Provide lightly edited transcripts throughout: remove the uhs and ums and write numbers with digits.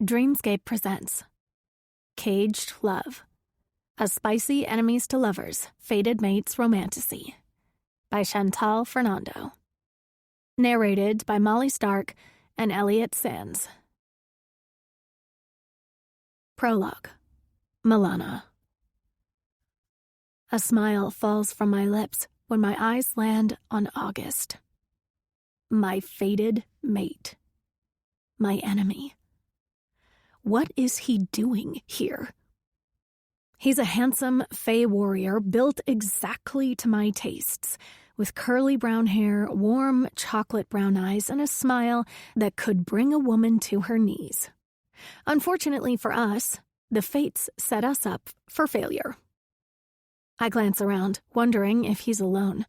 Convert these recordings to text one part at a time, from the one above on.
Dreamscape presents Caged Love, a spicy enemies to lovers, fated mates romantasy, by Chantal Fernando. Narrated by Molly Stark and Elliot Sands. Prologue. Milana. A smile falls from my lips when my eyes land on August. My fated mate. My enemy. What is he doing here? He's a handsome Fey warrior built exactly to my tastes, with curly brown hair, warm chocolate brown eyes, and a smile that could bring a woman to her knees. Unfortunately for us, the fates set us up for failure. I glance around, wondering if he's alone.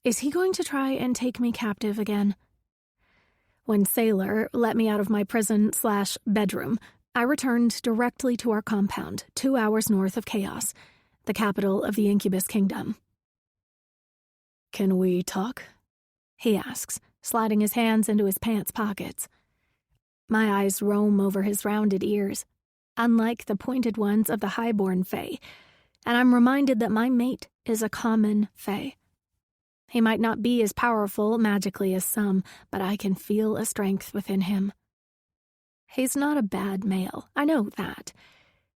Is he going to try and take me captive again? When Sailor let me out of my prison/bedroom, I returned directly to our compound, 2 hours north of Chaos, the capital of the Incubus Kingdom. "Can we talk?" he asks, sliding his hands into his pants pockets. My eyes roam over his rounded ears, unlike the pointed ones of the highborn Fae, and I'm reminded that my mate is a common Fae. He might not be as powerful magically as some, but I can feel a strength within him. He's not a bad male, I know that,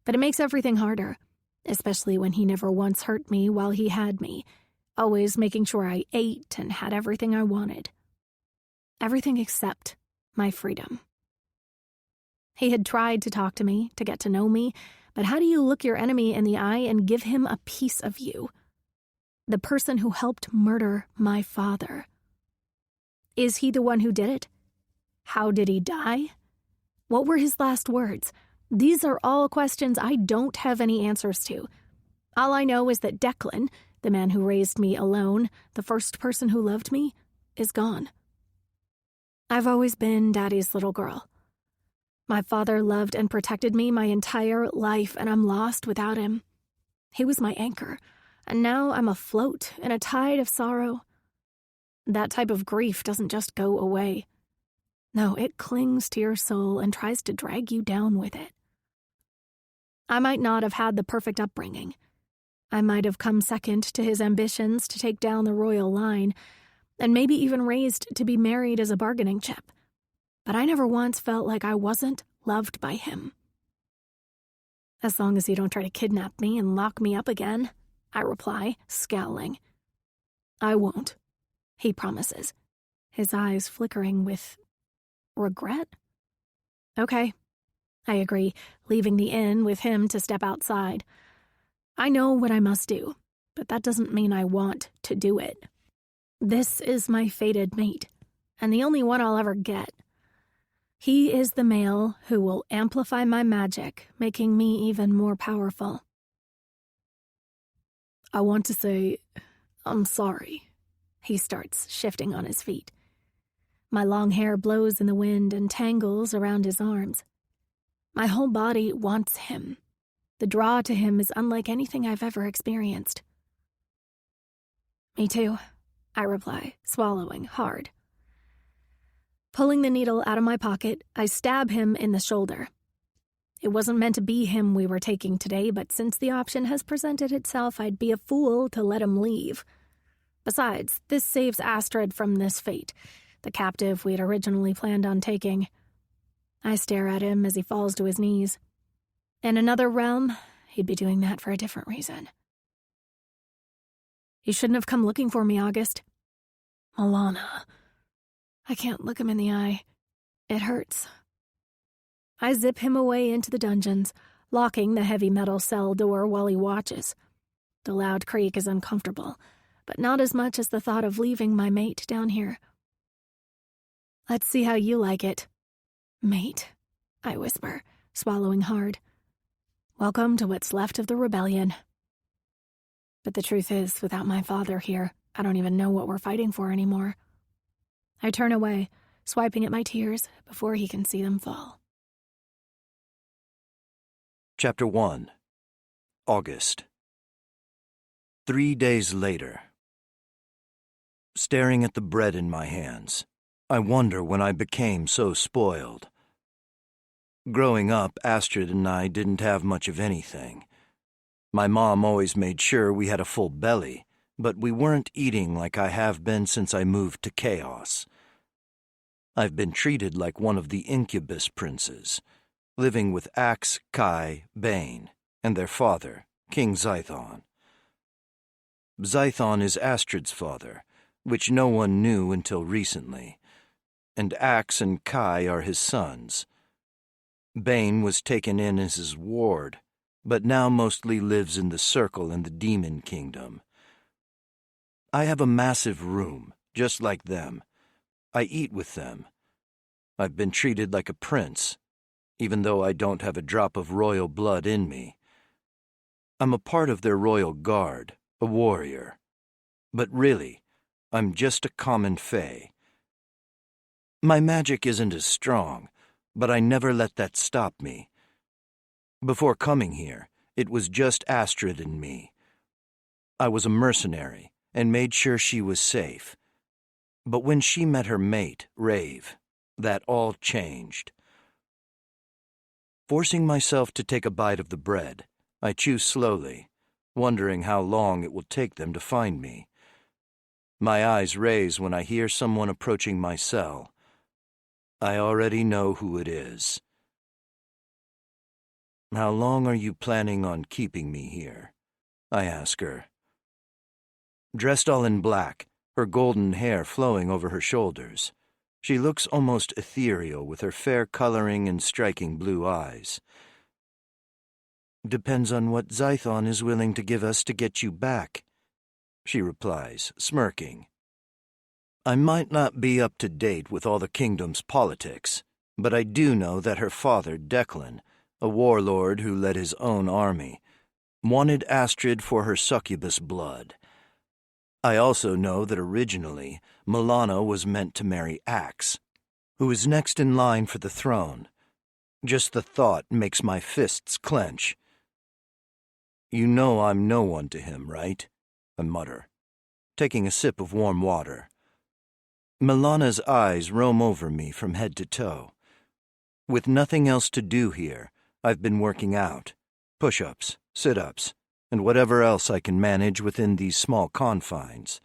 but it makes everything harder, especially when he never once hurt me while he had me, always making sure I ate and had everything I wanted. Everything except my freedom. He had tried to talk to me, to get to know me, but how do you look your enemy in the eye and give him a piece of you? The person who helped murder my father. Is he the one who did it? How did he die? What were his last words? These are all questions I don't have any answers to. All I know is that Declan, the man who raised me alone, the first person who loved me, is gone. I've always been Daddy's little girl. My father loved and protected me my entire life, and I'm lost without him. He was my anchor, and now I'm afloat in a tide of sorrow. That type of grief doesn't just go away. No, it clings to your soul and tries to drag you down with it. I might not have had the perfect upbringing. I might have come second to his ambitions to take down the royal line, and maybe even raised to be married as a bargaining chip. But I never once felt like I wasn't loved by him. As long as you don't try to kidnap me and lock me up again, I reply, scowling. I won't, he promises, his eyes flickering with regret? Okay, I agree, leaving the inn with him to step outside. I know what I must do, but that doesn't mean I want to do it. This is my fated mate, and the only one I'll ever get. He is the male who will amplify my magic, making me even more powerful. I want to say, I'm sorry. He starts, shifting on his feet. My long hair blows in the wind and tangles around his arms. My whole body wants him. The draw to him is unlike anything I've ever experienced. Me too, I reply, swallowing hard. Pulling the needle out of my pocket, I stab him in the shoulder. It wasn't meant to be him we were taking today, but since the option has presented itself, I'd be a fool to let him leave. Besides, this saves Astrid from this fate, the captive we'd originally planned on taking. I stare at him as he falls to his knees. In another realm, he'd be doing that for a different reason. You shouldn't have come looking for me, August. Milana. I can't look him in the eye. It hurts. I zip him away into the dungeons, locking the heavy metal cell door while he watches. The loud creak is uncomfortable, but not as much as the thought of leaving my mate down here. Let's see how you like it. Mate, I whisper, swallowing hard. Welcome to what's left of the rebellion. But the truth is, without my father here, I don't even know what we're fighting for anymore. I turn away, swiping at my tears before he can see them fall. Chapter 1. August. 3 days later. Staring at the bread in my hands, I wonder when I became so spoiled. Growing up, Astrid and I didn't have much of anything. My mom always made sure we had a full belly, but we weren't eating like I have been since I moved to Chaos. I've been treated like one of the incubus princes, living with Axe, Kai, Bane, and their father, King Zython. Zython is Astrid's father, which no one knew until recently, and Axe and Kai are his sons. Bane was taken in as his ward, but now mostly lives in the Circle in the Demon Kingdom. I have a massive room, just like them. I eat with them. I've been treated like a prince, even though I don't have a drop of royal blood in me. I'm a part of their royal guard, a warrior. But really, I'm just a common fae. My magic isn't as strong, but I never let that stop me. Before coming here, it was just Astrid and me. I was a mercenary and made sure she was safe. But when she met her mate, Rave, that all changed. Forcing myself to take a bite of the bread, I chew slowly, wondering how long it will take them to find me. My eyes raise when I hear someone approaching my cell. I already know who it is. "How long are you planning on keeping me here?" I ask her. Dressed all in black, her golden hair flowing over her shoulders, she looks almost ethereal with her fair coloring and striking blue eyes. "Depends on what Zython is willing to give us to get you back," she replies, smirking. I might not be up to date with all the kingdom's politics, but I do know that her father, Declan, a warlord who led his own army, wanted Astrid for her succubus blood. I also know that originally Milana was meant to marry Axe, who is next in line for the throne. Just the thought makes my fists clench. "You know I'm no one to him, right?" I mutter, taking a sip of warm water. Milana's eyes roam over me from head to toe. With nothing else to do here, I've been working out, push-ups, sit-ups, and whatever else I can manage within these small confines.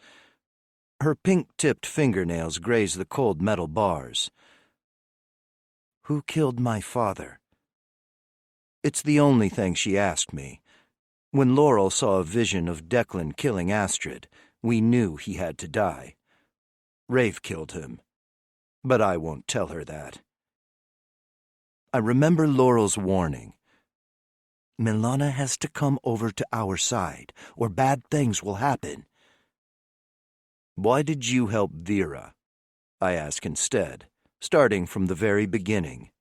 Her pink-tipped fingernails graze the cold metal bars. "Who killed my father?" It's the only thing she asked me. When Laurel saw a vision of Declan killing Astrid, we knew he had to die. Rave killed him, but I won't tell her that. I remember Laurel's warning. "Milana has to come over to our side, or bad things will happen." "Why did you help Vera?" I ask instead, starting from the very beginning.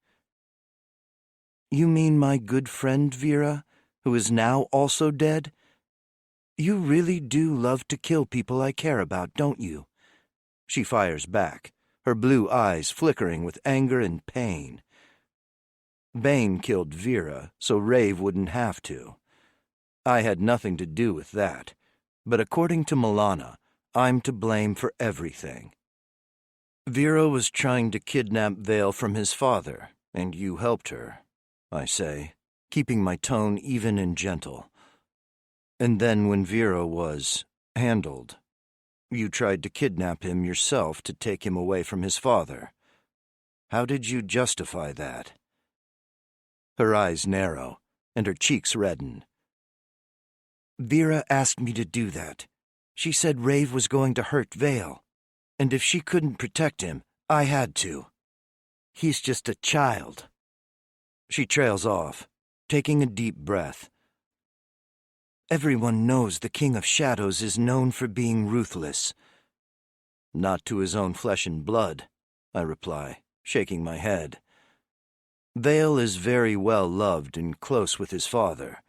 "You mean my good friend Vera, who is now also dead? You really do love to kill people I care about, don't you?" She fires back, her blue eyes flickering with anger and pain. Bane killed Vera, so Rave wouldn't have to. I had nothing to do with that, but according to Milana, I'm to blame for everything. "Vera was trying to kidnap Vale from his father, and you helped her," I say, keeping my tone even and gentle. "And then when Vera was handled, you tried to kidnap him yourself to take him away from his father. How did you justify that?" Her eyes narrow, and her cheeks redden. "Vera asked me to do that. She said Rave was going to hurt Vale, and if she couldn't protect him, I had to. He's just a child." She trails off, taking a deep breath. "Everyone knows the King of Shadows is known for being ruthless." "Not to his own flesh and blood," I reply, shaking my head. "Vale is very well loved and close with his father.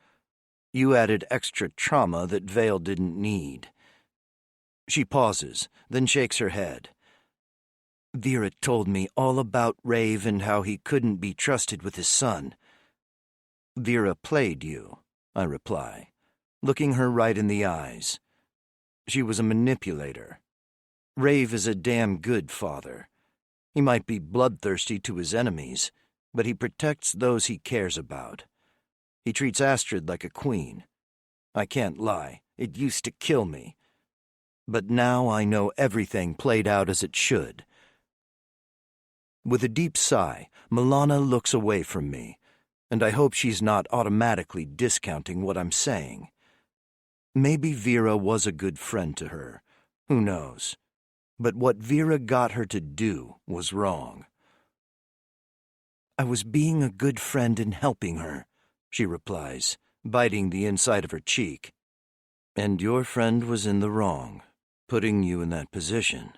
You added extra trauma that Vale didn't need." She pauses, then shakes her head. "Vera told me all about Rave and how he couldn't be trusted with his son." "Vera played you," I reply, looking her right in the eyes. "She was a manipulator. Rave is a damn good father. He might be bloodthirsty to his enemies, but he protects those he cares about. He treats Astrid like a queen. I can't lie, it used to kill me. But now I know everything played out as it should. With a deep sigh, Milana looks away from me, and I hope she's not automatically discounting what I'm saying. Maybe Vera was a good friend to her. Who knows? But what Vera got her to do was wrong. I was being a good friend in helping her, she replies, biting the inside of her cheek. And your friend was in the wrong, putting you in that position.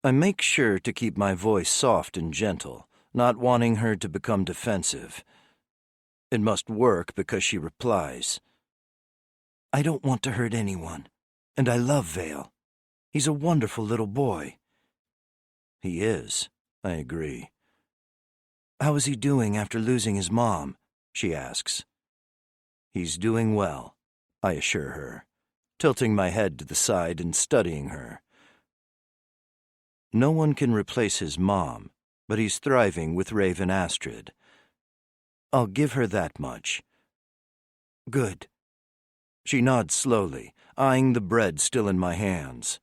I make sure to keep my voice soft and gentle, not wanting her to become defensive. It must work because she replies, I don't want to hurt anyone, and I love Vale. He's a wonderful little boy. He is, I agree. How is he doing after losing his mom? She asks. He's doing well, I assure her, tilting my head to the side and studying her. No one can replace his mom, but he's thriving with Raven Astrid. I'll give her that much. Good. She nods slowly, eyeing the bread still in my hands.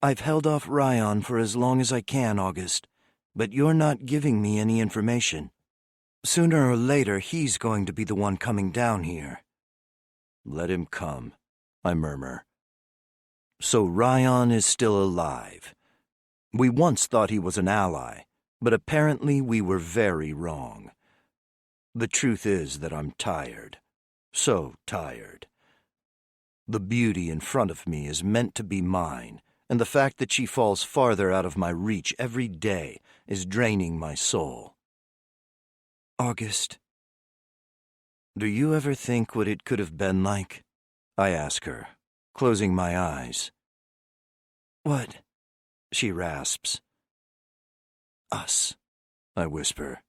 I've held off Ryan for as long as I can, August, but you're not giving me any information. Sooner or later, he's going to be the one coming down here. Let him come, I murmur. So Ryan is still alive. We once thought he was an ally, but apparently we were very wrong. The truth is that I'm tired. So tired. The beauty in front of me is meant to be mine, and the fact that she falls farther out of my reach every day is draining my soul. August. Do you ever think what it could have been like? I ask her, closing my eyes. What? She rasps. Us, I whisper,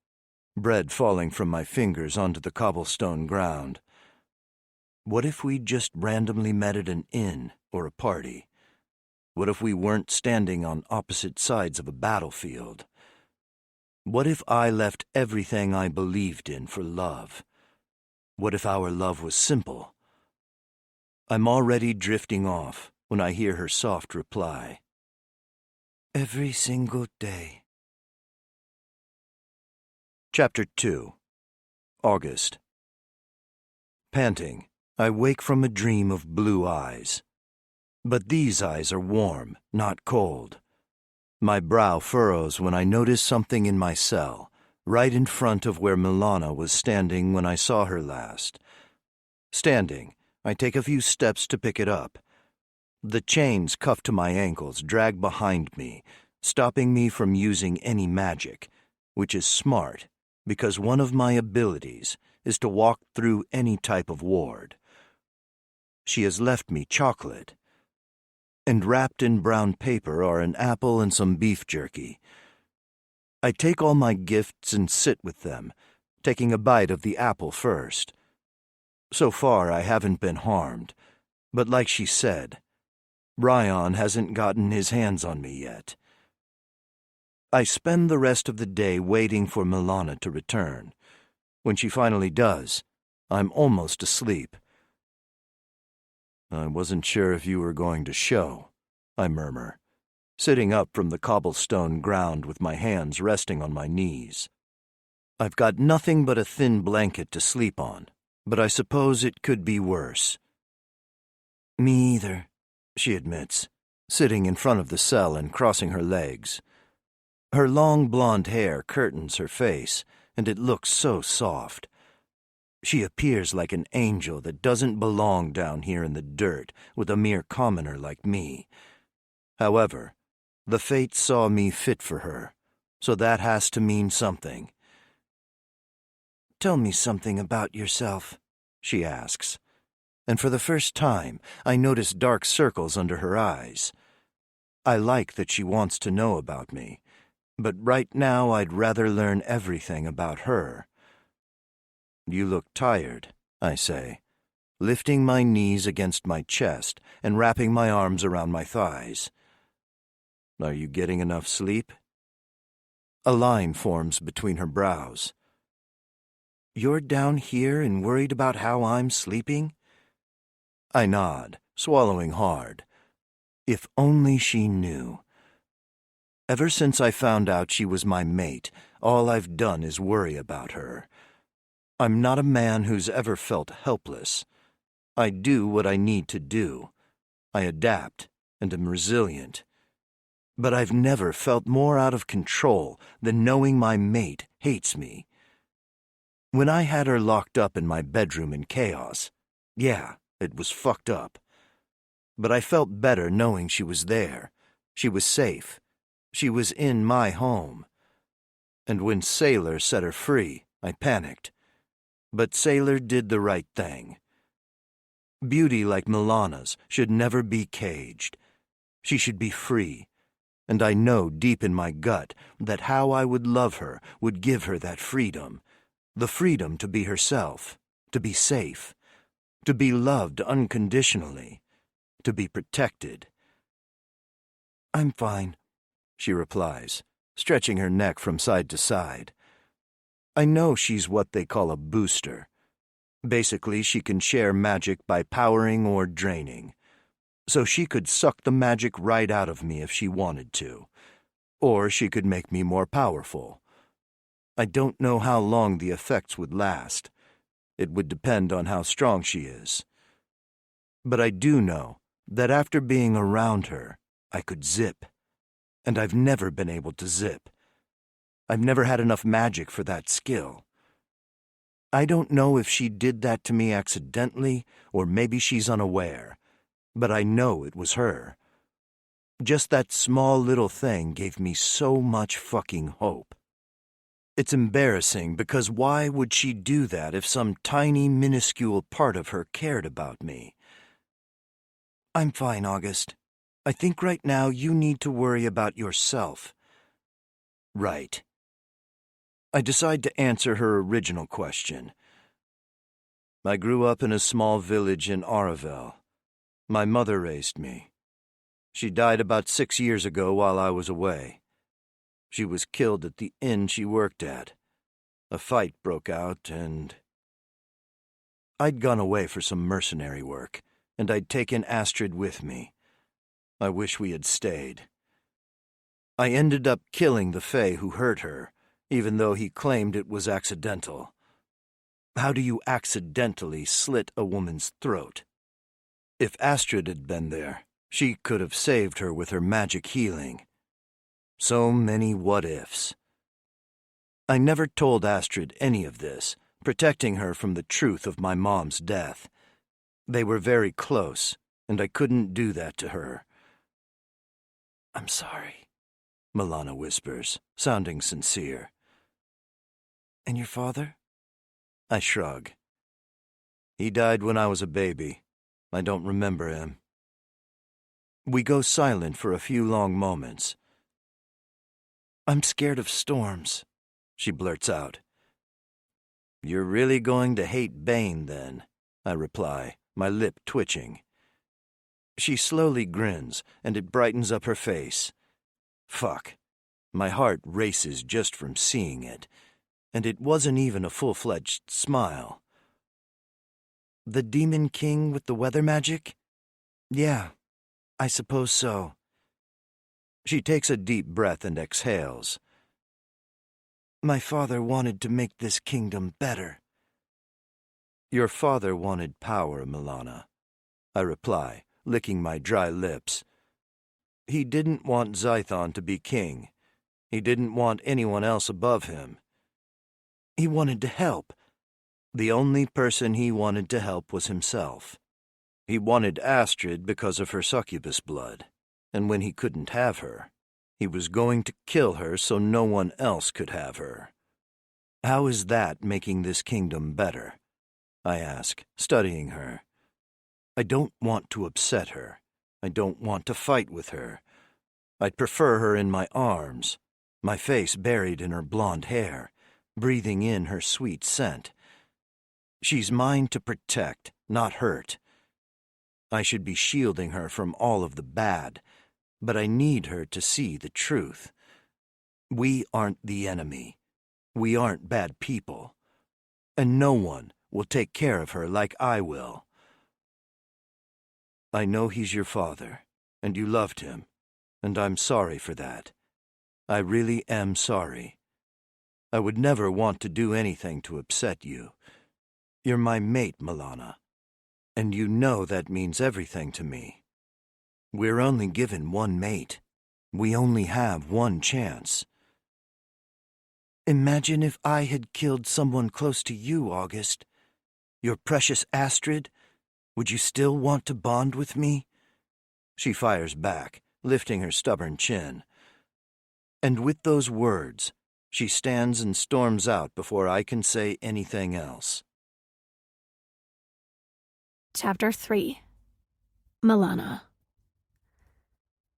bread falling from my fingers onto the cobblestone ground. What if we just randomly met at an inn or a party? What if we weren't standing on opposite sides of a battlefield? What if I left everything I believed in for love? What if our love was simple? I'm already drifting off when I hear her soft reply. Every single day. Chapter 2. August. Panting, I wake from a dream of blue eyes. But these eyes are warm, not cold. My brow furrows when I notice something in my cell, right in front of where Milana was standing when I saw her last. Standing, I take a few steps to pick it up. The chains cuffed to my ankles drag behind me, stopping me from using any magic, which is smart, because one of my abilities is to walk through any type of ward. She has left me chocolate, and wrapped in brown paper are an apple and some beef jerky. I take all my gifts and sit with them, taking a bite of the apple first. So far I haven't been harmed, but like she said, Ryan hasn't gotten his hands on me yet. I spend the rest of the day waiting for Milana to return. When she finally does, I'm almost asleep. I wasn't sure if you were going to show, I murmur, sitting up from the cobblestone ground with my hands resting on my knees. I've got nothing but a thin blanket to sleep on, but I suppose it could be worse. Me either, she admits, sitting in front of the cell and crossing her legs. Her long blonde hair curtains her face, and it looks so soft. She appears like an angel that doesn't belong down here in the dirt with a mere commoner like me. However, the fates saw me fit for her, so that has to mean something. Tell me something about yourself, she asks, and for the first time I notice dark circles under her eyes. I like that she wants to know about me, but right now I'd rather learn everything about her. You look tired, I say, lifting my knees against my chest and wrapping my arms around my thighs. Are you getting enough sleep? A line forms between her brows. You're down here and worried about how I'm sleeping? I nod, swallowing hard. If only she knew. Ever since I found out she was my mate, all I've done is worry about her. I'm not a man who's ever felt helpless. I do what I need to do. I adapt and am resilient. But I've never felt more out of control than knowing my mate hates me. When I had her locked up in my bedroom in chaos, yeah, it was fucked up. But I felt better knowing she was there. She was safe. She was in my home. And when Sailor set her free, I panicked. But Sailor did the right thing. Beauty like Milana's should never be caged. She should be free. And I know deep in my gut that how I would love her would give her that freedom. The freedom to be herself, to be safe, to be loved unconditionally, to be protected. I'm fine, she replies, stretching her neck from side to side. I know she's what they call a booster. Basically, she can share magic by powering or draining. So she could suck the magic right out of me if she wanted to. Or she could make me more powerful. I don't know how long the effects would last. It would depend on how strong she is. But I do know that after being around her, I could zip. And I've never been able to zip. I've never had enough magic for that skill. I don't know if she did that to me accidentally, or maybe she's unaware, but I know it was her. Just that small little thing gave me so much fucking hope. It's embarrassing because why would she do that if some tiny, minuscule part of her cared about me? I'm fine, August. I think right now you need to worry about yourself. Right. I decide to answer her original question. I grew up in a small village in Aravel. My mother raised me. She died about 6 years ago while I was away. She was killed at the inn she worked at. A fight broke out and... I'd gone away for some mercenary work, and I'd taken Astrid with me. I wish we had stayed. I ended up killing the Fae who hurt her, even though he claimed it was accidental. How do you accidentally slit a woman's throat? If Astrid had been there, she could have saved her with her magic healing. So many what-ifs. I never told Astrid any of this, protecting her from the truth of my mom's death. They were very close, and I couldn't do that to her. I'm sorry, Milana whispers, sounding sincere. And your father? I shrug. He died when I was a baby. I don't remember him. We go silent for a few long moments. I'm scared of storms, she blurts out. You're really going to hate Bane, then, I reply, my lip twitching. She slowly grins, and it brightens up her face. Fuck. My heart races just from seeing it, and it wasn't even a full-fledged smile. The Demon King with the weather magic? Yeah, I suppose so. She takes a deep breath and exhales. My father wanted to make this kingdom better. Your father wanted power, Milana, I reply, licking my dry lips. He didn't want Zython to be king. He didn't want anyone else above him. He wanted to help. The only person he wanted to help was himself. He wanted Astrid because of her succubus blood, and when he couldn't have her, he was going to kill her so no one else could have her. How is that making this kingdom better? I ask, studying her. I don't want to upset her. I don't want to fight with her. I'd prefer her in my arms, my face buried in her blonde hair, breathing in her sweet scent. She's mine to protect, not hurt. I should be shielding her from all of the bad, but I need her to see the truth. We aren't the enemy. We aren't bad people. And no one will take care of her like I will. I know he's your father, and you loved him, and I'm sorry for that. I really am sorry. I would never want to do anything to upset you. You're my mate, Milana, and you know that means everything to me. We're only given one mate. We only have one chance. Imagine if I had killed someone close to you, August. Your precious Astrid. Would you still want to bond with me? She fires back, lifting her stubborn chin. And with those words, she stands and storms out before I can say anything else. Chapter 3. Milana.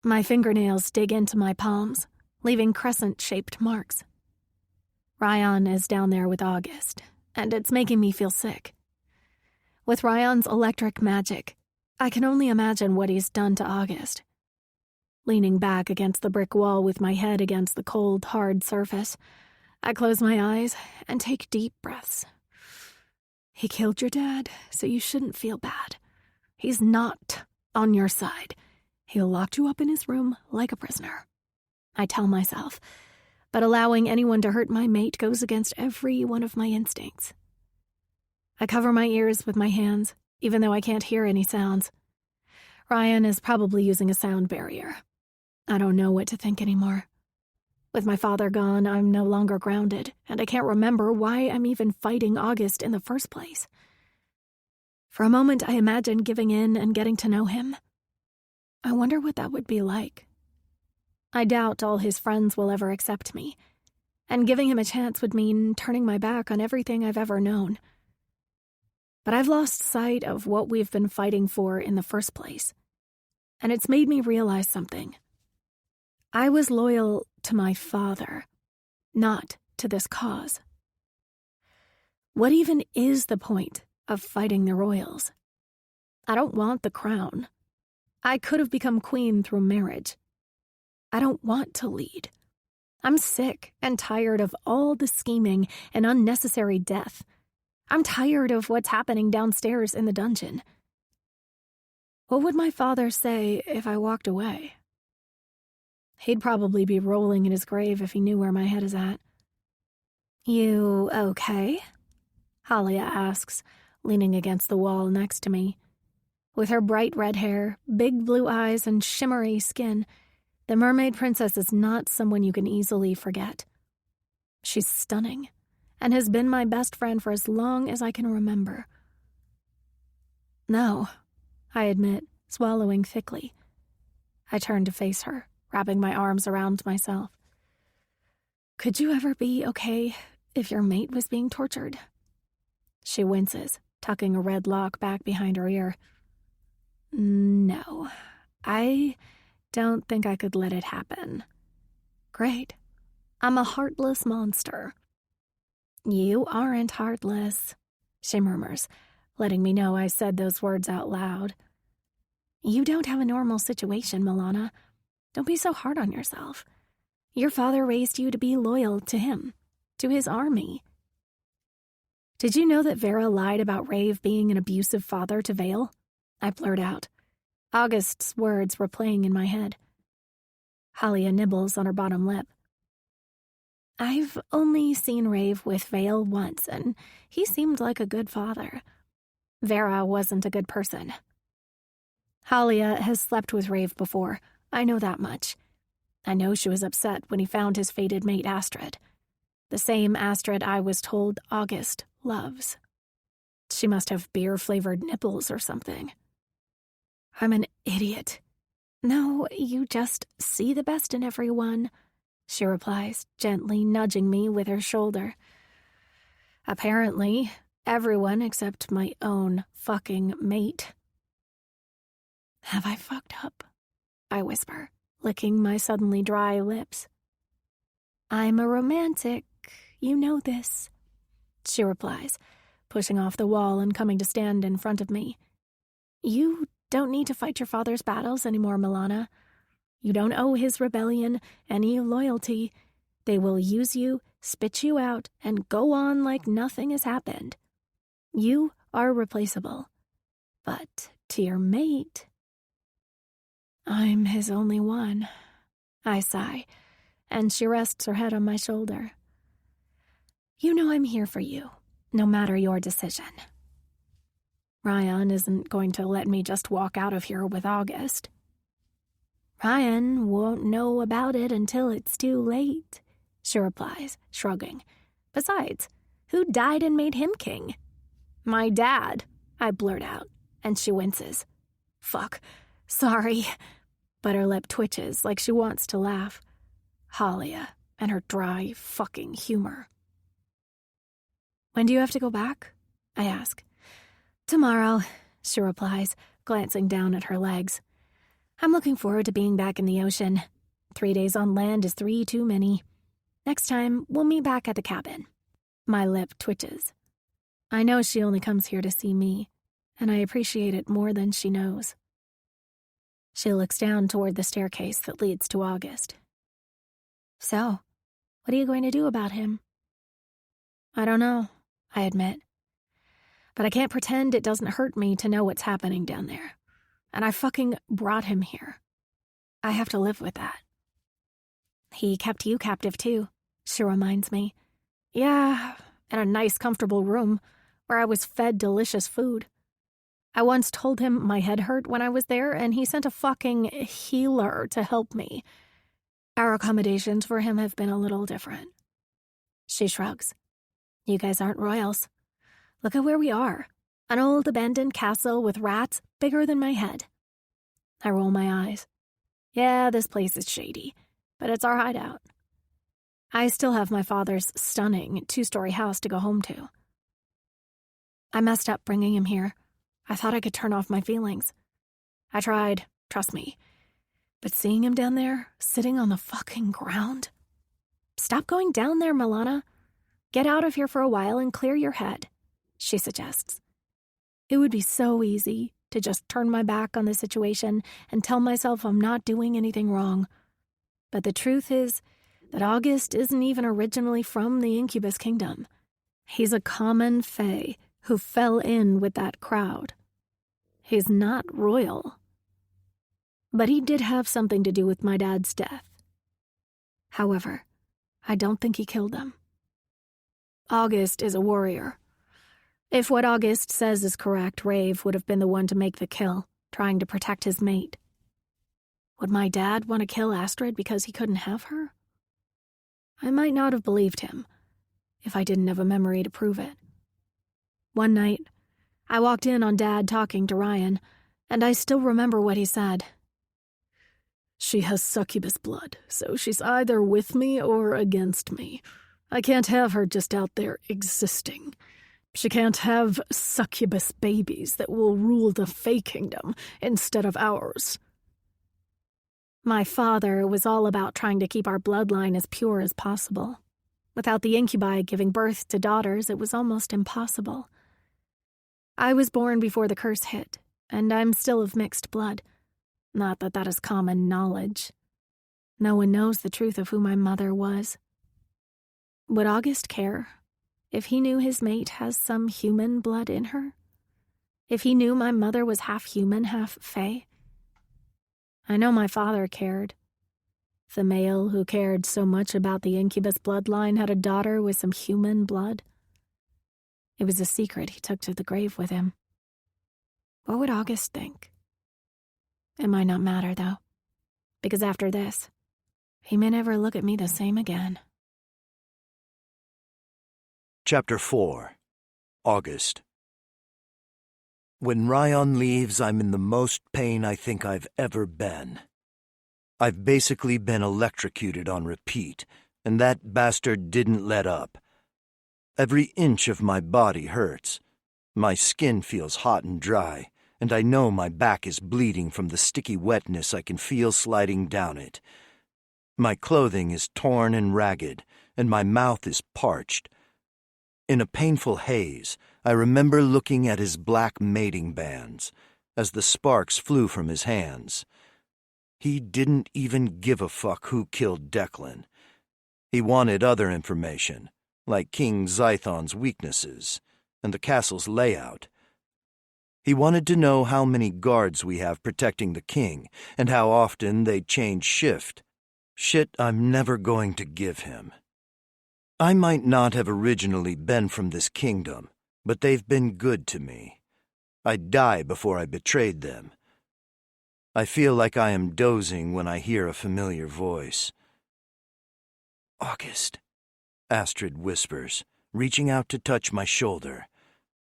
My fingernails dig into my palms, leaving crescent-shaped marks. Ryan is down there with August, and it's making me feel sick. With Ryan's electric magic, I can only imagine what he's done to August. Leaning back against the brick wall with my head against the cold, hard surface, I close my eyes and take deep breaths. He killed your dad, so you shouldn't feel bad. He's not on your side. He locked you up in his room like a prisoner. I tell myself, but allowing anyone to hurt my mate goes against every one of my instincts. I cover my ears with my hands, even though I can't hear any sounds. Ryan is probably using a sound barrier. I don't know what to think anymore. With my father gone, I'm no longer grounded, and I can't remember why I'm even fighting August in the first place. For a moment, I imagine giving in and getting to know him. I wonder what that would be like. I doubt all his friends will ever accept me, and giving him a chance would mean turning my back on everything I've ever known. But I've lost sight of what we've been fighting for in the first place, and it's made me realize something. I was loyal to my father, not to this cause. What even is the point of fighting the royals? I don't want the crown. I could have become queen through marriage. I don't want to lead. I'm sick and tired of all the scheming and unnecessary death. I'm tired of what's happening downstairs in the dungeon. What would my father say if I walked away? He'd probably be rolling in his grave if he knew where my head is at. You okay? Halia asks, leaning against the wall next to me. With her bright red hair, big blue eyes, and shimmery skin, the mermaid princess is not someone you can easily forget. She's stunning, and has been my best friend for as long as I can remember. No, I admit, swallowing thickly. I turn to face her, wrapping my arms around myself. Could you ever be okay if your mate was being tortured? She winces, tucking a red lock back behind her ear. No, I don't think I could let it happen. Great. I'm a heartless monster. You aren't heartless, she murmurs, letting me know I said those words out loud. You don't have a normal situation, Milana. Don't be so hard on yourself. Your father raised you to be loyal to him, to his army. Did you know that Vera lied about Rave being an abusive father to Vale? I blurt out. August's words were playing in my head. Halia nibbles on her bottom lip. I've only seen Rave with Vale once, and he seemed like a good father. Vera wasn't a good person. Halia has slept with Rave before. I know that much. I know she was upset when he found his fated mate Astrid. The same Astrid I was told August loves. She must have beer-flavored nipples or something. I'm an idiot. No, you just see the best in everyone, she replies, gently nudging me with her shoulder. Apparently, everyone except my own fucking mate. Have I fucked up? I whisper, licking my suddenly dry lips. I'm a romantic, you know this, she replies, pushing off the wall and coming to stand in front of me. You don't need to fight your father's battles anymore, Milana. You don't owe his rebellion any loyalty. They will use you, spit you out, and go on like nothing has happened. You are replaceable. But to your mate, I'm his only one. I sigh, and she rests her head on my shoulder. You know I'm here for you, no matter your decision. Ryan isn't going to let me just walk out of here with August. Ryan won't know about it until it's too late, she replies, shrugging. Besides, who died and made him king? My dad, I blurt out, and she winces. Fuck, sorry. But her lip twitches like she wants to laugh. Halia and her dry fucking humor. When do you have to go back? I ask. Tomorrow, she replies, glancing down at her legs. I'm looking forward to being back in the ocean. 3 days on land is 3 too many. Next time, we'll meet back at the cabin. My lip twitches. I know she only comes here to see me, and I appreciate it more than she knows. She looks down toward the staircase that leads to August. So, what are you going to do about him? I don't know, I admit. But I can't pretend it doesn't hurt me to know what's happening down there. And I fucking brought him here. I have to live with that. He kept you captive too, she reminds me. Yeah, in a nice, comfortable room where I was fed delicious food. I once told him my head hurt when I was there, and he sent a fucking healer to help me. Our accommodations for him have been a little different. She shrugs. You guys aren't royals. Look at where we are. An old abandoned castle with rats bigger than my head. I roll my eyes. Yeah, this place is shady, but it's our hideout. I still have my father's stunning 2-story house to go home to. I messed up bringing him here. I thought I could turn off my feelings. I tried, trust me. But seeing him down there, sitting on the fucking ground. Stop going down there, Milana. Get out of here for a while and clear your head, she suggests. It would be so easy to just turn my back on the situation and tell myself I'm not doing anything wrong. But the truth is that August isn't even originally from the Incubus Kingdom. He's a common fae who fell in with that crowd. He's not royal. But he did have something to do with my dad's death. However, I don't think he killed them. August is a warrior. If what August says is correct, Rave would have been the one to make the kill, trying to protect his mate. Would my dad want to kill Astrid because he couldn't have her? I might not have believed him, if I didn't have a memory to prove it. One night, I walked in on Dad talking to Ryan, and I still remember what he said. She has succubus blood, so she's either with me or against me. I can't have her just out there existing. She can't have succubus babies that will rule the Fae Kingdom instead of ours. My father was all about trying to keep our bloodline as pure as possible. Without the incubi giving birth to daughters, it was almost impossible. I was born before the curse hit, and I'm still of mixed blood. Not that that is common knowledge. No one knows the truth of who my mother was. Would August care if he knew his mate has some human blood in her? If he knew my mother was half human, half fae? I know my father cared. The male who cared so much about the incubus bloodline had a daughter with some human blood. It was a secret he took to the grave with him. What would August think? It might not matter, though, because after this, he may never look at me the same again. Chapter 4. August. When Ryan leaves, I'm in the most pain I think I've ever been. I've basically been electrocuted on repeat, and that bastard didn't let up. Every inch of my body hurts. My skin feels hot and dry, and I know my back is bleeding from the sticky wetness I can feel sliding down it. My clothing is torn and ragged, and my mouth is parched. In a painful haze, I remember looking at his black mating bands as the sparks flew from his hands. He didn't even give a fuck who killed Declan. He wanted other information, like King Zython's weaknesses and the castle's layout. He wanted to know how many guards we have protecting the king and how often they change shift. Shit I'm never going to give him. I might not have originally been from this kingdom, but they've been good to me. I'd die before I betrayed them. I feel like I am dozing when I hear a familiar voice. "August," Astrid whispers, reaching out to touch my shoulder.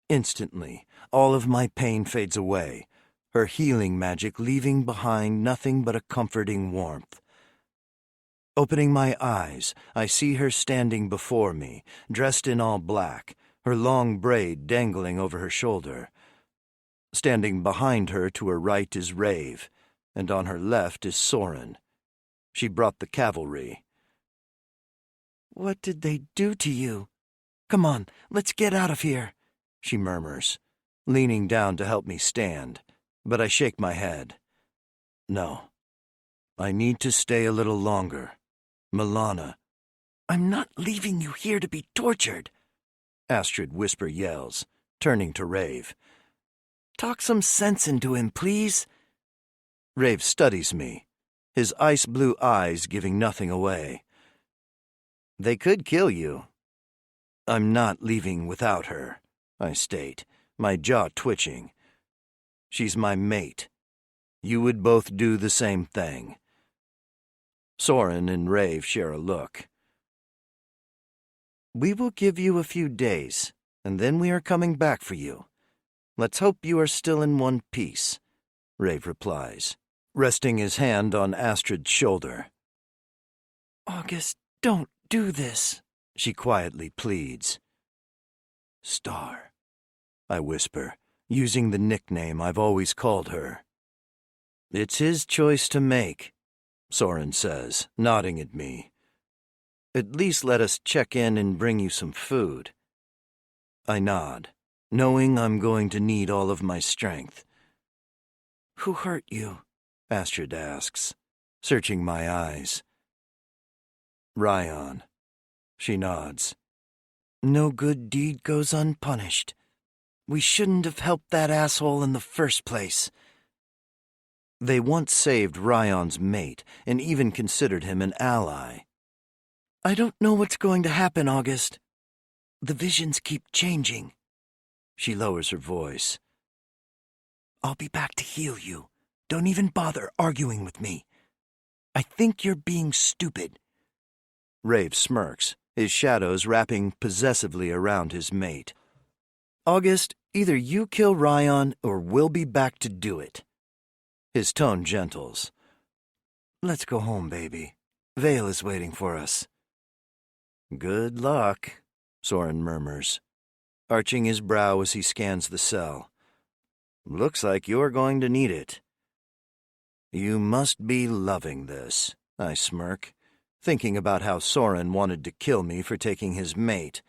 Instantly, all of my pain fades away, her healing magic leaving behind nothing but a comforting warmth. Opening my eyes, I see her standing before me, dressed in all black, her long braid dangling over her shoulder. Standing behind her to her right is Rave, and on her left is Soren. She brought the cavalry. "What did they do to you? Come on, let's get out of here," she murmurs, leaning down to help me stand, but I shake my head. "No, I need to stay a little longer. Milana." "I'm not leaving you here to be tortured," Astrid whisper yells, turning to Rave. "Talk some sense into him, please." Rave studies me, his ice blue eyes giving nothing away. "They could kill you." "I'm not leaving without her," I state, my jaw twitching. "She's my mate. You would both do the same thing." Soren and Rave share a look. "We will give you a few days, and then we are coming back for you. Let's hope you are still in one piece," Rave replies, resting his hand on Astrid's shoulder. "August, don't do this," she quietly pleads. "Star," I whisper, using the nickname I've always called her. "It's his choice to make," Soren says, nodding at me. "At least let us check in and bring you some food." I nod, knowing I'm going to need all of my strength. "Who hurt you?" Astrid asks, searching my eyes. "Ryan." She nods. "No good deed goes unpunished. We shouldn't have helped that asshole in the first place." They once saved Ryan's mate and even considered him an ally. "I don't know what's going to happen, August. The visions keep changing." She lowers her voice. "I'll be back to heal you. Don't even bother arguing with me. I think you're being stupid." Rave smirks, his shadows wrapping possessively around his mate. "August, either you kill Ryan or we'll be back to do it." His tone gentles. "Let's go home, baby. Vale is waiting for us." "Good luck," Soren murmurs, arching his brow as he scans the cell. "Looks like you're going to need it." "You must be loving this," I smirk, thinking about how Soren wanted to kill me for taking his mate,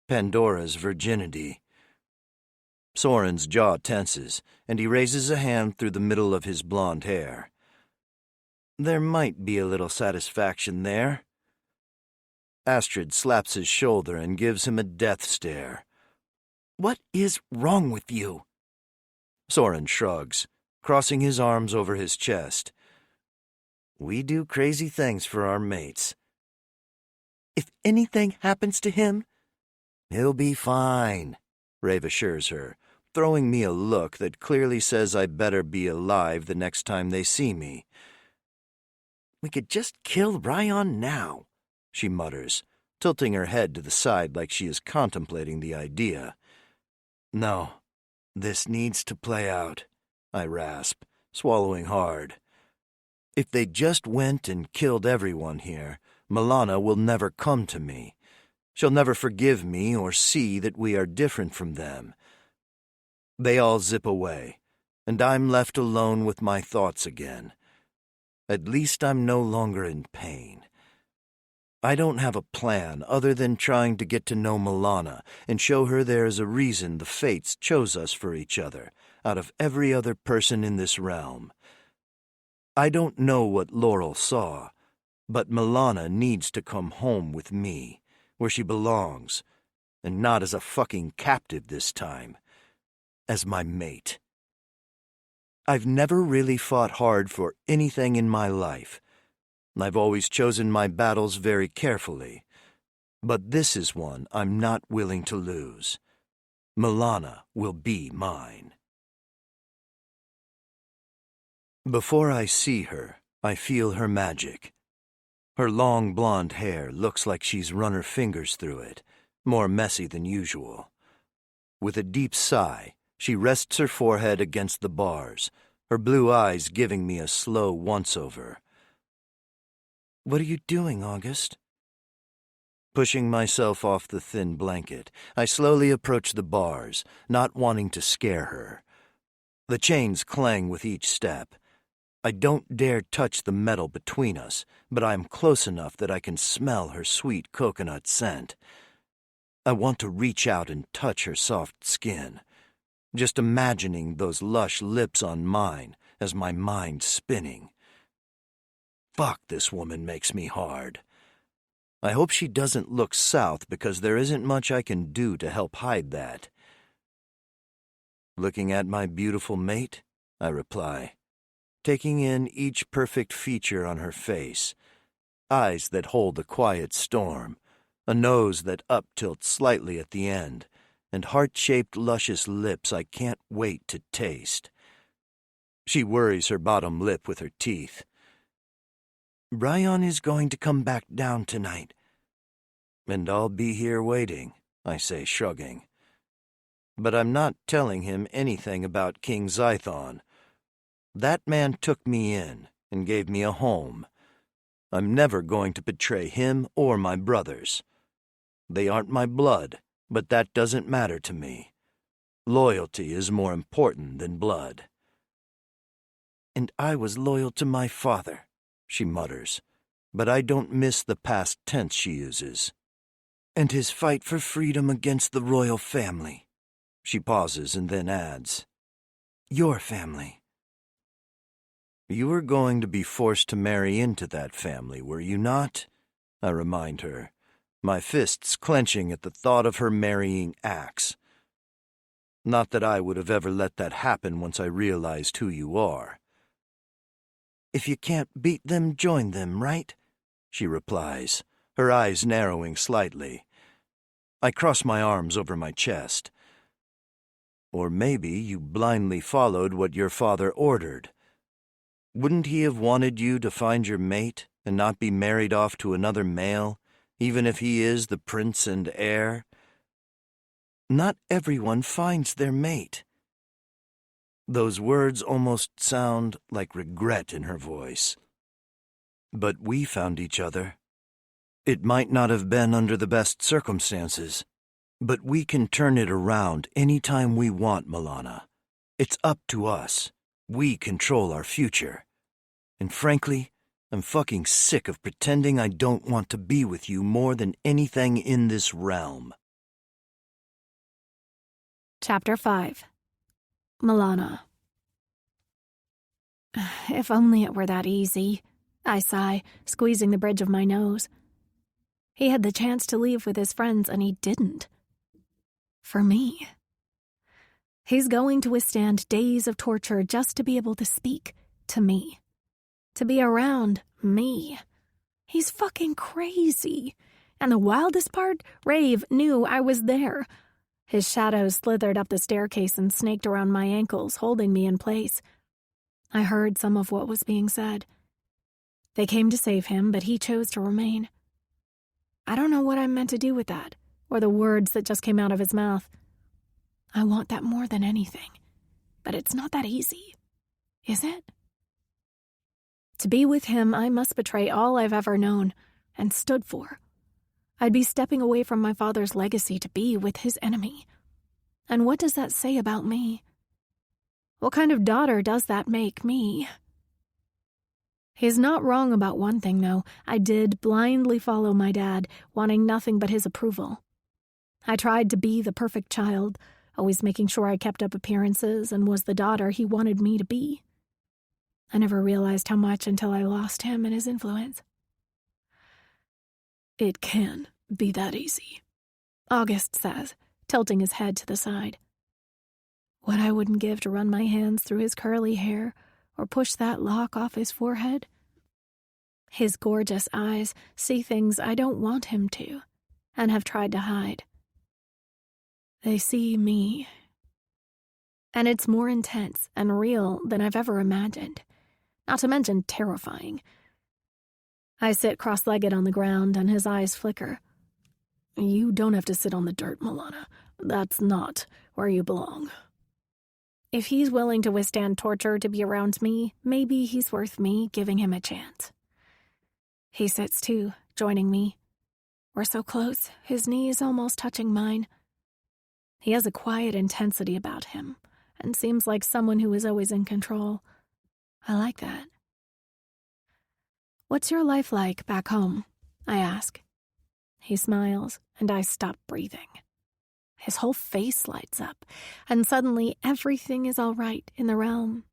Pandora's virginity. Soren's jaw tenses, and he raises a hand through the middle of his blonde hair. "There might be a little satisfaction there." Astrid slaps his shoulder and gives him a death stare. "What is wrong with you?" Soren shrugs, crossing his arms over his chest. "We do crazy things for our mates." "If anything happens to him?" "He'll be fine," Rave assures her, throwing me a look that clearly says I better be alive the next time they see me. "We could just kill Ryan now," she mutters, tilting her head to the side like she is contemplating the idea. "No, this needs to play out," I rasp, swallowing hard. "If they just went and killed everyone here, Milana will never come to me. She'll never forgive me or see that we are different from them." They all zip away, and I'm left alone with my thoughts again. At least I'm no longer in pain. I don't have a plan other than trying to get to know Milana and show her there is a reason the fates chose us for each other, out of every other person in this realm. I don't know what Laurel saw, But Milana needs to come home with me, where she belongs, and not as a fucking captive this time. As my mate. I've never really fought hard for anything in my life. I've always chosen my battles very carefully. But this is one I'm not willing to lose. Milana will be mine. Before I see her, I feel her magic. Her long blonde hair looks like she's run her fingers through it, more messy than usual. With a deep sigh, she rests her forehead against the bars, her blue eyes giving me a slow once-over. "What are you doing, August?" Pushing myself off the thin blanket, I slowly approach the bars, not wanting to scare her. The chains clang with each step. I don't dare touch the metal between us, but I am close enough that I can smell her sweet coconut scent. I want to reach out and touch her soft skin, just imagining those lush lips on mine as my mind's spinning. Fuck, this woman makes me hard. I hope she doesn't look south because there isn't much I can do to help hide that. Looking at my beautiful mate, I reply, taking in each perfect feature on her face, eyes that hold a quiet storm, a nose that up-tilts slightly at the end, and heart-shaped luscious lips I can't wait to taste. She worries her bottom lip with her teeth. "Brian is going to come back down tonight." "And I'll be here waiting," I say, shrugging. But I'm not telling him anything about King Zython. That man took me in and gave me a home. I'm never going to betray him or my brothers. They aren't my blood, but that doesn't matter to me. Loyalty is more important than blood. "And I was loyal to my father," she mutters, but I don't miss the past tense she uses. "And his fight for freedom against the royal family." She pauses and then adds, "Your family." "You were going to be forced to marry into that family, were you not?" I remind her, my fists clenching at the thought of her marrying Axe. Not that I would have ever let that happen once I realized who you are. "If you can't beat them, join them, right?" she replies, her eyes narrowing slightly. I cross my arms over my chest. "Or maybe you blindly followed what your father ordered. Wouldn't he have wanted you to find your mate and not be married off to another male, even if he is the prince and heir?" "Not everyone finds their mate." Those words almost sound like regret in her voice. "But we found each other. It might not have been under the best circumstances, but we can turn it around any time we want, Milana. It's up to us. We control our future. And frankly, I'm fucking sick of pretending I don't want to be with you more than anything in this realm." Chapter 5. Milana. If only it were that easy, I sigh, squeezing the bridge of my nose. He had the chance to leave with his friends, and he didn't. For me. He's going to withstand days of torture just to be able to speak to me. To be around me. He's fucking crazy. And the wildest part, Rave knew I was there. His shadow slithered up the staircase and snaked around my ankles, holding me in place. I heard some of what was being said. They came to save him, but he chose to remain. I don't know what I'm meant to do with that, or the words that just came out of his mouth. I want that more than anything, but it's not that easy, is it? To be with him, I must betray all I've ever known and stood for. I'd be stepping away from my father's legacy to be with his enemy. And what does that say about me? What kind of daughter does that make me? He's not wrong about one thing, though. I did blindly follow my dad, wanting nothing but his approval. I tried to be the perfect child, always making sure I kept up appearances and was the daughter he wanted me to be. I never realized how much until I lost him and his influence. It can be that easy, August says, tilting his head to the side. What I wouldn't give to run my hands through his curly hair or push that lock off his forehead. His gorgeous eyes see things I don't want him to, and have tried to hide. They see me. And it's more intense and real than I've ever imagined, not to mention terrifying. I sit cross-legged on the ground and his eyes flicker. You don't have to sit on the dirt, Milana. That's not where you belong. If he's willing to withstand torture to be around me, maybe he's worth me giving him a chance. He sits too, joining me. We're so close, his knees almost touching mine. He has a quiet intensity about him, and seems like someone who is always in control. I like that. What's your life like back home? I ask. He smiles, and I stop breathing. His whole face lights up, and suddenly everything is all right in the realm.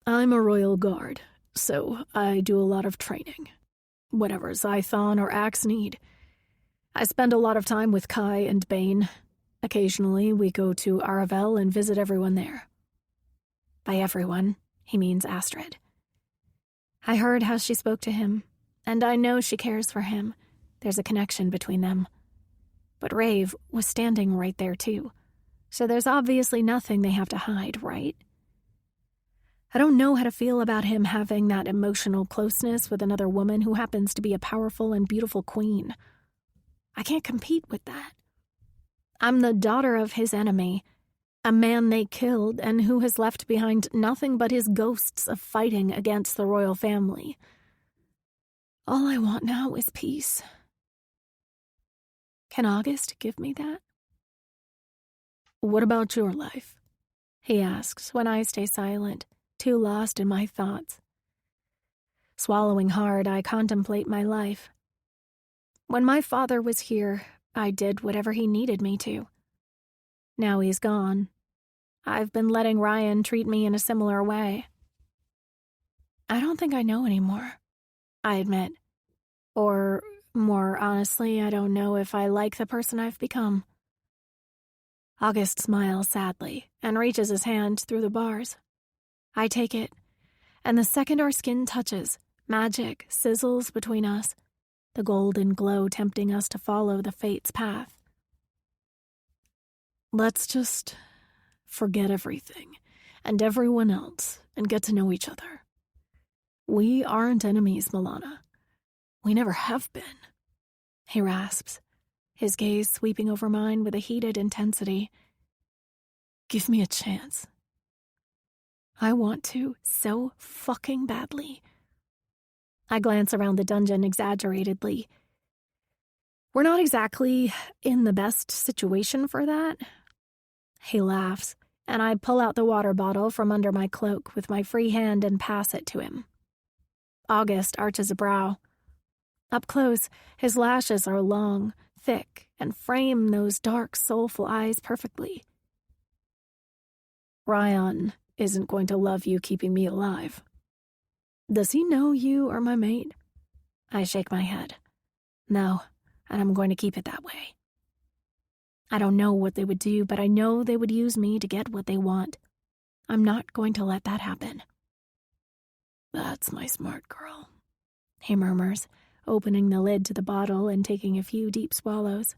I'm a royal guard, so I do a lot of training. Whatever Zython or Axe need. I spend a lot of time with Kai and Bane. Occasionally, we go to Aravel and visit everyone there. By everyone, he means Astrid. I heard how she spoke to him, and I know she cares for him. There's a connection between them. But Rave was standing right there too, so there's obviously nothing they have to hide, right? I don't know how to feel about him having that emotional closeness with another woman who happens to be a powerful and beautiful queen. I can't compete with that. I'm the daughter of his enemy, a man they killed and who has left behind nothing but his ghosts of fighting against the royal family. All I want now is peace. Can August give me that? What about your life? He asks when I stay silent, too lost in my thoughts. Swallowing hard, I contemplate my life. When my father was here, I did whatever he needed me to. Now he's gone. I've been letting Ryan treat me in a similar way. I don't think I know anymore, I admit. Or, more honestly, I don't know if I like the person I've become. August smiles sadly and reaches his hand through the bars. I take it, and the second our skin touches, magic sizzles between us, the golden glow tempting us to follow the fate's path. Let's just forget everything and everyone else and get to know each other. We aren't enemies, Milana. We never have been. He rasps, his gaze sweeping over mine with a heated intensity. Give me a chance. I want to so fucking badly. I glance around the dungeon exaggeratedly. We're not exactly in the best situation for that. He laughs, and I pull out the water bottle from under my cloak with my free hand and pass it to him. August arches a brow. Up close, his lashes are long, thick, and frame those dark, soulful eyes perfectly. Ryan isn't going to love you keeping me alive. Does he know you are my mate? I shake my head. No, and I'm going to keep it that way. I don't know what they would do, but I know they would use me to get what they want. I'm not going to let that happen. That's my smart girl, he murmurs, opening the lid to the bottle and taking a few deep swallows.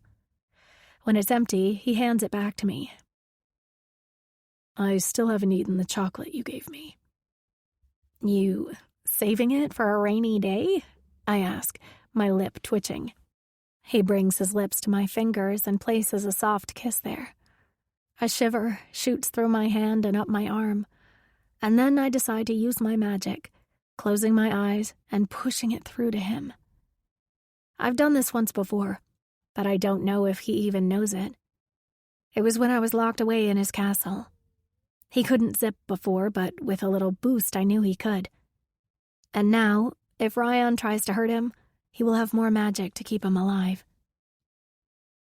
When it's empty, he hands it back to me. I still haven't eaten the chocolate you gave me. You saving it for a rainy day? I ask, my lip twitching. He brings his lips to my fingers and places a soft kiss there. A shiver shoots through my hand and up my arm, and then I decide to use my magic, closing my eyes and pushing it through to him. I've done this once before, but I don't know if he even knows it. It was when I was locked away in his castle. He couldn't zip before, but with a little boost I knew he could. And now, if Ryan tries to hurt him, he will have more magic to keep him alive.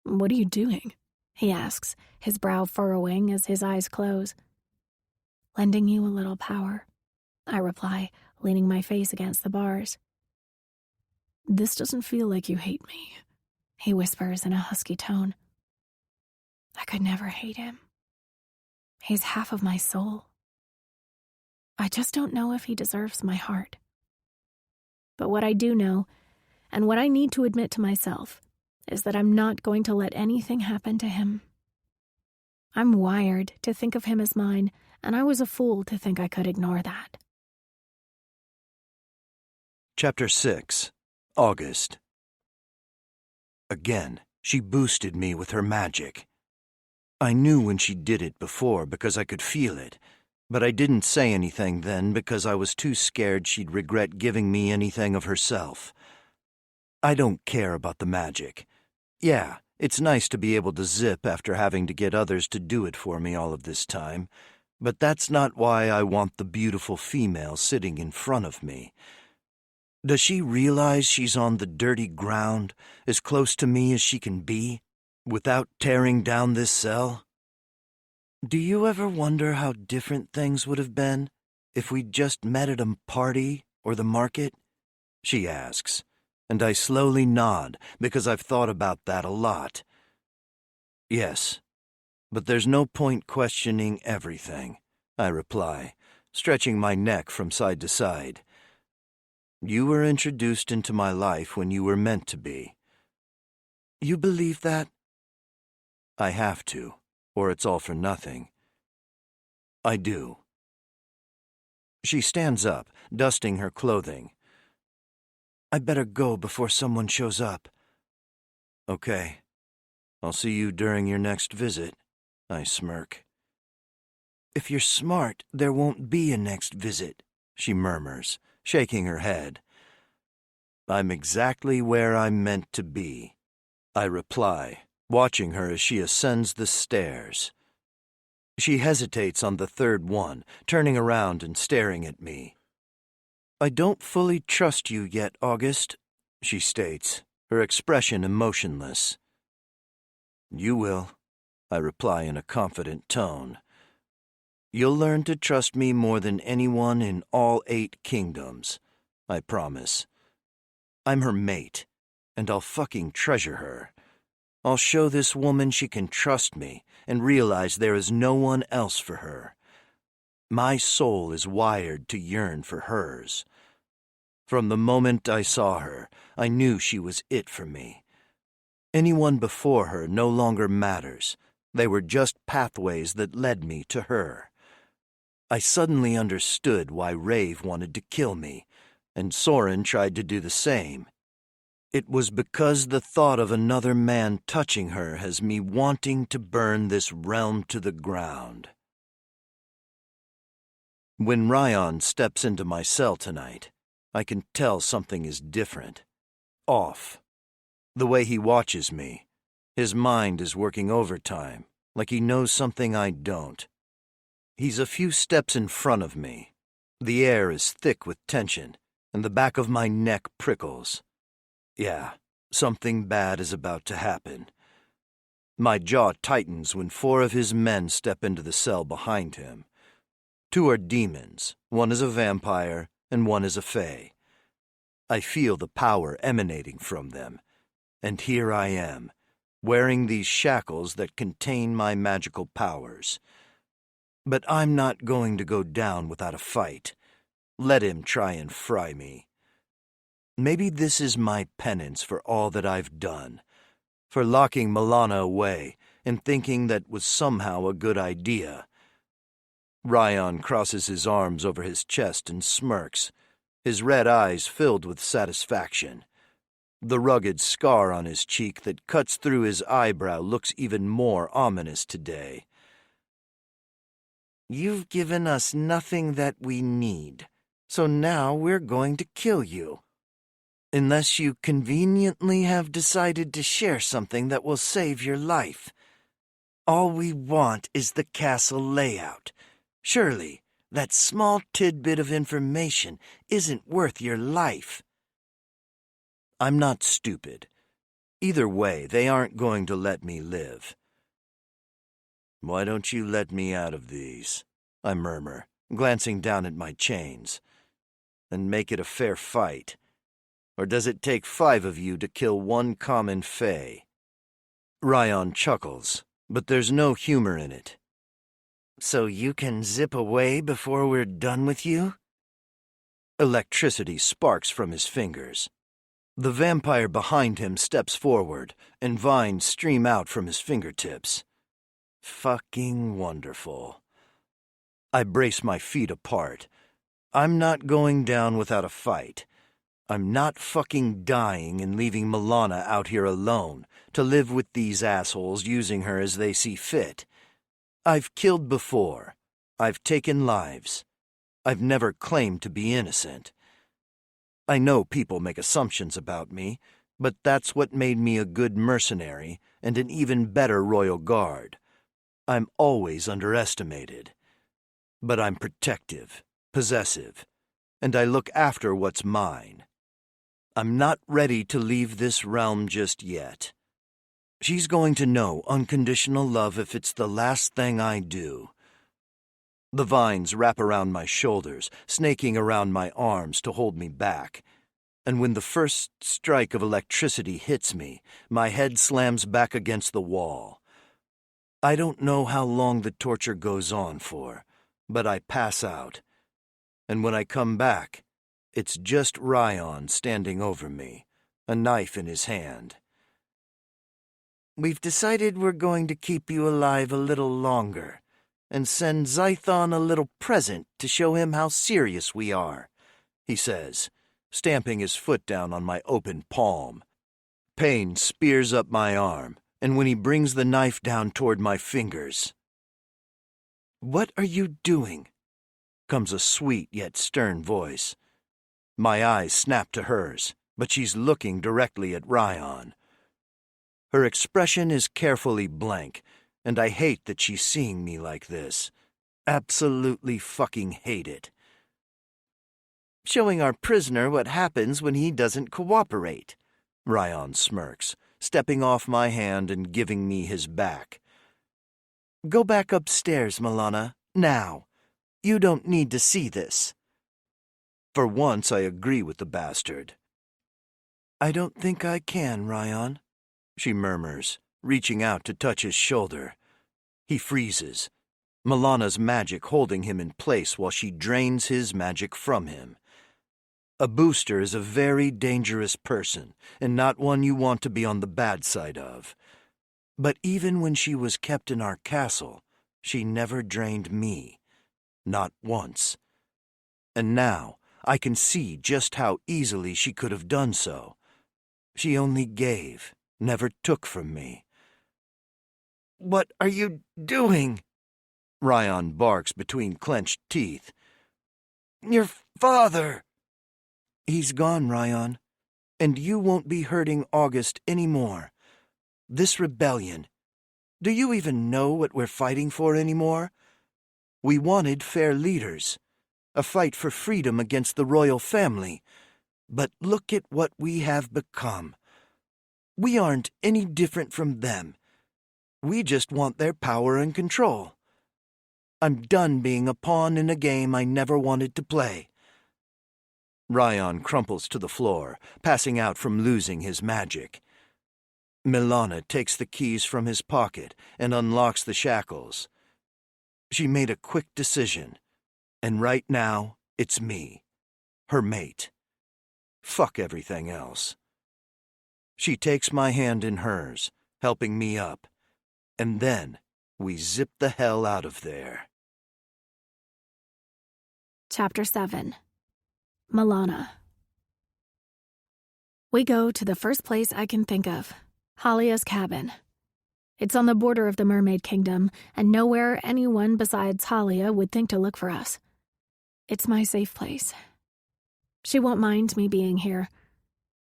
What are you doing? He asks, his brow furrowing as his eyes close. Lending you a little power, I reply, leaning my face against the bars. "This doesn't feel like you hate me," he whispers in a husky tone. I could never hate him. He's half of my soul. I just don't know if he deserves my heart. But what I do know, and what I need to admit to myself, is that I'm not going to let anything happen to him. I'm wired to think of him as mine, and I was a fool to think I could ignore that. Chapter 6. August. Again, she boosted me with her magic. I knew when she did it before because I could feel it, but I didn't say anything then because I was too scared she'd regret giving me anything of herself. I don't care about the magic. Yeah, it's nice to be able to zip after having to get others to do it for me all of this time, but that's not why I want the beautiful female sitting in front of me. Does she realize she's on the dirty ground, as close to me as she can be, without tearing down this cell? Do you ever wonder how different things would have been if we'd just met at a party or the market? She asks, and I slowly nod because I've thought about that a lot. Yes, but there's no point questioning everything, I reply, stretching my neck from side to side. You were introduced into my life when you were meant to be. You believe that? I have to, or it's all for nothing. I do. She stands up, dusting her clothing. I'd better go before someone shows up. Okay. I'll see you during your next visit, I smirk. If you're smart, there won't be a next visit, she murmurs, shaking her head. I'm exactly where I'm meant to be, I reply, watching her as she ascends the stairs. She hesitates on the third one, turning around and staring at me. I don't fully trust you yet, August, she states, her expression emotionless. You will, I reply in a confident tone. You'll learn to trust me more than anyone in all 8 kingdoms, I promise. I'm her mate, and I'll fucking treasure her. I'll show this woman she can trust me and realize there is no one else for her. My soul is wired to yearn for hers. From the moment I saw her, I knew she was it for me. Anyone before her no longer matters. They were just pathways that led me to her. I suddenly understood why Rave wanted to kill me, and Soren tried to do the same. It was because the thought of another man touching her has me wanting to burn this realm to the ground. When Ryan steps into my cell tonight, I can tell something is different. Off. The way he watches me. His mind is working overtime, like he knows something I don't. He's a few steps in front of me. The air is thick with tension, and the back of my neck prickles. Yeah, something bad is about to happen. My jaw tightens when 4 of his men step into the cell behind him. 2 are demons, one is a vampire, and one is a fae. I feel the power emanating from them, and here I am, wearing these shackles that contain my magical powers. But I'm not going to go down without a fight. Let him try and fry me. Maybe this is my penance for all that I've done, for locking Milana away and thinking that was somehow a good idea. Ryan crosses his arms over his chest and smirks, his red eyes filled with satisfaction. The rugged scar on his cheek that cuts through his eyebrow looks even more ominous today. You've given us nothing that we need, so now we're going to kill you. Unless you conveniently have decided to share something that will save your life. All we want is the castle layout. Surely, that small tidbit of information isn't worth your life. I'm not stupid. Either way, they aren't going to let me live. Why don't you let me out of these? I murmur, glancing down at my chains. And make it a fair fight. Or does it take 5 of you to kill one common fae? Ryan chuckles, but there's no humor in it. So you can zip away before we're done with you? Electricity sparks from his fingers. The vampire behind him steps forward, and vines stream out from his fingertips. Fucking wonderful. I brace my feet apart. I'm not going down without a fight. I'm not fucking dying and leaving Milana out here alone to live with these assholes using her as they see fit. I've killed before. I've taken lives. I've never claimed to be innocent. I know people make assumptions about me, but that's what made me a good mercenary and an even better royal guard. I'm always underestimated. But I'm protective, possessive, and I look after what's mine. I'm not ready to leave this realm just yet. She's going to know unconditional love if it's the last thing I do. The vines wrap around my shoulders, snaking around my arms to hold me back. And when the first strike of electricity hits me, my head slams back against the wall. I don't know how long the torture goes on for, but I pass out. And when I come back, it's just Ryan standing over me, a knife in his hand. We've decided we're going to keep you alive a little longer, and send Zython a little present to show him how serious we are, he says, stamping his foot down on my open palm. Pain spears up my arm, and when he brings the knife down toward my fingers. What are you doing? Comes a sweet yet stern voice. My eyes snap to hers, but she's looking directly at Ryan. Her expression is carefully blank, and I hate that she's seeing me like this. Absolutely fucking hate it. Showing our prisoner what happens when he doesn't cooperate, Ryan smirks, stepping off my hand and giving me his back. Go back upstairs, Milana, now. You don't need to see this. For once I agree with the bastard. I don't think I can, Ryan, she murmurs, reaching out to touch his shoulder. He freezes, Milana's magic holding him in place while she drains his magic from him. A booster is a very dangerous person, and not one you want to be on the bad side of. But even when she was kept in our castle, she never drained me. Not once. And now I can see just how easily she could have done so. She only gave, never took from me. What are you doing? Ryan barks between clenched teeth. Your father! He's gone, Ryan, and you won't be hurting August anymore. This rebellion. Do you even know what we're fighting for anymore? We wanted fair leaders, a fight for freedom against the royal family. But look at what we have become. We aren't any different from them. We just want their power and control. I'm done being a pawn in a game I never wanted to play. Ryan crumples to the floor, passing out from losing his magic. Milana takes the keys from his pocket and unlocks the shackles. She made a quick decision, and right now it's me, her mate. Fuck everything else. She takes my hand in hers, helping me up, and then we zip the hell out of there. Chapter 7. Milana. We go to the first place I can think of, Halia's cabin. It's on the border of the Mermaid Kingdom, and nowhere anyone besides Halia would think to look for us. It's my safe place. She won't mind me being here.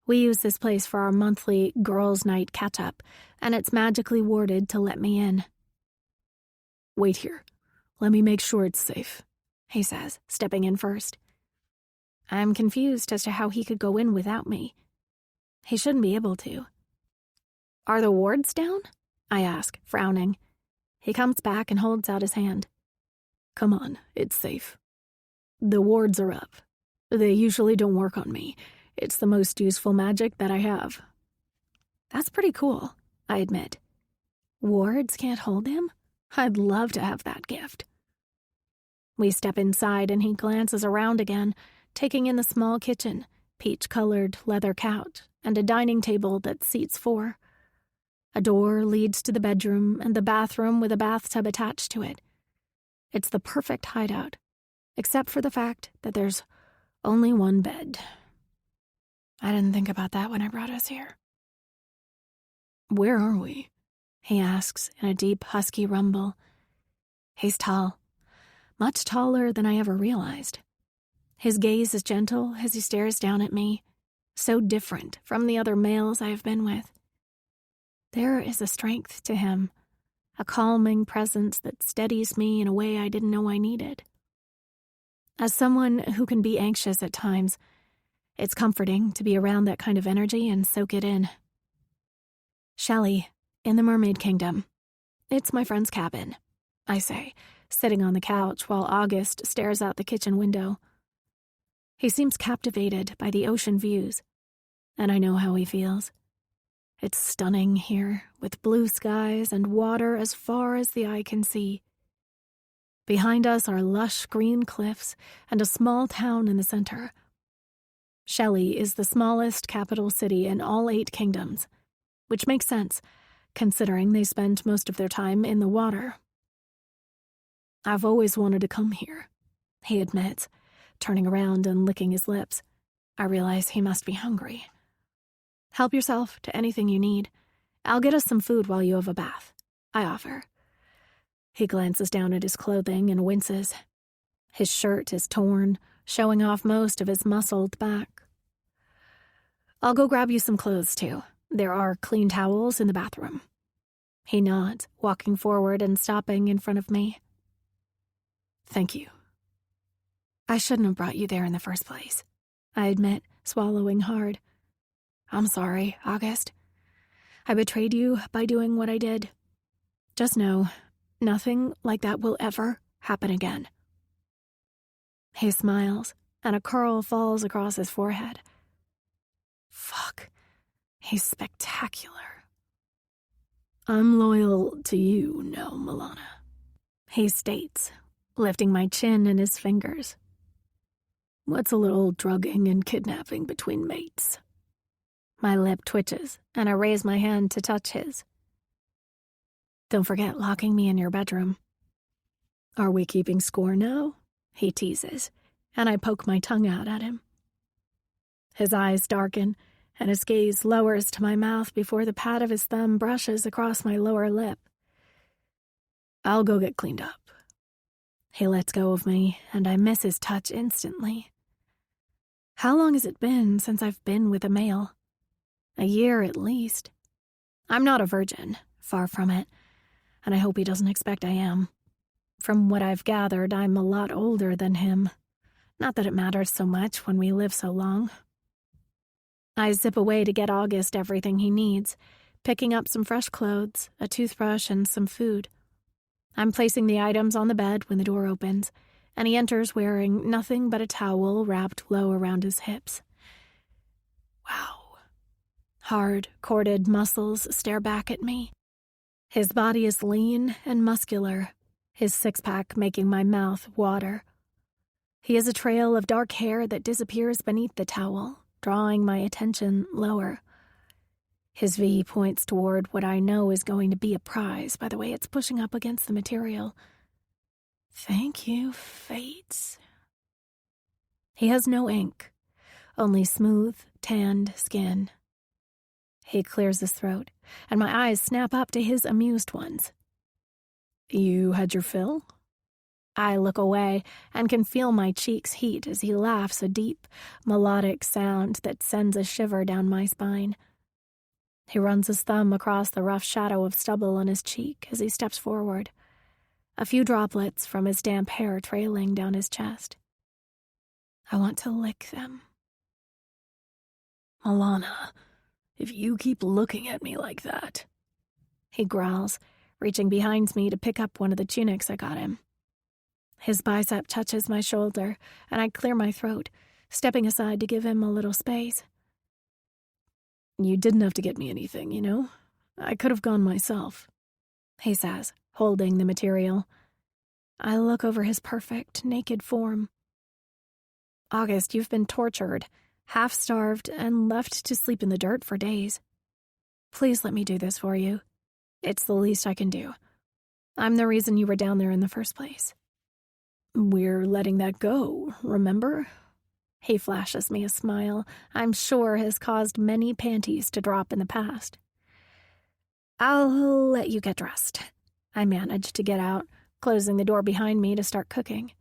We use this place for our monthly girls' night catch-up, and it's magically warded to let me in. Wait here. Let me make sure it's safe, he says, stepping in first. I'm confused as to how he could go in without me. He shouldn't be able to. Are the wards down? I ask, frowning. He comes back and holds out his hand. Come on, it's safe. The wards are up. They usually don't work on me. It's the most useful magic that I have." "That's pretty cool," I admit. "Wards can't hold him? I'd love to have that gift." We step inside and he glances around again, taking in the small kitchen, peach-colored leather couch, and a dining table that seats 4. A door leads to the bedroom and the bathroom with a bathtub attached to it. It's the perfect hideout, except for the fact that there's only one bed. I didn't think about that when I brought us here. "Where are we?" he asks in a deep, husky rumble. He's tall, much taller than I ever realized. His gaze is gentle as he stares down at me, so different from the other males I have been with. There is a strength to him, a calming presence that steadies me in a way I didn't know I needed. As someone who can be anxious at times, it's comforting to be around that kind of energy and soak it in. "Shelley, in the Mermaid Kingdom. It's my friend's cabin," I say, sitting on the couch while August stares out the kitchen window. He seems captivated by the ocean views, and I know how he feels. It's stunning here, with blue skies and water as far as the eye can see. Behind us are lush green cliffs and a small town in the center. Shelley is the smallest capital city in all 8 kingdoms, which makes sense, considering they spend most of their time in the water. "I've always wanted to come here," he admits, turning around and licking his lips. I realize he must be hungry. "Help yourself to anything you need. I'll get us some food while you have a bath," I offer. He glances down at his clothing and winces. His shirt is torn, showing off most of his muscled back. "I'll go grab you some clothes, too. There are clean towels in the bathroom." He nods, walking forward and stopping in front of me. "Thank you." "I shouldn't have brought you there in the first place," I admit, swallowing hard. "I'm sorry, August. I betrayed you by doing what I did. Just know, nothing like that will ever happen again." He smiles, and a curl falls across his forehead. Fuck, he's spectacular. "I'm loyal to you, no, Milana," he states, lifting my chin in his fingers. "What's a little drugging and kidnapping between mates?" My lip twitches, and I raise my hand to touch his. "Don't forget locking me in your bedroom." "Are we keeping score now?" he teases, and I poke my tongue out at him. His eyes darken, and his gaze lowers to my mouth before the pad of his thumb brushes across my lower lip. "I'll go get cleaned up." He lets go of me, and I miss his touch instantly. How long has it been since I've been with a male? A year at least. I'm not a virgin, far from it, and I hope he doesn't expect I am. From what I've gathered, I'm a lot older than him. Not that it matters so much when we live so long. I zip away to get August everything he needs, picking up some fresh clothes, a toothbrush, and some food. I'm placing the items on the bed when the door opens, and he enters wearing nothing but a towel wrapped low around his hips. Wow. Hard, corded muscles stare back at me. His body is lean and muscular, his six-pack making my mouth water. He has a trail of dark hair that disappears beneath the towel, drawing my attention lower. His V points toward what I know is going to be a prize by the way it's pushing up against the material. Thank you, Fates. He has no ink, only smooth, tanned skin. He clears his throat, and my eyes snap up to his amused ones. "You had your fill?" I look away and can feel my cheeks heat as he laughs a deep, melodic sound that sends a shiver down my spine. He runs his thumb across the rough shadow of stubble on his cheek as he steps forward, a few droplets from his damp hair trailing down his chest. I want to lick them. "Milana, if you keep looking at me like that," he growls, reaching behind me to pick up one of the tunics I got him. His bicep touches my shoulder, and I clear my throat, stepping aside to give him a little space. You didn't have to get me anything, you know? I could have gone myself, he says, holding the material. I look over his perfect, naked form. August, you've been tortured, half-starved, and left to sleep in the dirt for days. Please let me do this for you. It's the least I can do. I'm the reason you were down there in the first place. We're letting that go, remember? He flashes me a smile I'm sure has caused many panties to drop in the past. I'll let you get dressed. I manage to get out, closing the door behind me to start cooking.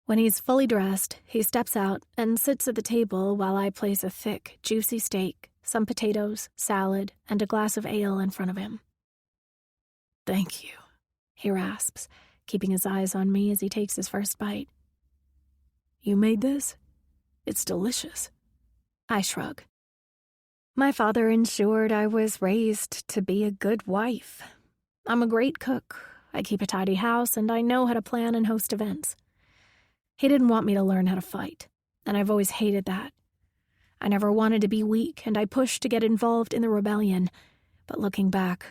When he's fully dressed, he steps out and sits at the table while I place a thick, juicy steak, some potatoes, salad, and a glass of ale in front of him. Thank you, he rasps, keeping his eyes on me as he takes his first bite. You made this? It's delicious. I shrug. My father ensured I was raised to be a good wife. I'm a great cook. I keep a tidy house, and I know how to plan and host events. He didn't want me to learn how to fight, and I've always hated that. I never wanted to be weak, and I pushed to get involved in the rebellion, but looking back,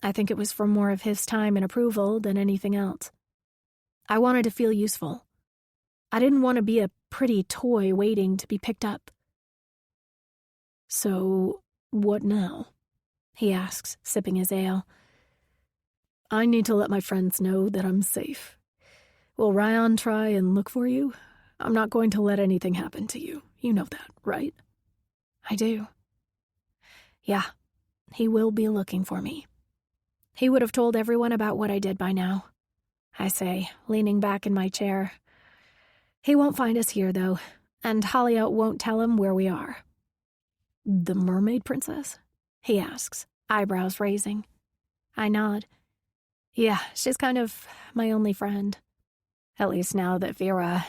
I think it was for more of his time and approval than anything else. I wanted to feel useful. I didn't want to be a pretty toy waiting to be picked up. So, what now? He asks, sipping his ale. I need to let my friends know that I'm safe. Will Ryan try and look for you? I'm not going to let anything happen to you. You know that, right? I do. Yeah, he will be looking for me. He would have told everyone about what I did by now, I say, leaning back in my chair. He won't find us here, though, and Hollyout won't tell him where we are. The mermaid princess? He asks, eyebrows raising. I nod. Yeah, she's kind of my only friend. At least now that Vera...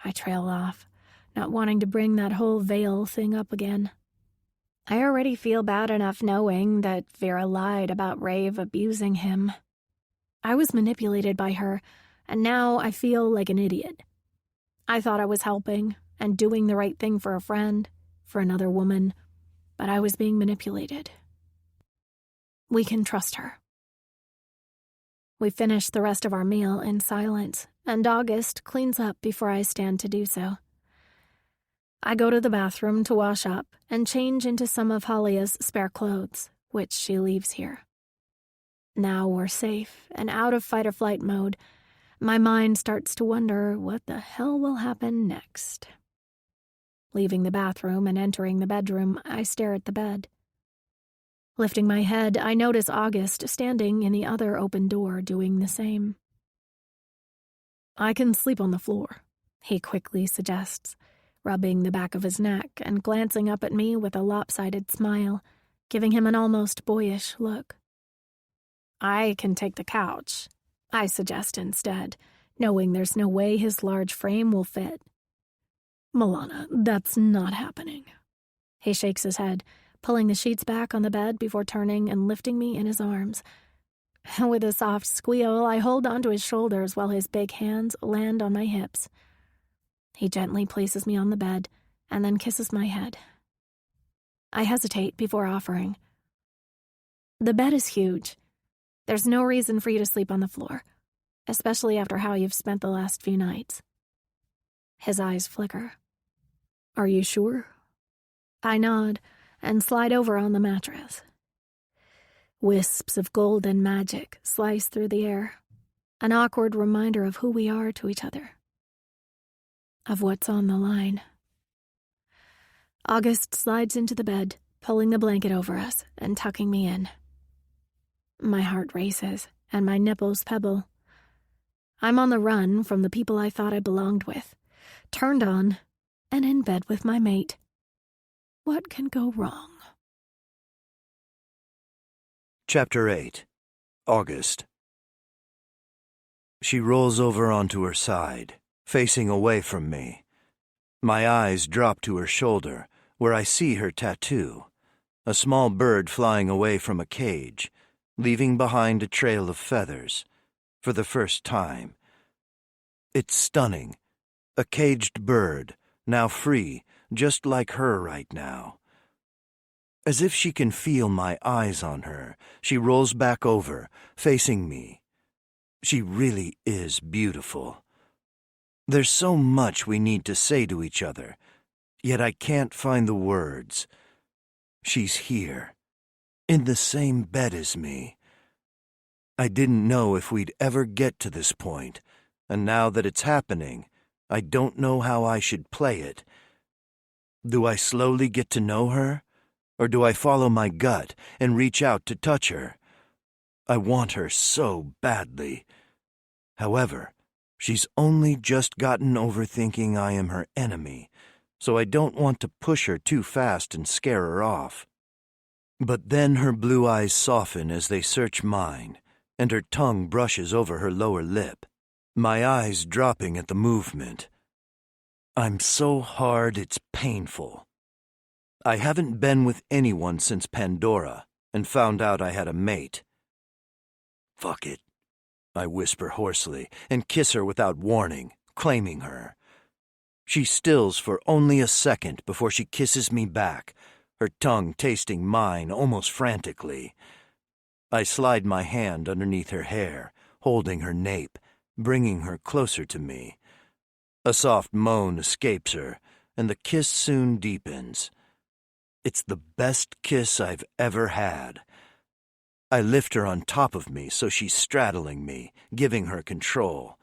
I trail off, not wanting to bring that whole veil thing up again. I already feel bad enough knowing that Vera lied about Rave abusing him. I was manipulated by her, and now I feel like an idiot. I thought I was helping and doing the right thing for a friend, for another woman, but I was being manipulated. We can trust her. We finish the rest of our meal in silence, and August cleans up before I stand to do so. I go to the bathroom to wash up and change into some of Halia's spare clothes, which she leaves here. Now we're safe and out of fight-or-flight mode. My mind starts to wonder what the hell will happen next. Leaving the bathroom and entering the bedroom, I stare at the bed. Lifting my head, I notice August standing in the other open door doing the same. I can sleep on the floor, he quickly suggests, rubbing the back of his neck and glancing up at me with a lopsided smile, giving him an almost boyish look. I can take the couch, I suggest instead, knowing there's no way his large frame will fit. Milana, that's not happening. He shakes his head, pulling the sheets back on the bed before turning and lifting me in his arms. With a soft squeal, I hold onto his shoulders while his big hands land on my hips. He gently places me on the bed and then kisses my head. I hesitate before offering. The bed is huge. There's no reason for you to sleep on the floor, especially after how you've spent the last few nights. His eyes flicker. Are you sure? I nod and slide over on the mattress. Wisps of golden magic slice through the air, an awkward reminder of who we are to each other, of what's on the line. August slides into the bed, pulling the blanket over us and tucking me in. My heart races and my nipples pebble. I'm on the run from the people I thought I belonged with, turned on, and in bed with my mate. What can go wrong? Chapter 8. August. She rolls over onto her side, facing away from me. My eyes drop to her shoulder, where I see her tattoo, a small bird flying away from a cage, leaving behind a trail of feathers, for the first time. It's stunning, A caged bird, now free, just like her right now. As if she can feel my eyes on her, she rolls back over, facing me. She really is beautiful. There's so much we need to say to each other, yet I can't find the words. She's here, in the same bed as me. I didn't know if we'd ever get to this point, and now that it's happening, I don't know how I should play it. Do I slowly get to know her, or do I follow my gut and reach out to touch her? I want her so badly. However, she's only just gotten over thinking I am her enemy, so I don't want to push her too fast and scare her off. But then her blue eyes soften as they search mine, and her tongue brushes over her lower lip, my eyes dropping at the movement. I'm so hard it's painful. I haven't been with anyone since Pandora and found out I had a mate. Fuck it, I whisper hoarsely and kiss her without warning, claiming her. She stills for only a second before she kisses me back, her tongue tasting mine almost frantically. I slide my hand underneath her hair, holding her nape, bringing her closer to me. A soft moan escapes her, and the kiss soon deepens. It's the best kiss I've ever had. I lift her on top of me so she's straddling me, giving her control.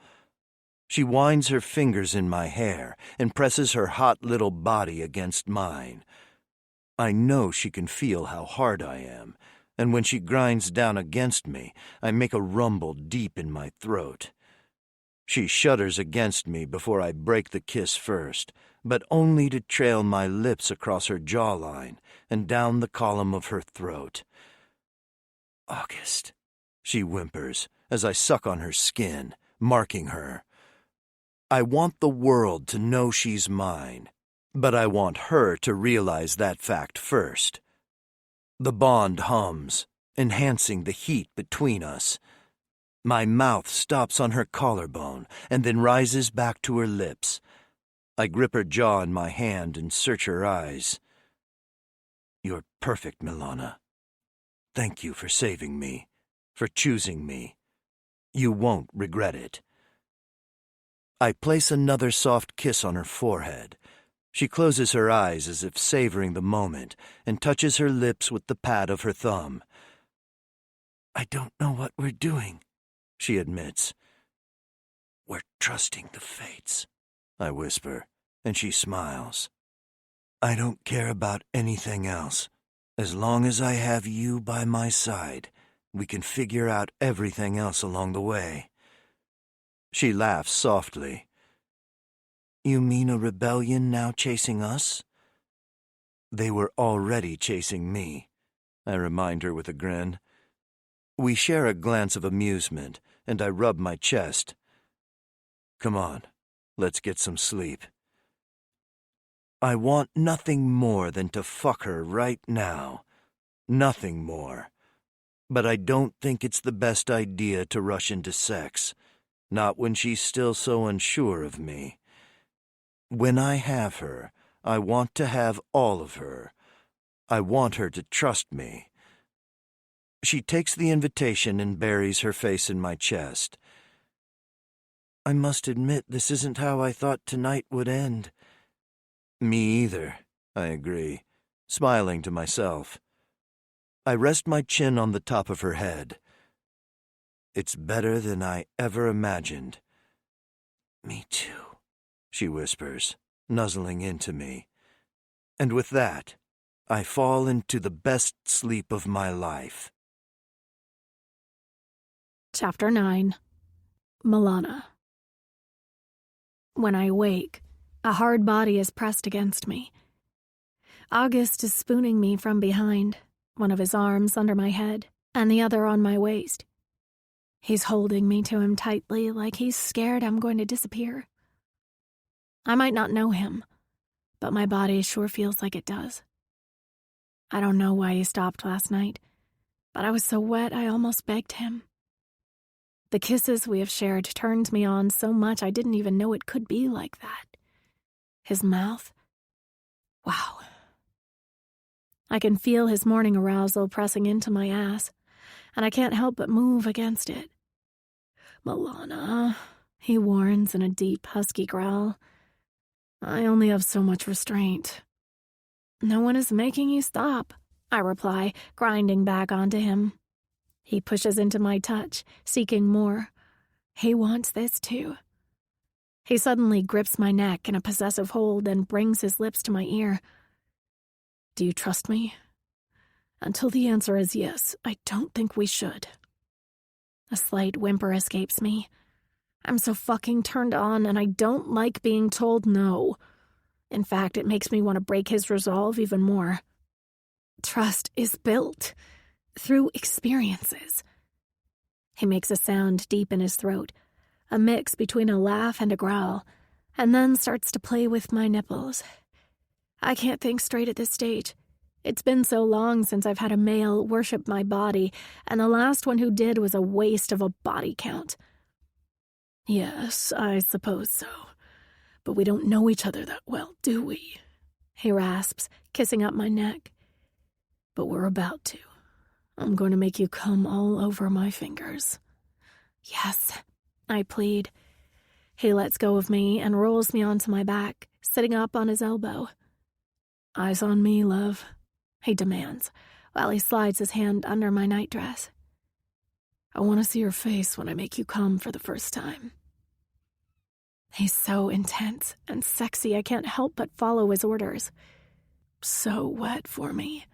She winds her fingers in my hair and presses her hot little body against mine. I know she can feel how hard I am, and when she grinds down against me, I make a rumble deep in my throat. She shudders against me before I break the kiss first, but only to trail my lips across her jawline and down the column of her throat. August, she whimpers as I suck on her skin, marking her. I want the world to know she's mine, but I want her to realize that fact first. The bond hums, enhancing the heat between us. My mouth stops on her collarbone and then rises back to her lips. I grip her jaw in my hand and search her eyes. You're perfect, Milana. Thank you for saving me, for choosing me. You won't regret it. I place another soft kiss on her forehead. She closes her eyes as if savoring the moment and touches her lips with the pad of her thumb. I don't know what we're doing, she admits. We're trusting the fates, I whisper, and she smiles. I don't care about anything else. As long as I have you by my side, we can figure out everything else along the way. She laughs softly. You mean a rebellion now chasing us? They were already chasing me, I remind her with a grin. We share a glance of amusement, and I rub my chest. Come on, let's get some sleep. I want nothing more than to fuck her right now. Nothing more. But I don't think it's the best idea to rush into sex, not when she's still so unsure of me. When I have her, I want to have all of her. I want her to trust me. She takes the invitation and buries her face in my chest. I must admit this isn't how I thought tonight would end. Me either, I agree, smiling to myself. I rest my chin on the top of her head. It's better than I ever imagined. Me too, she whispers, nuzzling into me. And with that, I fall into the best sleep of my life. Chapter 9. Milana. When I wake, a hard body is pressed against me. August is spooning me from behind, one of his arms under my head and the other on my waist. He's holding me to him tightly like he's scared I'm going to disappear. I might not know him, but my body sure feels like it does. I don't know why he stopped last night, but I was so wet I almost begged him. The kisses we have shared turned me on so much I didn't even know it could be like that. His mouth. Wow. I can feel his morning arousal pressing into my ass, and I can't help but move against it. "Milana," he warns in a deep, husky growl. "I only have so much restraint." "No one is making you stop," I reply, grinding back onto him. He pushes into my touch, seeking more. He wants this too. He suddenly grips my neck in a possessive hold and brings his lips to my ear. "Do you trust me?" "Until the answer is yes, I don't think we should." A slight whimper escapes me. I'm so fucking turned on, and I don't like being told no. In fact, it makes me want to break his resolve even more. Trust is built through experiences. He makes a sound deep in his throat, a mix between a laugh and a growl, and then starts to play with my nipples. I can't think straight at this stage. It's been so long since I've had a male worship my body, and the last one who did was a waste of a body count. "Yes, I suppose so. But we don't know each other that well, do we?" he rasps, kissing up my neck. "But we're about to. I'm going to make you come all over my fingers." "Yes," I plead. He lets go of me and rolls me onto my back, sitting up on his elbow. "Eyes on me, love," he demands, while he slides his hand under my nightdress. "I want to see your face when I make you come for the first time." He's so intense and sexy I can't help but follow his orders. "So wet for me,"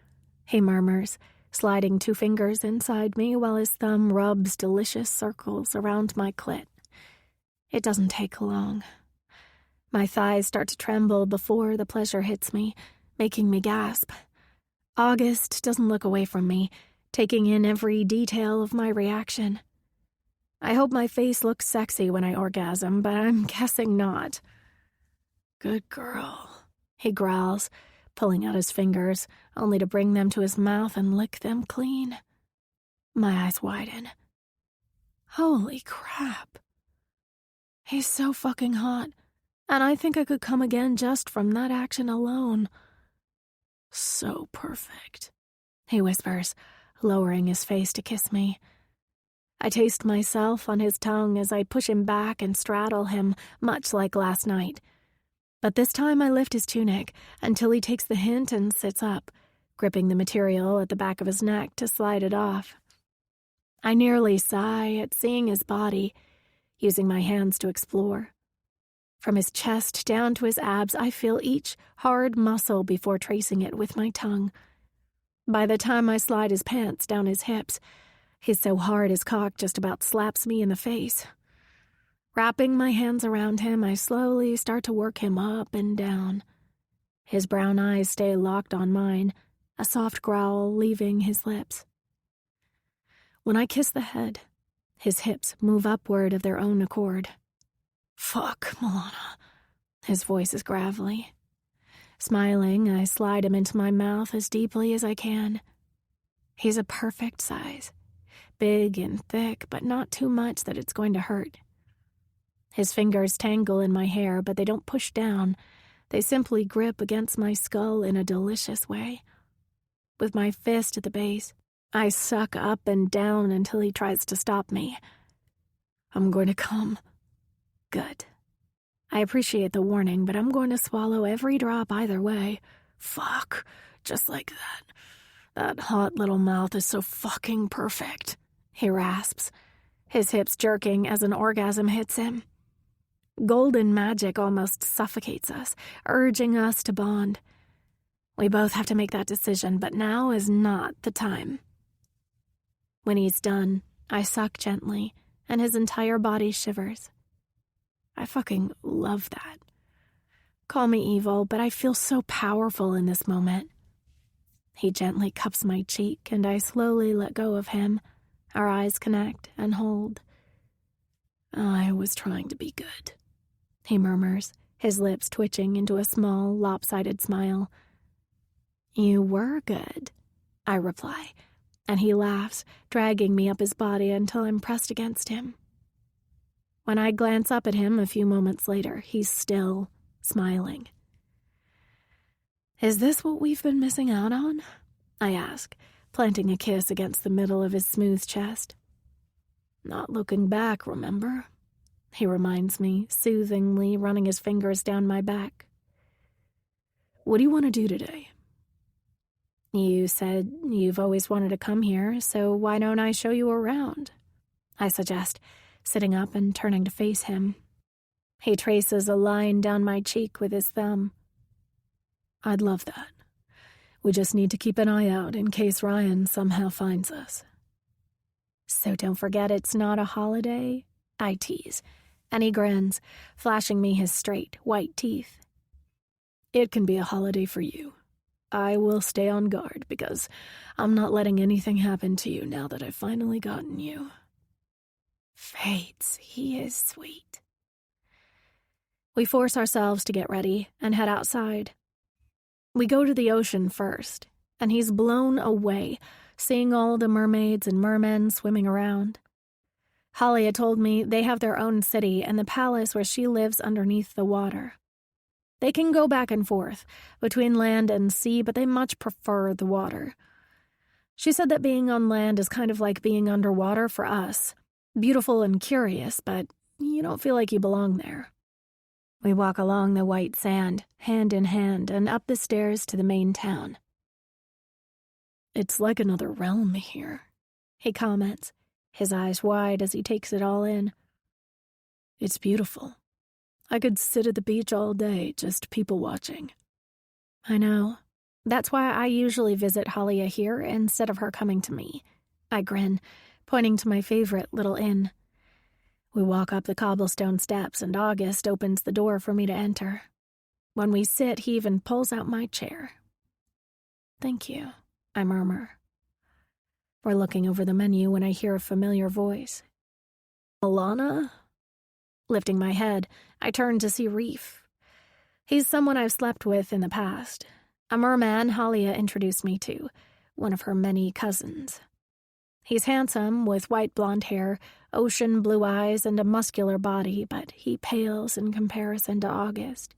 he murmurs, sliding 2 fingers inside me while his thumb rubs delicious circles around my clit. It doesn't take long. My thighs start to tremble before the pleasure hits me, making me gasp. August doesn't look away from me, taking in every detail of my reaction. I hope my face looks sexy when I orgasm, but I'm guessing not. "Good girl," he growls, pulling out his fingers, only to bring them to his mouth and lick them clean. My eyes widen. Holy crap. He's so fucking hot, and I think I could come again just from that action alone. "So perfect," he whispers, lowering his face to kiss me. I taste myself on his tongue as I push him back and straddle him, much like last night. But this time I lift his tunic until he takes the hint and sits up, gripping the material at the back of his neck to slide it off. I nearly sigh at seeing his body, using my hands to explore. From his chest down to his abs, I feel each hard muscle before tracing it with my tongue. By the time I slide his pants down his hips, he's so hard his cock just about slaps me in the face. Wrapping my hands around him, I slowly start to work him up and down. His brown eyes stay locked on mine, a soft growl leaving his lips. When I kiss the head, his hips move upward of their own accord. "Fuck, Milana." His voice is gravelly. Smiling, I slide him into my mouth as deeply as I can. He's a perfect size, big and thick, but not too much that it's going to hurt. His fingers tangle in my hair, but they don't push down. They simply grip against my skull in a delicious way. With my fist at the base, I suck up and down until he tries to stop me. "I'm going to come." Good. I appreciate the warning, but I'm going to swallow every drop either way. Fuck. Just like that. "That hot little mouth is so fucking perfect," he rasps, his hips jerking as an orgasm hits him. Golden magic almost suffocates us, urging us to bond. We both have to make that decision, but now is not the time. When he's done, I suck gently, and his entire body shivers. I fucking love that. Call me evil, but I feel so powerful in this moment. He gently cups my cheek, and I slowly let go of him. Our eyes connect and hold. "I was trying to be good," he murmurs, his lips twitching into a small, lopsided smile. "You were good," I reply, and he laughs, dragging me up his body until I'm pressed against him, When I glance up at him a few moments later, he's still smiling. "Is this what we've been missing out on?" I ask, planting a kiss against the middle of his smooth chest. "Not looking back, remember?" he reminds me, soothingly running his fingers down my back. "What do you want to do today?" "You said you've always wanted to come here, so why don't I show you around?" I suggest, sitting up and turning to face him. He traces a line down my cheek with his thumb. "I'd love that. We just need to keep an eye out in case Ryan somehow finds us." "So don't forget it's not a holiday," I tease, and he grins, flashing me his straight, white teeth. "It can be a holiday for you. I will stay on guard because I'm not letting anything happen to you now that I've finally gotten you." Fates, he is sweet. We force ourselves to get ready and head outside. We go to the ocean first, and he's blown away, seeing all the mermaids and mermen swimming around. Holly had told me they have their own city and the palace where she lives underneath the water. They can go back and forth between land and sea, but they much prefer the water. She said that being on land is kind of like being underwater for us. Beautiful and curious, but you don't feel like you belong there. We walk along the white sand, hand in hand, and up the stairs to the main town. "It's like another realm here," he comments, his eyes wide as he takes it all in. "It's beautiful. I could sit at the beach all day, just people watching." I know. That's why I usually visit Halia here instead of her coming to me. I grin, pointing to my favorite little inn. We walk up the cobblestone steps and August opens the door for me to enter. When we sit, he even pulls out my chair. "Thank you," I murmur. We're looking over the menu when I hear a familiar voice. "Alana?" Lifting my head, I turn to see Reef. He's someone I've slept with in the past. A merman Halia introduced me to, one of her many cousins. He's handsome, with white blonde hair, ocean blue eyes, and a muscular body, but he pales in comparison to August.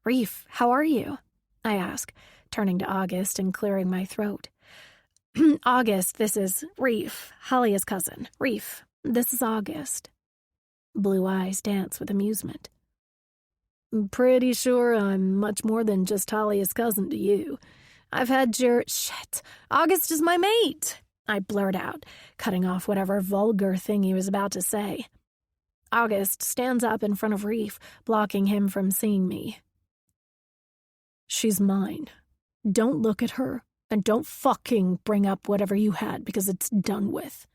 "Reef, how are you?" I ask, turning to August and clearing my throat. "August, this is Reef, Halia's cousin. Reef, this is August." Blue eyes dance with amusement. "Pretty sure I'm much more than just Halia's cousin to you. I've had Shit, August is my mate," I blurt out, cutting off whatever vulgar thing he was about to say. August stands up in front of Reef, blocking him from seeing me. "She's mine. Don't look at her, and don't fucking bring up whatever you had because it's done with."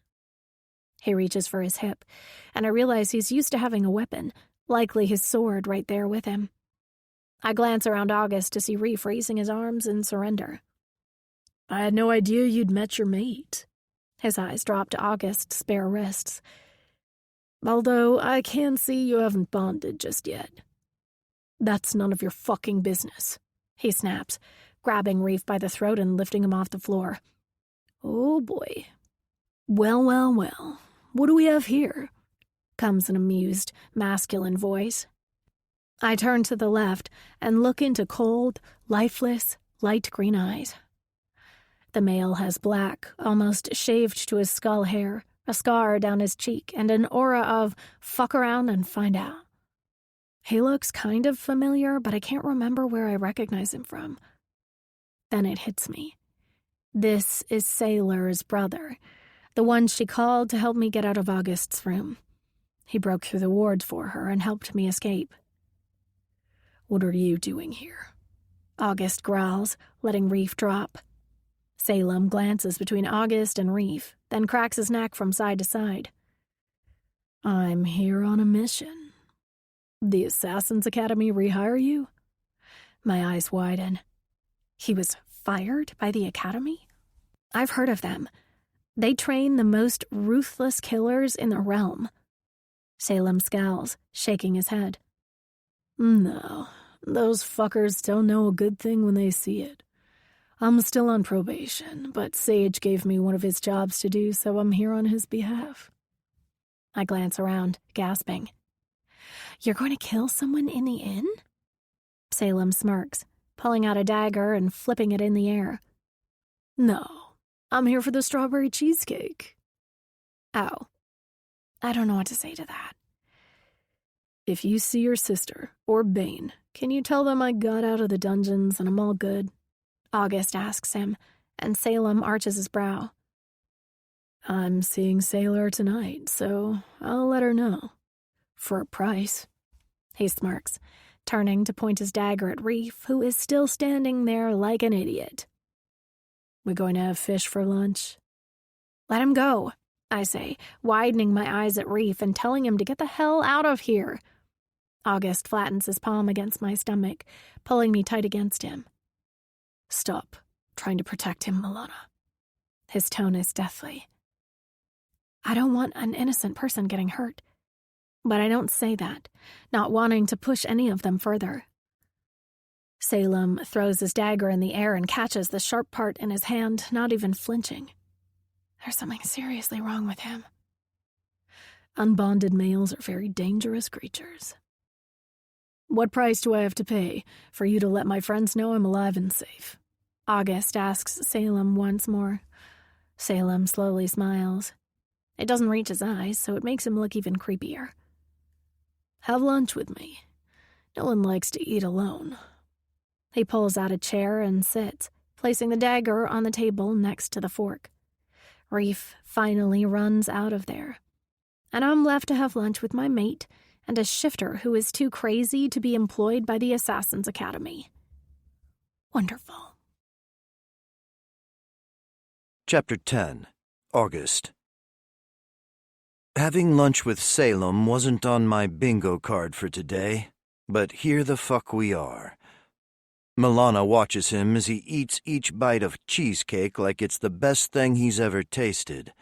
He reaches for his hip, and I realize he's used to having a weapon, likely his sword right there with him. I glance around August to see Reef raising his arms in surrender. "I had no idea you'd met your mate." His eyes drop to August's bare wrists. "Although I can see you haven't bonded just yet." "That's none of your fucking business," he snaps, grabbing Reef by the throat and lifting him off the floor. "Oh boy. Well, well, well. What do we have here?" comes an amused, masculine voice. I turn to the left and look into cold, lifeless, light green eyes. The male has black, almost shaved to his skull hair, a scar down his cheek, and an aura of fuck around and find out. He looks kind of familiar, but I can't remember where I recognize him from. Then it hits me. This is Sailor's brother, the one she called to help me get out of August's room. He broke through the ward for her and helped me escape. "What are you doing here?" August growls, letting Reef drop. Salem glances between August and Reef, then cracks his neck from side to side. "I'm here on a mission. The Assassin's Academy rehire you?" My eyes widen. He was fired by the Academy? I've heard of them. They train the most ruthless killers in the realm. Salem scowls, shaking his head. "No, those fuckers don't know a good thing when they see it. I'm still on probation, but Sage gave me one of his jobs to do, so I'm here on his behalf." I glance around, gasping. You're going to kill someone in the inn? Salem smirks, pulling out a dagger and flipping it in the air. No, I'm here for the strawberry cheesecake. Oh, I don't know what to say to that. If you see your sister, or Bane, can you tell them I got out of the dungeons and I'm all good? August asks him, and Salem arches his brow. I'm seeing Sailor tonight, so I'll let her know. For a price. He smirks, turning to point his dagger at Reef, who is still standing there like an idiot. We going to have fish for lunch? Let him go, I say, widening my eyes at Reef and telling him to get the hell out of here. August flattens his palm against my stomach, pulling me tight against him. Stop trying to protect him, Milana. His tone is deathly. I don't want an innocent person getting hurt. But I don't say that, not wanting to push any of them further. Salem throws his dagger in the air and catches the sharp part in his hand, not even flinching. There's something seriously wrong with him. Unbonded males are very dangerous creatures. What price do I have to pay for you to let my friends know I'm alive and safe? August asks Salem once more. Salem slowly smiles. It doesn't reach his eyes, so it makes him look even creepier. Have lunch with me. No one likes to eat alone. He pulls out a chair and sits, placing the dagger on the table next to the fork. Reef finally runs out of there, and I'm left to have lunch with my mate and a shifter who is too crazy to be employed by the Assassin's Academy. Wonderful. Chapter 10. August. Having lunch with Salem wasn't on my bingo card for today, but here the fuck we are. Milana watches him as he eats each bite of cheesecake like it's the best thing he's ever tasted.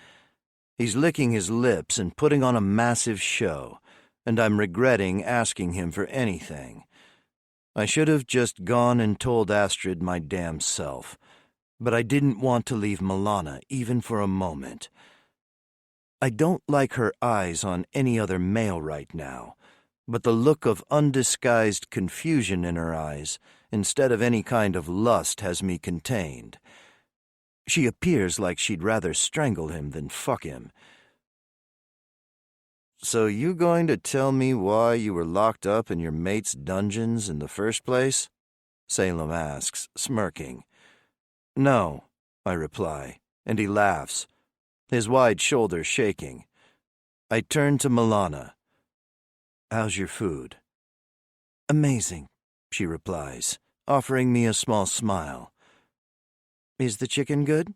He's licking his lips and putting on a massive show, and I'm regretting asking him for anything. I should have just gone and told Astrid my damn self, but I didn't want to leave Milana even for a moment. I don't like her eyes on any other male right now, but the look of undisguised confusion in her eyes, instead of any kind of lust, has me contained. She appears like she'd rather strangle him than fuck him. So you going to tell me why you were locked up in your mate's dungeons in the first place? Salem asks, smirking. No, I reply, and he laughs, his wide shoulders shaking. I turn to Milana. How's your food? Amazing, she replies, offering me a small smile. Is the chicken good?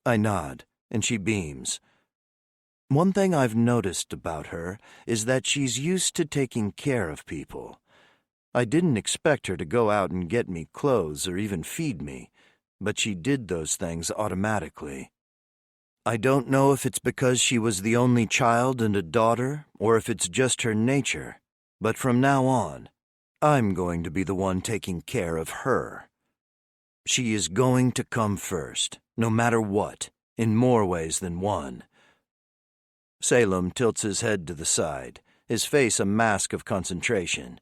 I nod, and she beams. One thing I've noticed about her is that she's used to taking care of people. I didn't expect her to go out and get me clothes or even feed me, but she did those things automatically. I don't know if it's because she was the only child and a daughter, or if it's just her nature, but from now on, I'm going to be the one taking care of her. She is going to come first, no matter what, in more ways than one. Salem tilts his head to the side, his face a mask of concentration.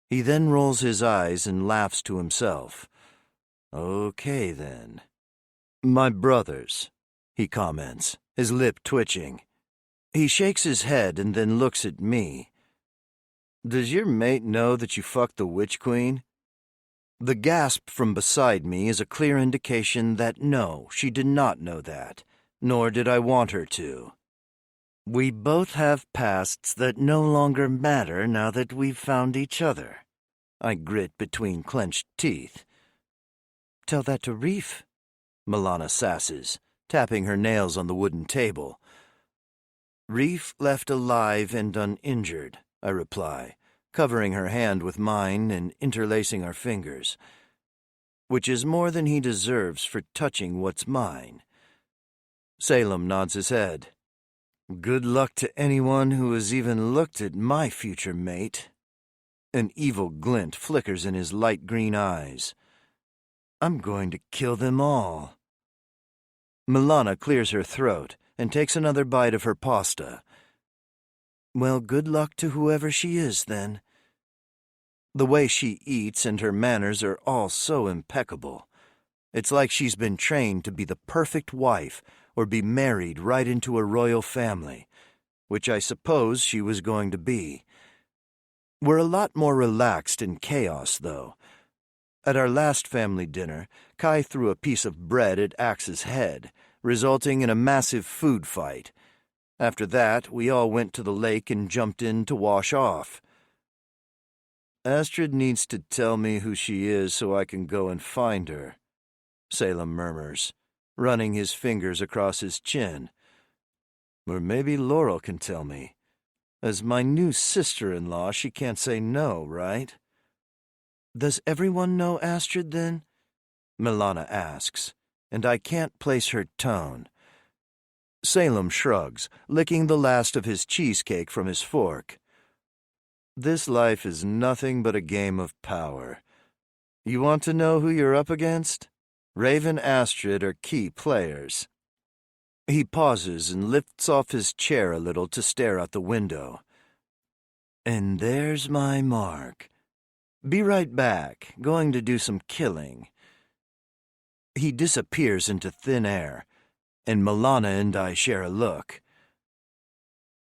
He then rolls his eyes and laughs to himself. Okay, then. My brothers, he comments, his lip twitching. He shakes his head and then looks at me. Does your mate know that you fucked the Witch Queen? The gasp from beside me is a clear indication that no, she did not know that, nor did I want her to. We both have pasts that no longer matter now that we've found each other. I grit between clenched teeth. Tell that to Reef, Milana sasses, tapping her nails on the wooden table. Reef left alive and uninjured, I reply, covering her hand with mine and interlacing our fingers. Which is more than he deserves for touching what's mine. Salem nods his head. Good luck to anyone who has even looked at my future mate. An evil glint flickers in his light green eyes. I'm going to kill them all. Milana clears her throat and takes another bite of her pasta. Well, good luck to whoever she is, then. The way she eats and her manners are all so impeccable. It's like she's been trained to be the perfect wife or be married right into a royal family, which I suppose she was going to be. We're a lot more relaxed in chaos, though. At our last family dinner, Kai threw a piece of bread at Axe's head, resulting in a massive food fight. After that, we all went to the lake and jumped in to wash off. Astrid needs to tell me who she is so I can go and find her, Salem murmurs, running his fingers across his chin. Or maybe Laurel can tell me. As my new sister-in-law, she can't say no, right? Does everyone know Astrid, then? Milana asks, and I can't place her tone. Salem shrugs, licking the last of his cheesecake from his fork. This life is nothing but a game of power. You want to know who you're up against? Raven and Astrid are key players. He pauses and lifts off his chair a little to stare out the window. And there's my mark. Be right back, going to do some killing. He disappears into thin air, and Milana and I share a look.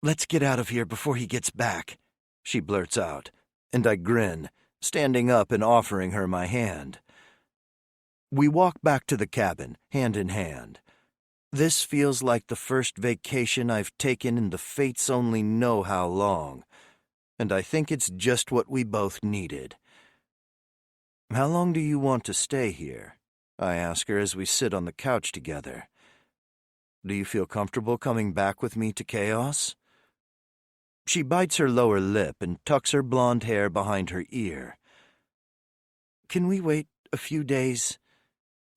Let's get out of here before he gets back, she blurts out, and I grin, standing up and offering her my hand. We walk back to the cabin, hand in hand. This feels like the first vacation I've taken in the fates only know how long, and I think it's just what we both needed. How long do you want to stay here? I ask her as we sit on the couch together. Do you feel comfortable coming back with me to Chaos? She bites her lower lip and tucks her blonde hair behind her ear. Can we wait a few days?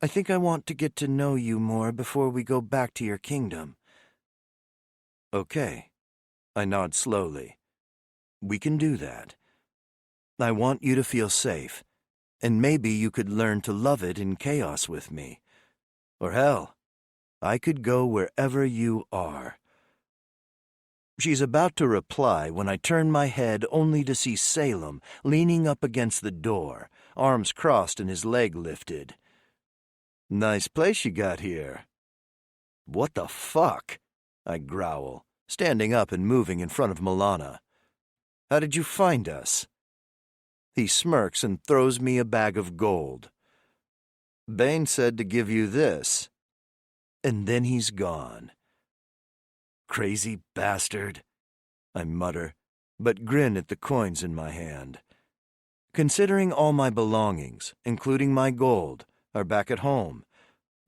I think I want to get to know you more before we go back to your kingdom. Okay. I nod slowly. We can do that. I want you to feel safe, and maybe you could learn to love it in Chaos with me. Or hell, I could go wherever you are. She's about to reply when I turn my head only to see Salem leaning up against the door, arms crossed and his leg lifted. Nice place you got here. What the fuck? I growl, standing up and moving in front of Milana. How did you find us? He smirks and throws me a bag of gold. Bane said to give you this. And then he's gone. Crazy bastard, I mutter, but grin at the coins in my hand. Considering all my belongings, including my gold, are back at home,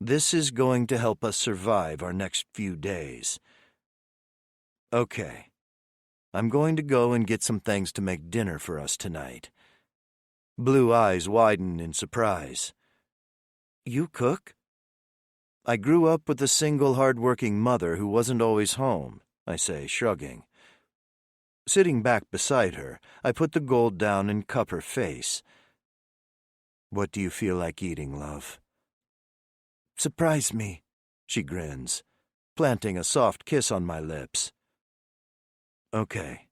this is going to help us survive our next few days. Okay, I'm going to go and get some things to make dinner for us tonight. Blue eyes widen in surprise. You cook? I grew up with a single hard-working mother who wasn't always home, I say, shrugging. Sitting back beside her, I put the gold down and cup her face. What do you feel like eating, love? Surprise me, she grins, planting a soft kiss on my lips. Okay,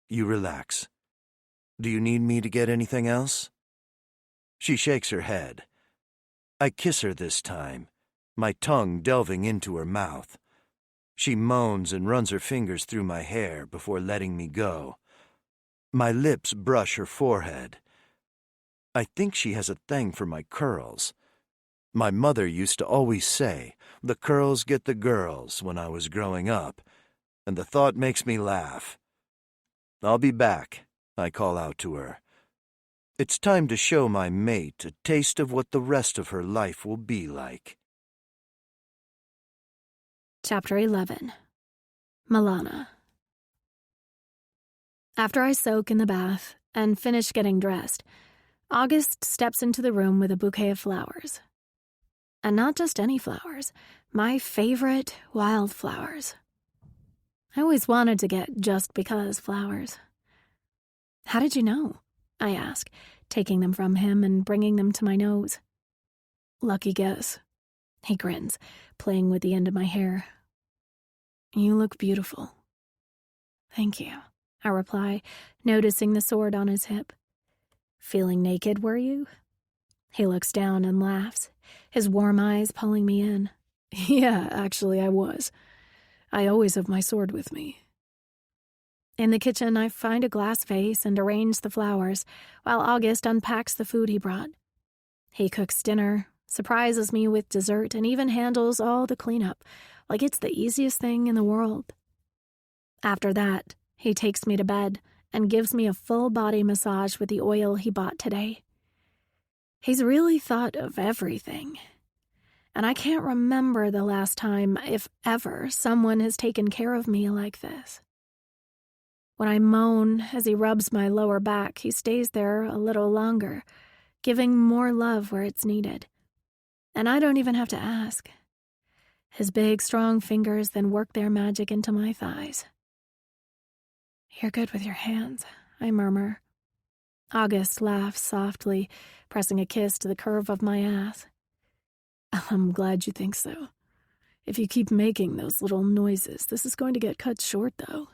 you relax. Do you need me to get anything else? She shakes her head. I kiss her this time, my tongue delving into her mouth. She moans and runs her fingers through my hair before letting me go. My lips brush her forehead. I think she has a thing for my curls. My mother used to always say, the curls get the girls when I was growing up, and the thought makes me laugh. I'll be back, I call out to her. It's time to show my mate a taste of what the rest of her life will be like. Chapter 11. Milana. After I soak in the bath and finish getting dressed, August steps into the room with a bouquet of flowers. And not just any flowers, my favorite wildflowers. I always wanted to get just because flowers. How did you know? I ask, taking them from him and bringing them to my nose. Lucky guess. He grins, playing with the end of my hair. You look beautiful. Thank you. I reply, noticing the sword on his hip. Feeling naked, were you? He looks down and laughs, his warm eyes pulling me in. Yeah, actually, I was. I always have my sword with me. In the kitchen, I find a glass vase and arrange the flowers, while August unpacks the food he brought. He cooks dinner, surprises me with dessert, and even handles all the cleanup, like it's the easiest thing in the world. After that, he takes me to bed and gives me a full-body massage with the oil he bought today. He's really thought of everything. And I can't remember the last time, if ever, someone has taken care of me like this. When I moan as he rubs my lower back, he stays there a little longer, giving more love where it's needed. And I don't even have to ask. His big, strong fingers then work their magic into my thighs. "You're good with your hands," I murmur. August laughs softly, pressing a kiss to the curve of my ass. I'm glad you think so. If you keep making those little noises, this is going to get cut short, though.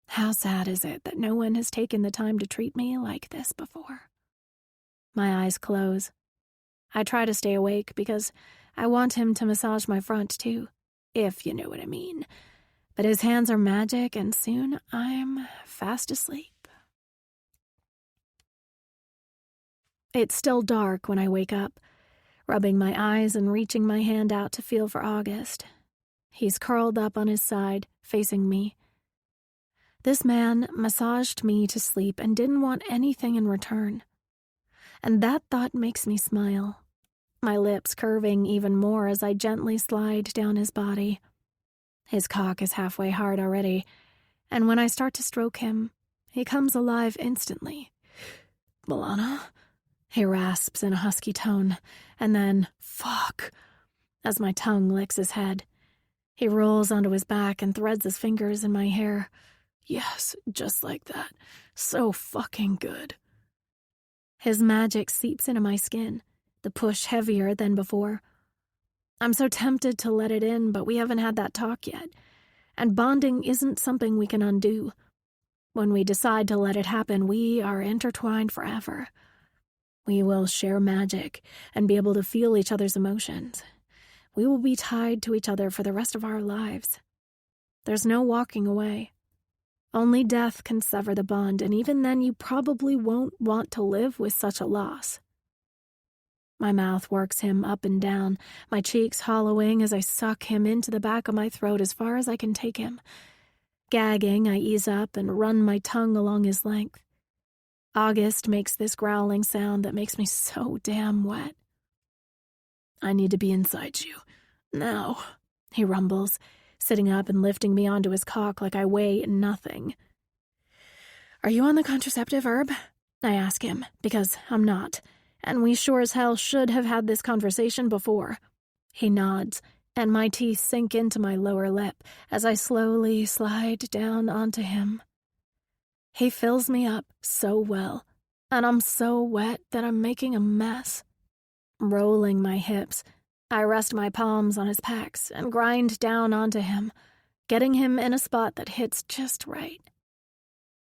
How sad is it that no one has taken the time to treat me like this before? My eyes close. I try to stay awake because I want him to massage my front too, if you know what I mean. But his hands are magic, and soon I'm fast asleep. It's still dark when I wake up, rubbing my eyes and reaching my hand out to feel for August. He's curled up on his side, facing me. This man massaged me to sleep and didn't want anything in return. And that thought makes me smile, my lips curving even more as I gently slide down his body. His cock is halfway hard already, and when I start to stroke him, he comes alive instantly. "Milana?" He rasps in a husky tone, and then, "Fuck," as my tongue licks his head. He rolls onto his back and threads his fingers in my hair. "Yes, just like that. So fucking good." His magic seeps into my skin, the push heavier than before. I'm so tempted to let it in, but we haven't had that talk yet. And bonding isn't something we can undo. When we decide to let it happen, we are intertwined forever. We will share magic and be able to feel each other's emotions. We will be tied to each other for the rest of our lives. There's no walking away. Only death can sever the bond, and even then you probably won't want to live with such a loss. My mouth works him up and down, my cheeks hollowing as I suck him into the back of my throat as far as I can take him. Gagging, I ease up and run my tongue along his length. August makes this growling sound that makes me so damn wet. "I need to be inside you. Now," he rumbles, sitting up and lifting me onto his cock like I weigh nothing. "Are you on the contraceptive, Herb?" I ask him, because I'm not, and we sure as hell should have had this conversation before. He nods, and my teeth sink into my lower lip as I slowly slide down onto him. He fills me up so well, and I'm so wet that I'm making a mess. Rolling my hips, I rest my palms on his pecs and grind down onto him, getting him in a spot that hits just right.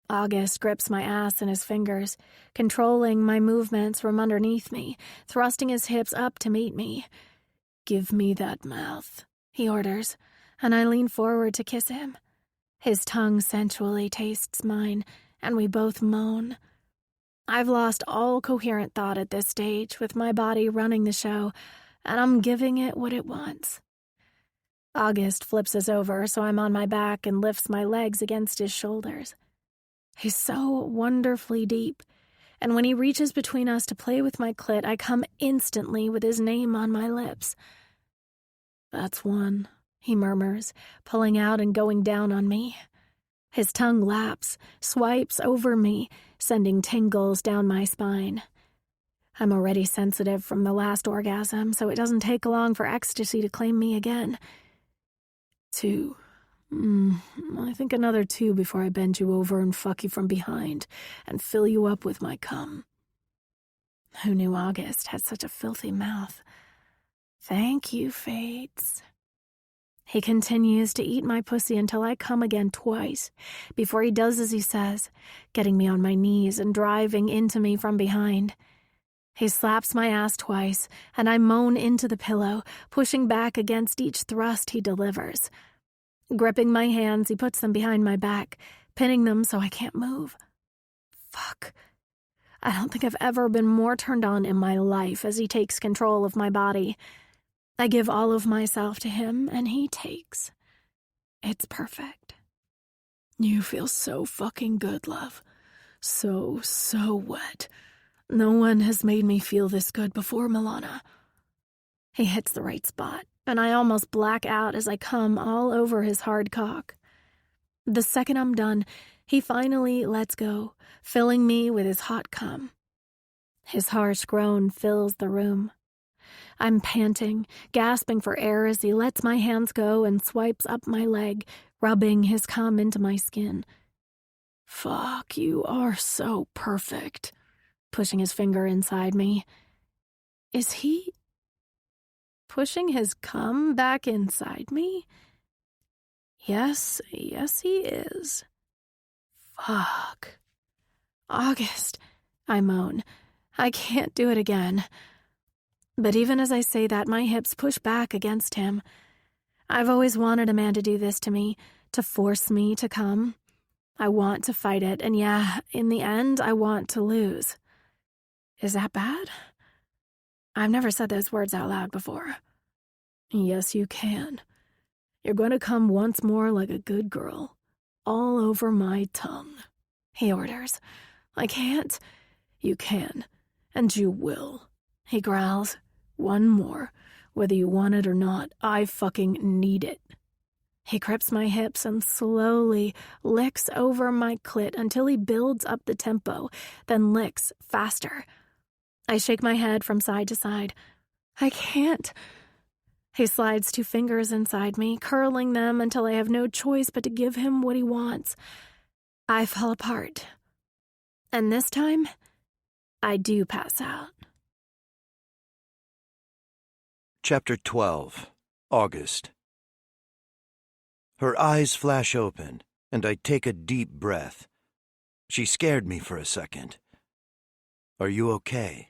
August grips my ass in his fingers, controlling my movements from underneath me, thrusting his hips up to meet me. "Give me that mouth," he orders, and I lean forward to kiss him. His tongue sensually tastes mine, and we both moan. I've lost all coherent thought at this stage, with my body running the show, and I'm giving it what it wants. August flips us over so I'm on my back and lifts my legs against his shoulders. He's so wonderfully deep, and when he reaches between us to play with my clit, I come instantly with his name on my lips. "That's one," he murmurs, pulling out and going down on me. His tongue laps, swipes over me, sending tingles down my spine. I'm already sensitive from the last orgasm, so it doesn't take long for ecstasy to claim me again. "2. I think another 2 before I bend you over and fuck you from behind and fill you up with my cum." Who knew August had such a filthy mouth? Thank you, Fates. He continues to eat my pussy until I come again twice, before he does as he says, getting me on my knees and driving into me from behind. He slaps my ass twice, and I moan into the pillow, pushing back against each thrust he delivers. Gripping my hands, he puts them behind my back, pinning them so I can't move. Fuck. I don't think I've ever been more turned on in my life as he takes control of my body. I give all of myself to him, and he takes. It's perfect. You feel so fucking good, love. So wet. No one has made me feel this good before, Milana. He hits the right spot, and I almost black out as I come all over his hard cock. The second I'm done, he finally lets go, filling me with his hot cum. His harsh groan fills the room. I'm panting, gasping for air as he lets my hands go and swipes up my leg, rubbing his cum into my skin. Fuck, you are so perfect. Pushing his finger inside me. Is he pushing his cum back inside me? Yes, he is. Fuck. August, I moan. I can't do it again. But even as I say that, my hips push back against him. I've always wanted a man to do this to me, to force me to come. I want to fight it, and yeah, in the end, I want to lose. Is that bad? I've never said those words out loud before. Yes, you can. You're going to come once more like a good girl, all over my tongue, he orders. I can't. You can, and you will, he growls. One more. Whether you want it or not, I fucking need it. He grips my hips and slowly licks over my clit until he builds up the tempo, then licks faster. I shake my head from side to side. I can't. He slides 2 fingers inside me, curling them until I have no choice but to give him what he wants. I fall apart. And this time, I do pass out. Chapter 12. August. Her eyes flash open, and I take a deep breath. She scared me for a second. Are you okay?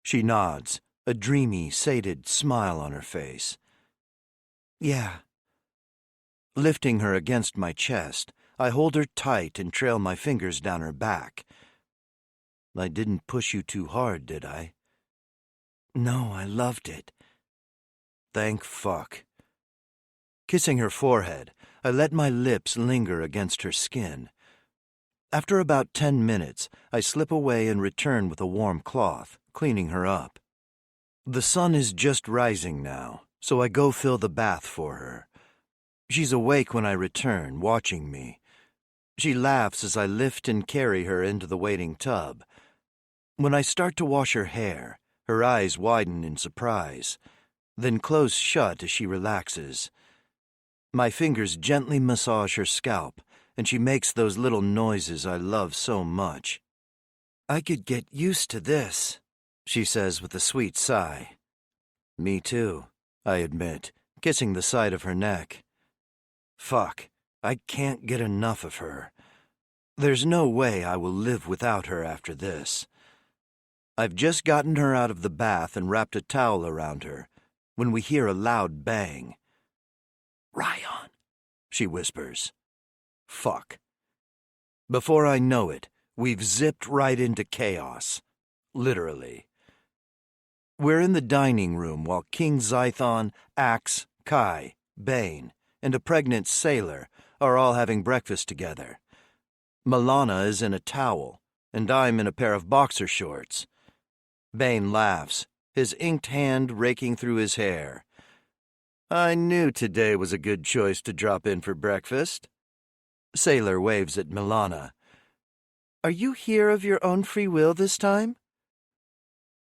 She nods, a dreamy, sated smile on her face. Yeah. Lifting her against my chest, I hold her tight and trail my fingers down her back. I didn't push you too hard, did I? No, I loved it. Thank fuck. Kissing her forehead, I let my lips linger against her skin. After about 10 minutes, I slip away and return with a warm cloth, cleaning her up. The sun is just rising now, so I go fill the bath for her. She's awake when I return, watching me. She laughs as I lift and carry her into the waiting tub. When I start to wash her hair, her eyes widen in surprise, then close shut as she relaxes. My fingers gently massage her scalp, and she makes those little noises I love so much. I could get used to this, she says with a sweet sigh. Me too, I admit, kissing the side of her neck. Fuck, I can't get enough of her. There's no way I will live without her after this. I've just gotten her out of the bath and wrapped a towel around her when we hear a loud bang. Ryan, she whispers. Fuck. Before I know it, we've zipped right into chaos. Literally. We're in the dining room while King Zython, Axe, Kai, Bane, and a pregnant sailor are all having breakfast together. Milana is in a towel, and I'm in a pair of boxer shorts. Bane laughs, his inked hand raking through his hair. I knew today was a good choice to drop in for breakfast. Sailor waves at Milana. Are you here of your own free will this time?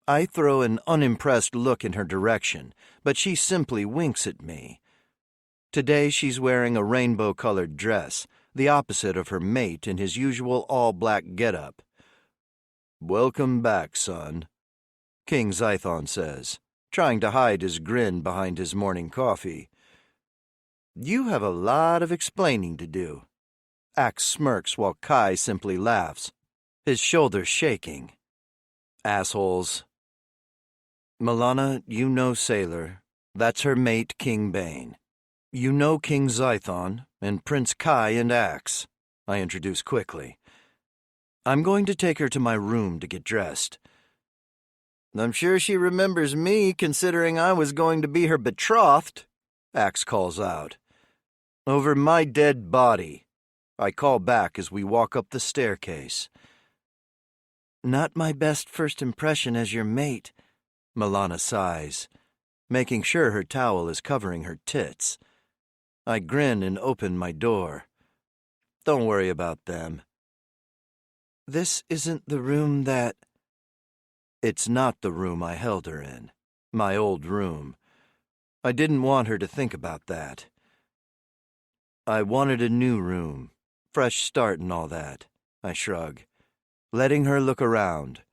I throw an unimpressed look in her direction, but she simply winks at me. Today she's wearing a rainbow-colored dress, the opposite of her mate in his usual all-black getup. Welcome back, son, King Zython says, trying to hide his grin behind his morning coffee. You have a lot of explaining to do. Axe smirks while Kai simply laughs, his shoulders shaking. Assholes. Milana, you know Sailor. That's her mate, King Bane. You know King Zython, and Prince Kai and Axe, I introduce quickly. I'm going to take her to my room to get dressed. I'm sure she remembers me, considering I was going to be her betrothed, Axe calls out. Over my dead body, I call back as we walk up the staircase. Not my best first impression as your mate, Milana sighs, making sure her towel is covering her tits. I grin and open my door. Don't worry about them. This isn't the room that... It's not the room I held her in. My old room. I didn't want her to think about that. I wanted a new room. Fresh start and all that. I shrug, letting her look around.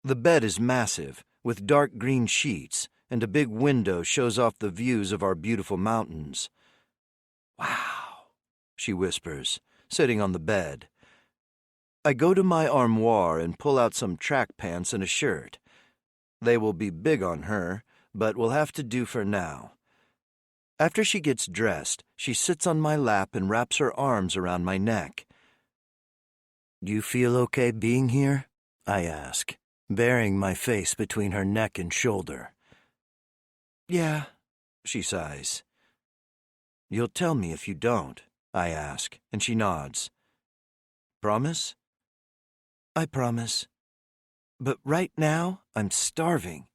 The bed is massive, with dark green sheets, and a big window shows off the views of our beautiful mountains. Wow, she whispers, sitting on the bed. I go to my armoire and pull out some track pants and a shirt. They will be big on her, but will have to do for now. After she gets dressed, she sits on my lap and wraps her arms around my neck. Do you feel okay being here? I ask, burying my face between her neck and shoulder. Yeah, she sighs. You'll tell me if you don't, I ask, and she nods. Promise? I promise. But right now, I'm starving.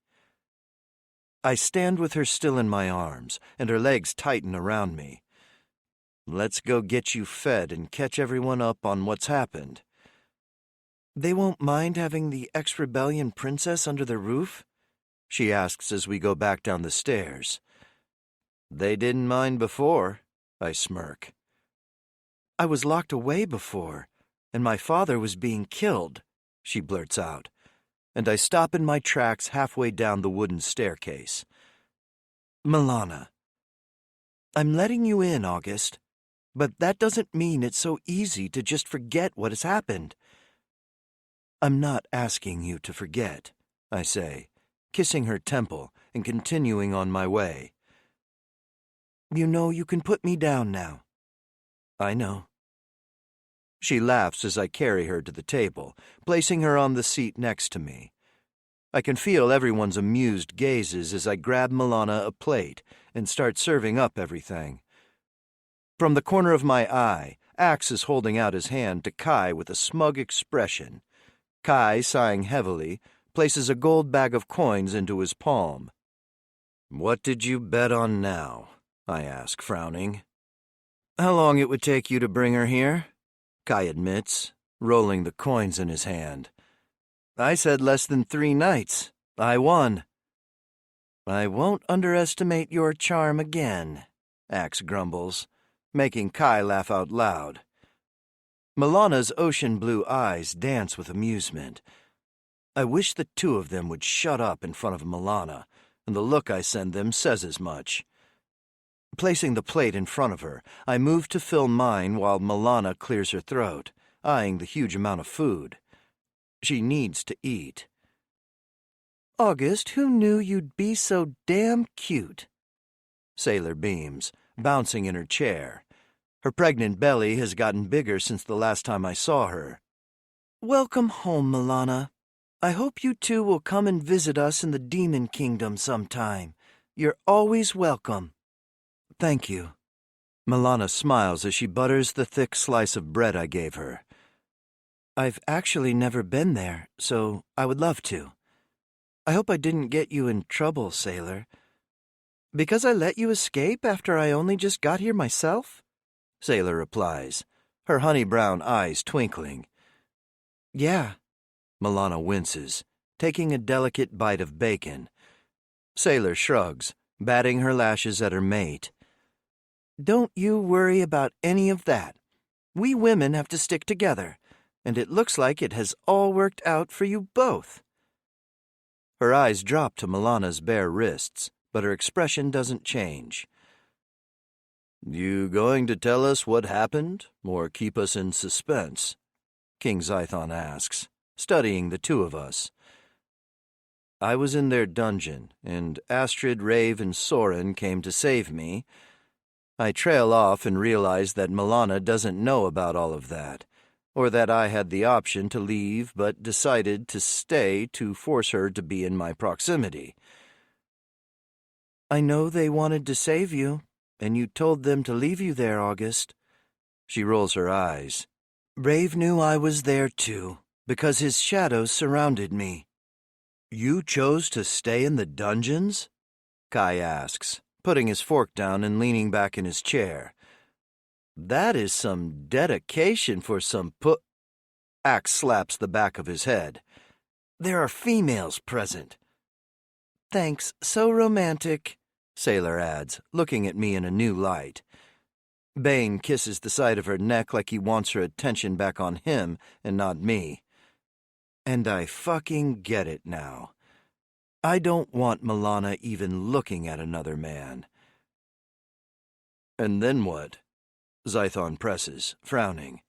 I stand with her still in my arms, and her legs tighten around me. Let's go get you fed and catch everyone up on what's happened. They won't mind having the ex-rebellion princess under their roof? She asks as we go back down the stairs. They didn't mind before, I smirk. I was locked away before, and my father was being killed, she blurts out, and I stop in my tracks halfway down the wooden staircase. Milana. I'm letting you in, August, but that doesn't mean it's so easy to just forget what has happened. I'm not asking you to forget, I say, kissing her temple and continuing on my way. You know you can put me down now. I know. She laughs as I carry her to the table, placing her on the seat next to me. I can feel everyone's amused gazes as I grab Milana a plate and start serving up everything. From the corner of my eye, Axe is holding out his hand to Kai with a smug expression. Kai, sighing heavily, places a gold bag of coins into his palm. What did you bet on now? I ask, frowning. How long it would take you to bring her here? Kai admits, rolling the coins in his hand. I said less than 3 nights. I won. I won't underestimate your charm again, Axe grumbles, making Kai laugh out loud. Milana's ocean blue eyes dance with amusement. I wish the two of them would shut up in front of Milana, and the look I send them says as much. Placing the plate in front of her, I move to fill mine while Milana clears her throat, eyeing the huge amount of food. She needs to eat. August, who knew you'd be so damn cute? Sailor beams, bouncing in her chair. Her pregnant belly has gotten bigger since the last time I saw her. Welcome home, Milana. I hope you two will come and visit us in the Demon Kingdom sometime. You're always welcome. Thank you. Milana smiles as she butters the thick slice of bread I gave her. I've actually never been there, so I would love to. I hope I didn't get you in trouble, Sailor. Because I let you escape after I only just got here myself? Sailor replies, her honey-brown eyes twinkling. Yeah. Milana winces, taking a delicate bite of bacon. Sailor shrugs, batting her lashes at her mate. Don't you worry about any of that. We women have to stick together, and it looks like it has all worked out for you both. Her eyes drop to Milana's bare wrists, but her expression doesn't change. You going to tell us what happened, or keep us in suspense? King Zython asks, studying the two of us. I was in their dungeon, and Astrid, Rave, and Soren came to save me. I trail off and realize that Milana doesn't know about all of that, or that I had the option to leave but decided to stay to force her to be in my proximity. I know they wanted to save you, and you told them to leave you there, August. She rolls her eyes. Rave knew I was there too, because his shadows surrounded me. You chose to stay in the dungeons? Kai asks, putting his fork down and leaning back in his chair. That is some dedication for some Axe slaps the back of his head. There are females present. Thanks, so romantic, Sailor adds, looking at me in a new light. Bane kisses the side of her neck like he wants her attention back on him and not me. And I fucking get it now. I don't want Milana even looking at another man. And then what? Zython presses, frowning.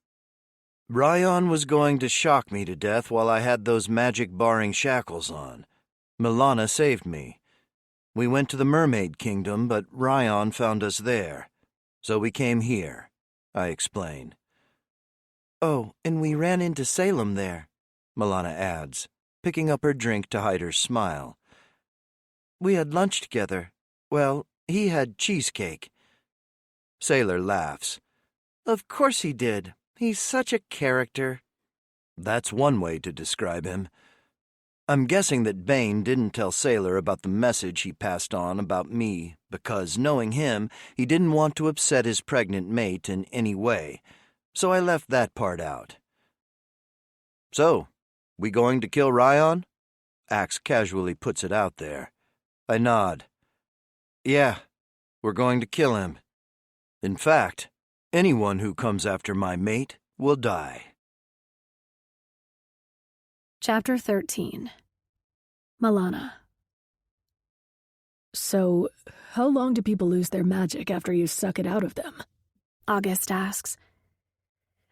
Ryan was going to shock me to death while I had those magic-barring shackles on. Milana saved me. We went to the Mermaid Kingdom, but Ryan found us there. So we came here, I explain. Oh, and we ran into Salem there, Milana adds, picking up her drink to hide her smile. We had lunch together. Well, he had cheesecake. Sailor laughs. Of course he did. He's such a character. That's one way to describe him. I'm guessing that Bane didn't tell Sailor about the message he passed on about me because, knowing him, he didn't want to upset his pregnant mate in any way, so I left that part out. So, we going to kill Ryan? Axe casually puts it out there. I nod. Yeah, we're going to kill him. In fact, anyone who comes after my mate will die. Chapter 13. Milana. So, how long do people lose their magic after you suck it out of them? August asks.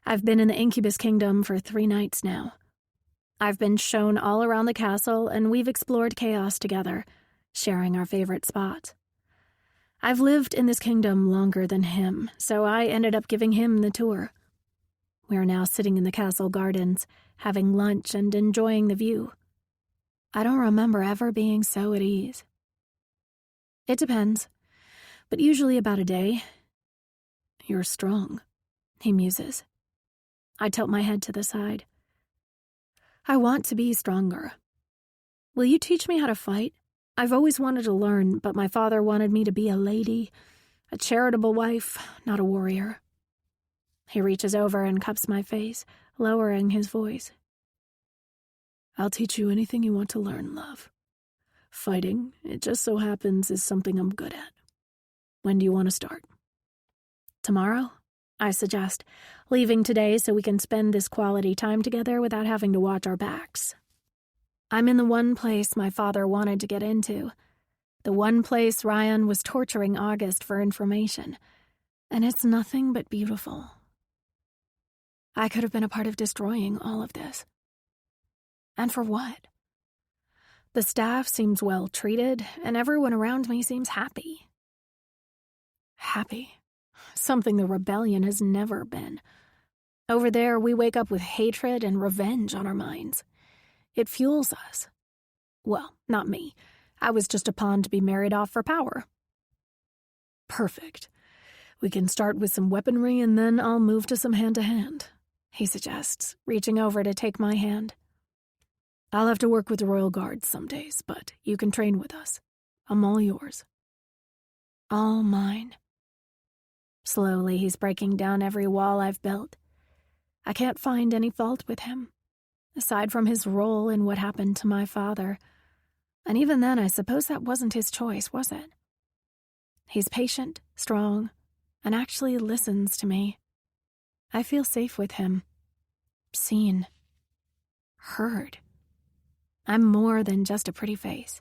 I've been in the Incubus Kingdom for 3 nights now. I've been shown all around the castle, and we've explored chaos together, sharing our favorite spots. I've lived in this kingdom longer than him, so I ended up giving him the tour. We're now sitting in the castle gardens, having lunch and enjoying the view. I don't remember ever being so at ease. It depends, but usually about a day. You're strong, he muses. I tilt my head to the side. I want to be stronger. Will you teach me how to fight? I've always wanted to learn, but my father wanted me to be a lady, a charitable wife, not a warrior. He reaches over and cups my face, lowering his voice. I'll teach you anything you want to learn, love. Fighting, it just so happens, is something I'm good at. When do you want to start? Tomorrow, I suggest, leaving today so we can spend this quality time together without having to watch our backs. I'm in the one place my father wanted to get into, the one place Ryan was torturing August for information, and it's nothing but beautiful. I could have been a part of destroying all of this. And for what? The staff seems well treated, and everyone around me seems happy. Happy. Something the rebellion has never been. Over there, we wake up with hatred and revenge on our minds. It fuels us. Well, not me. I was just a pawn to be married off for power. Perfect. We can start with some weaponry and then I'll move to some hand-to-hand, he suggests, reaching over to take my hand. I'll have to work with the Royal Guards some days, but you can train with us. I'm all yours. All mine. Slowly, he's breaking down every wall I've built. I can't find any fault with him, aside from his role in what happened to my father. And even then, I suppose that wasn't his choice, was it? He's patient, strong, and actually listens to me. I feel safe with him. Seen. Heard. I'm more than just a pretty face.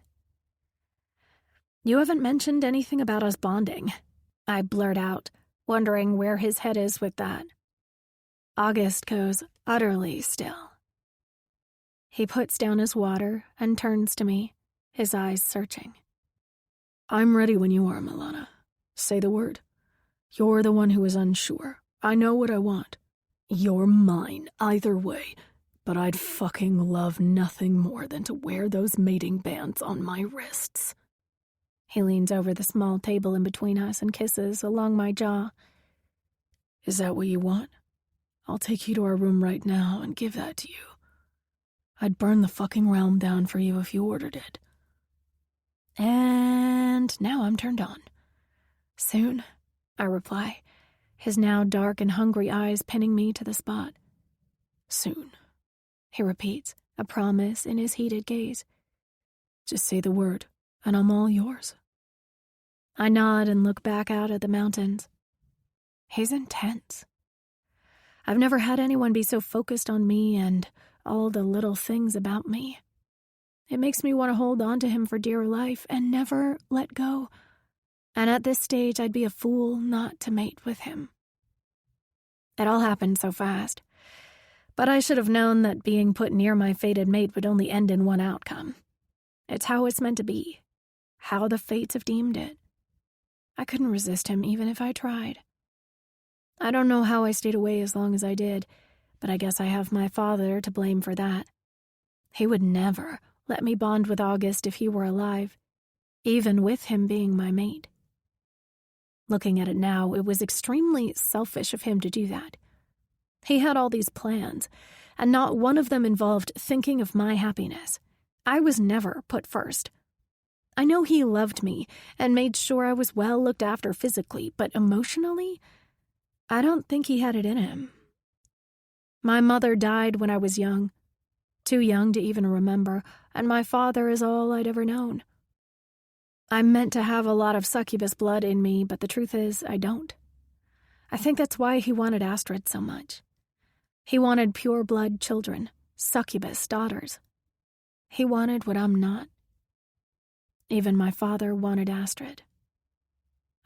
You haven't mentioned anything about us bonding, I blurt out, wondering where his head is with that. August goes utterly still. He puts down his water and turns to me, his eyes searching. I'm ready when you are, Milana. Say the word. You're the one who is unsure. I know what I want. You're mine, either way. But I'd fucking love nothing more than to wear those mating bands on my wrists. He leans over the small table in between us and kisses along my jaw. Is that what you want? I'll take you to our room right now and give that to you. I'd burn the fucking realm down for you if you ordered it. And now I'm turned on. Soon, I reply, his now dark and hungry eyes pinning me to the spot. Soon, he repeats, a promise in his heated gaze. Just say the word, and I'm all yours. I nod and look back out at the mountains. He's intense. I've never had anyone be so focused on me and all the little things about me. It makes me want to hold on to him for dear life and never let go. And at this stage, I'd be a fool not to mate with him. It all happened so fast. But I should have known that being put near my fated mate would only end in one outcome. It's how it's meant to be. How the fates have deemed it. I couldn't resist him even if I tried. I don't know how I stayed away as long as I did, but I guess I have my father to blame for that. He would never let me bond with August if he were alive, even with him being my mate. Looking at it now, it was extremely selfish of him to do that. He had all these plans, and not one of them involved thinking of my happiness. I was never put first. I know he loved me and made sure I was well looked after physically, but emotionally, I don't think he had it in him. My mother died when I was young, too young to even remember, and my father is all I'd ever known. I'm meant to have a lot of succubus blood in me, but the truth is, I don't. I think that's why he wanted Astrid so much. He wanted pure-blood children, succubus daughters. He wanted what I'm not. Even my father wanted Astrid.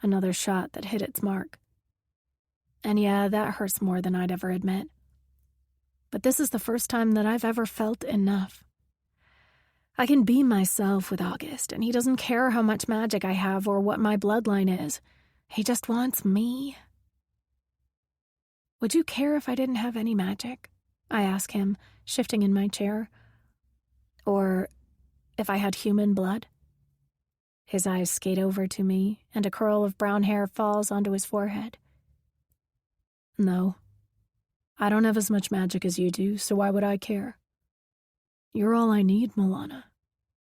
Another shot that hit its mark. And yeah, that hurts more than I'd ever admit. But this is the first time that I've ever felt enough. I can be myself with August, and he doesn't care how much magic I have or what my bloodline is. He just wants me. Would you care if I didn't have any magic? I ask him, shifting in my chair. Or if I had human blood? His eyes skate over to me, and a curl of brown hair falls onto his forehead. No. I don't have as much magic as you do, so why would I care? You're all I need, Milana.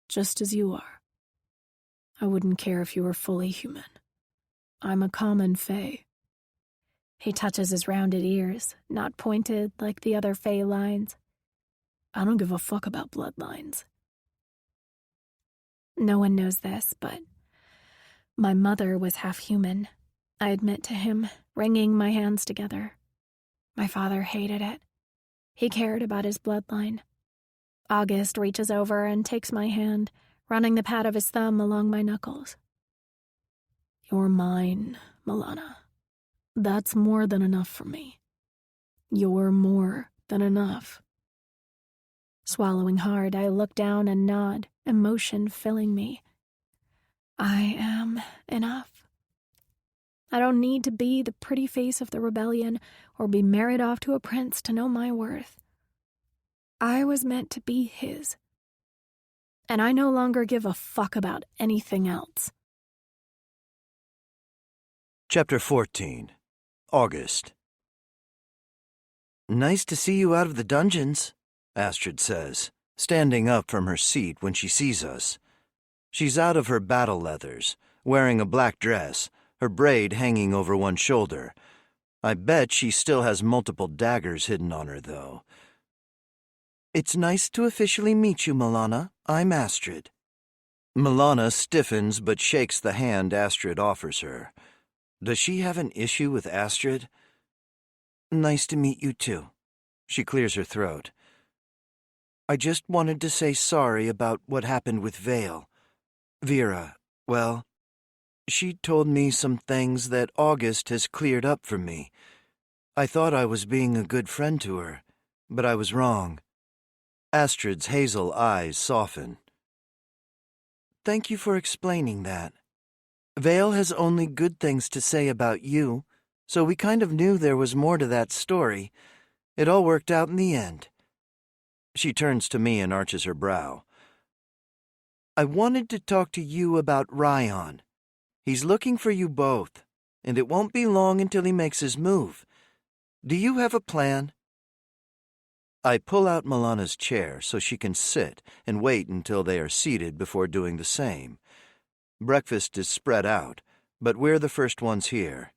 Just as you are. I wouldn't care if you were fully human. I'm a common fae. He touches his rounded ears, not pointed like the other fae lines. I don't give a fuck about bloodlines. No one knows this, but my mother was half human, I admit to him, wringing my hands together. My father hated it. He cared about his bloodline. August reaches over and takes my hand, running the pad of his thumb along my knuckles. You're mine, Milana. That's more than enough for me. You're more than enough. Swallowing hard, I look down and nod, emotion filling me. I am enough. I don't need to be the pretty face of the rebellion or be married off to a prince to know my worth. I was meant to be his. And I no longer give a fuck about anything else. Chapter 14. August. Nice to see you out of the dungeons, Astrid says, standing up from her seat when she sees us. She's out of her battle leathers, wearing a black dress, her braid hanging over one shoulder. I bet she still has multiple daggers hidden on her, though. It's nice to officially meet you, Milana. I'm Astrid. Milana stiffens but shakes the hand Astrid offers her. Does she have an issue with Astrid? Nice to meet you, too. She clears her throat. I just wanted to say sorry about what happened with Vale. Vera, well, She told me some things that August has cleared up for me. I thought I was being a good friend to her, but I was wrong. Astrid's hazel eyes soften. Thank you for explaining that. Vale has only good things to say about you, so we kind of knew there was more to that story. It all worked out in the end. She turns to me and arches her brow. I wanted to talk to you about Ryan. He's looking for you both, and it won't be long until he makes his move. Do you have a plan? I pull out Milana's chair so she can sit and wait until they are seated before doing the same. Breakfast is spread out, but we're the first ones here.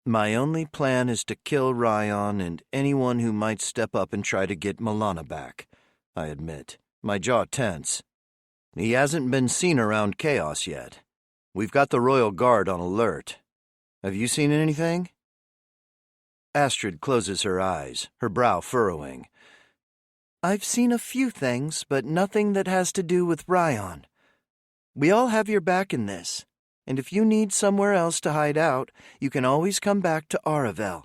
My only plan is to kill Ryan and anyone who might step up and try to get Milana back, I admit, my jaw tense. He hasn't been seen around Chaos yet. We've got the Royal Guard on alert. Have you seen anything? Astrid closes her eyes, her brow furrowing. I've seen a few things, but nothing that has to do with Ryan. We all have your back in this, and if you need somewhere else to hide out, you can always come back to Aravel.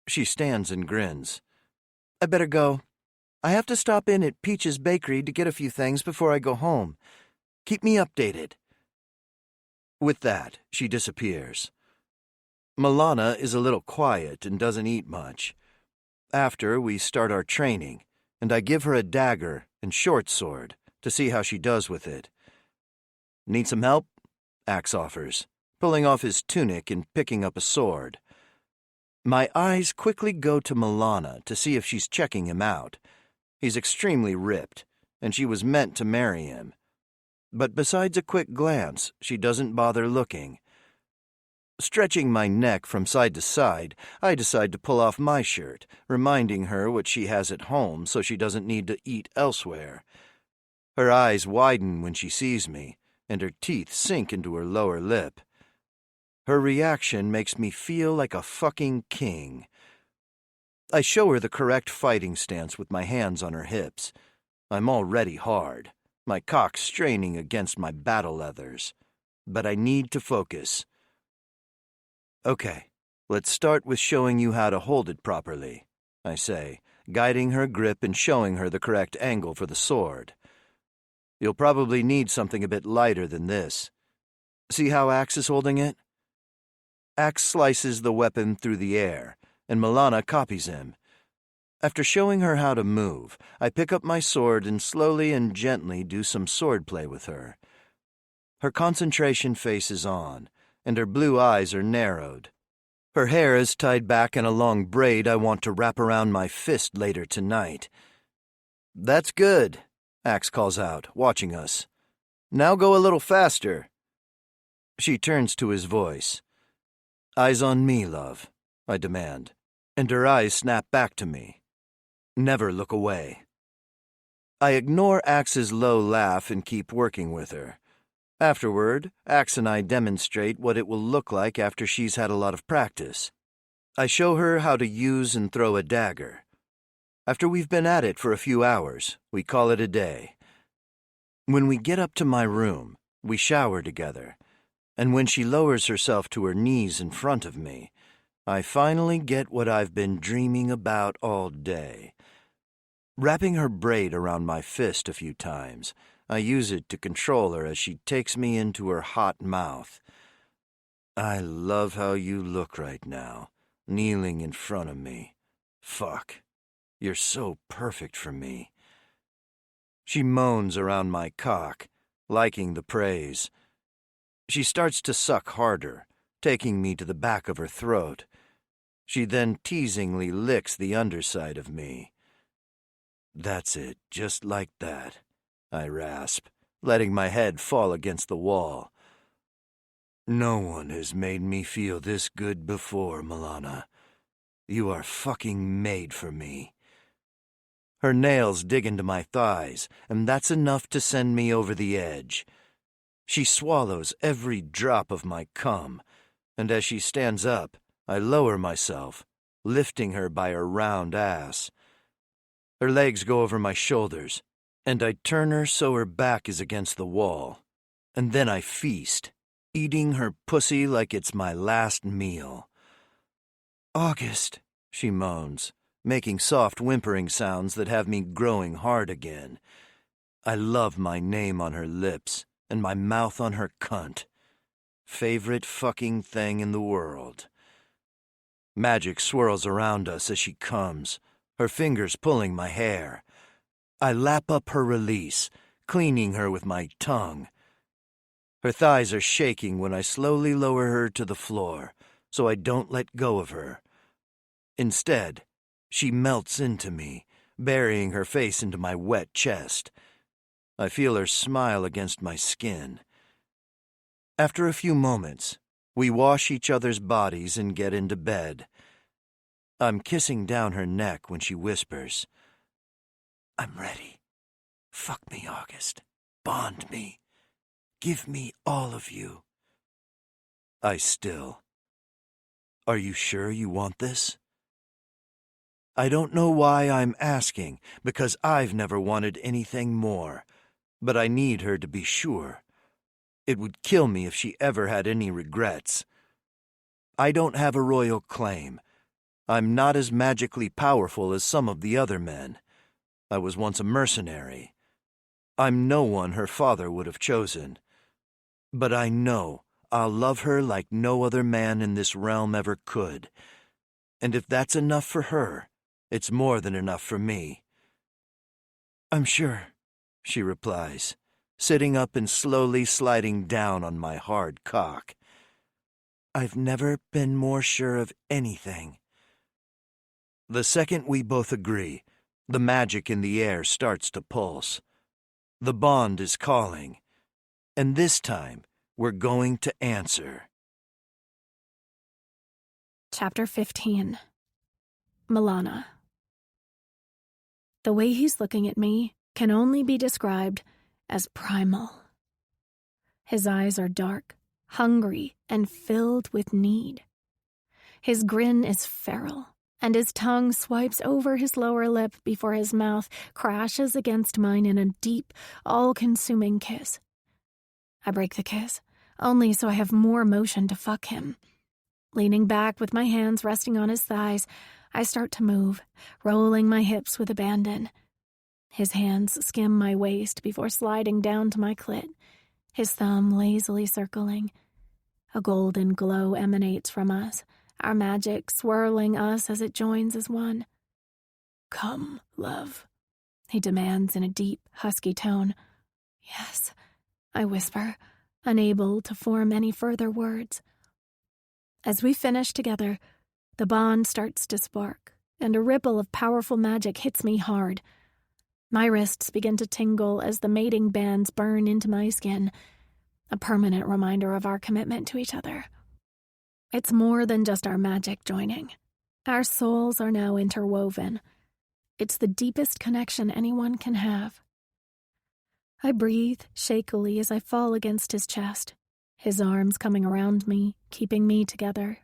She stands and grins. I better go. I have to stop in at Peach's Bakery to get a few things before I go home. Keep me updated. With that, she disappears. Milana is a little quiet and doesn't eat much. After, we start our training, and I give her a dagger and short sword to see how she does with it. Need some help? Axe offers, pulling off his tunic and picking up a sword. My eyes quickly go to Milana to see if she's checking him out. He's extremely ripped, and she was meant to marry him. But besides a quick glance, she doesn't bother looking. Stretching my neck from side to side, I decide to pull off my shirt, reminding her what she has at home so she doesn't need to eat elsewhere. Her eyes widen when she sees me, and her teeth sink into her lower lip. Her reaction makes me feel like a fucking king. I show her the correct fighting stance with my hands on her hips. I'm already hard, my cock straining against my battle leathers. But I need to focus. Okay, let's start with showing you how to hold it properly, I say, guiding her grip and showing her the correct angle for the sword. You'll probably need something a bit lighter than this. See how Axe is holding it? Axe slices the weapon through the air, and Milana copies him. After showing her how to move, I pick up my sword and slowly and gently do some swordplay with her. Her concentration face is on, and her blue eyes are narrowed. Her hair is tied back in a long braid I want to wrap around my fist later tonight. That's good, Axe calls out, watching us. Now go a little faster. She turns to his voice. Eyes on me, love, I demand, and her eyes snap back to me. Never look away. I ignore Axe's low laugh and keep working with her. Afterward, Axe and I demonstrate what it will look like after she's had a lot of practice. I show her how to use and throw a dagger. After we've been at it for a few hours, we call it a day. When we get up to my room, we shower together, and when she lowers herself to her knees in front of me, I finally get what I've been dreaming about all day. Wrapping her braid around my fist a few times, I use it to control her as she takes me into her hot mouth. I love how you look right now, kneeling in front of me. Fuck, you're so perfect for me. She moans around my cock, liking the praise. She starts to suck harder, taking me to the back of her throat. She then teasingly licks the underside of me. That's it, just like that, I rasp, letting my head fall against the wall. No one has made me feel this good before, Milana. You are fucking made for me. Her nails dig into my thighs, and that's enough to send me over the edge. She swallows every drop of my cum, and as she stands up, I lower myself, lifting her by her round ass. Her legs go over my shoulders, and I turn her so her back is against the wall, and then I feast, eating her pussy like it's my last meal. "August," she moans, making soft whimpering sounds that have me growing hard again. I love my name on her lips and my mouth on her cunt. Favorite fucking thing in the world. Magic swirls around us as she comes, her fingers pulling my hair. I lap up her release, cleaning her with my tongue. Her thighs are shaking when I slowly lower her to the floor, so I don't let go of her. Instead, she melts into me, burying her face into my wet chest. I feel her smile against my skin. After a few moments, we wash each other's bodies and get into bed. I'm kissing down her neck when she whispers, "I'm ready. Fuck me, August. Bond me. Give me all of you." I still. "Are you sure you want this?" I don't know why I'm asking, because I've never wanted anything more, but I need her to be sure. It would kill me if she ever had any regrets. I don't have a royal claim. I'm not as magically powerful as some of the other men. I was once a mercenary. I'm no one her father would have chosen. But I know I'll love her like no other man in this realm ever could. And if that's enough for her, it's more than enough for me. "I'm sure," she replies, sitting up and slowly sliding down on my hard cock. I've never been more sure of anything. The second we both agree, the magic in the air starts to pulse. The bond is calling, and this time we're going to answer. Chapter 15. Milana. The way he's looking at me can only be described as primal. His eyes are dark, hungry, and filled with need. His grin is feral, and his tongue swipes over his lower lip before his mouth crashes against mine in a deep, all-consuming kiss. I break the kiss, only so I have more motion to fuck him. Leaning back with my hands resting on his thighs, I start to move, rolling my hips with abandon. His hands skim my waist before sliding down to my clit, his thumb lazily circling. A golden glow emanates from us, our magic swirling us as it joins as one. "Come, love," he demands in a deep, husky tone. "Yes," I whisper, unable to form any further words. As we finish together, the bond starts to spark, and a ripple of powerful magic hits me hard. My wrists begin to tingle as the mating bands burn into my skin, a permanent reminder of our commitment to each other. It's more than just our magic joining. Our souls are now interwoven. It's the deepest connection anyone can have. I breathe shakily as I fall against his chest, his arms coming around me, keeping me together.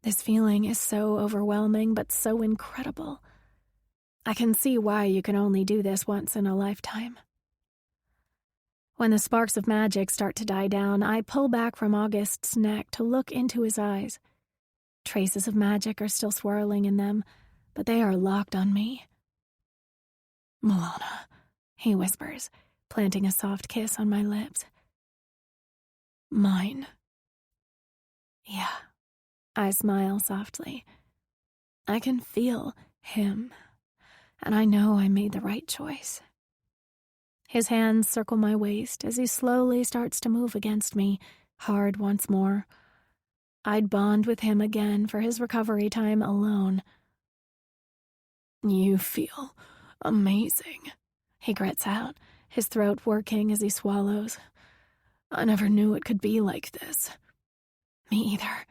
This feeling is so overwhelming, but so incredible. I can see why you can only do this once in a lifetime. When the sparks of magic start to die down, I pull back from August's neck to look into his eyes. Traces of magic are still swirling in them, but they are locked on me. "Milana," he whispers, planting a soft kiss on my lips. "Mine." "Yeah." I smile softly. I can feel him, and I know I made the right choice. His hands circle my waist as he slowly starts to move against me, hard once more. I'd bond with him again for his recovery time alone. "You feel amazing," he grits out, his throat working as he swallows. "I never knew it could be like this." Me either.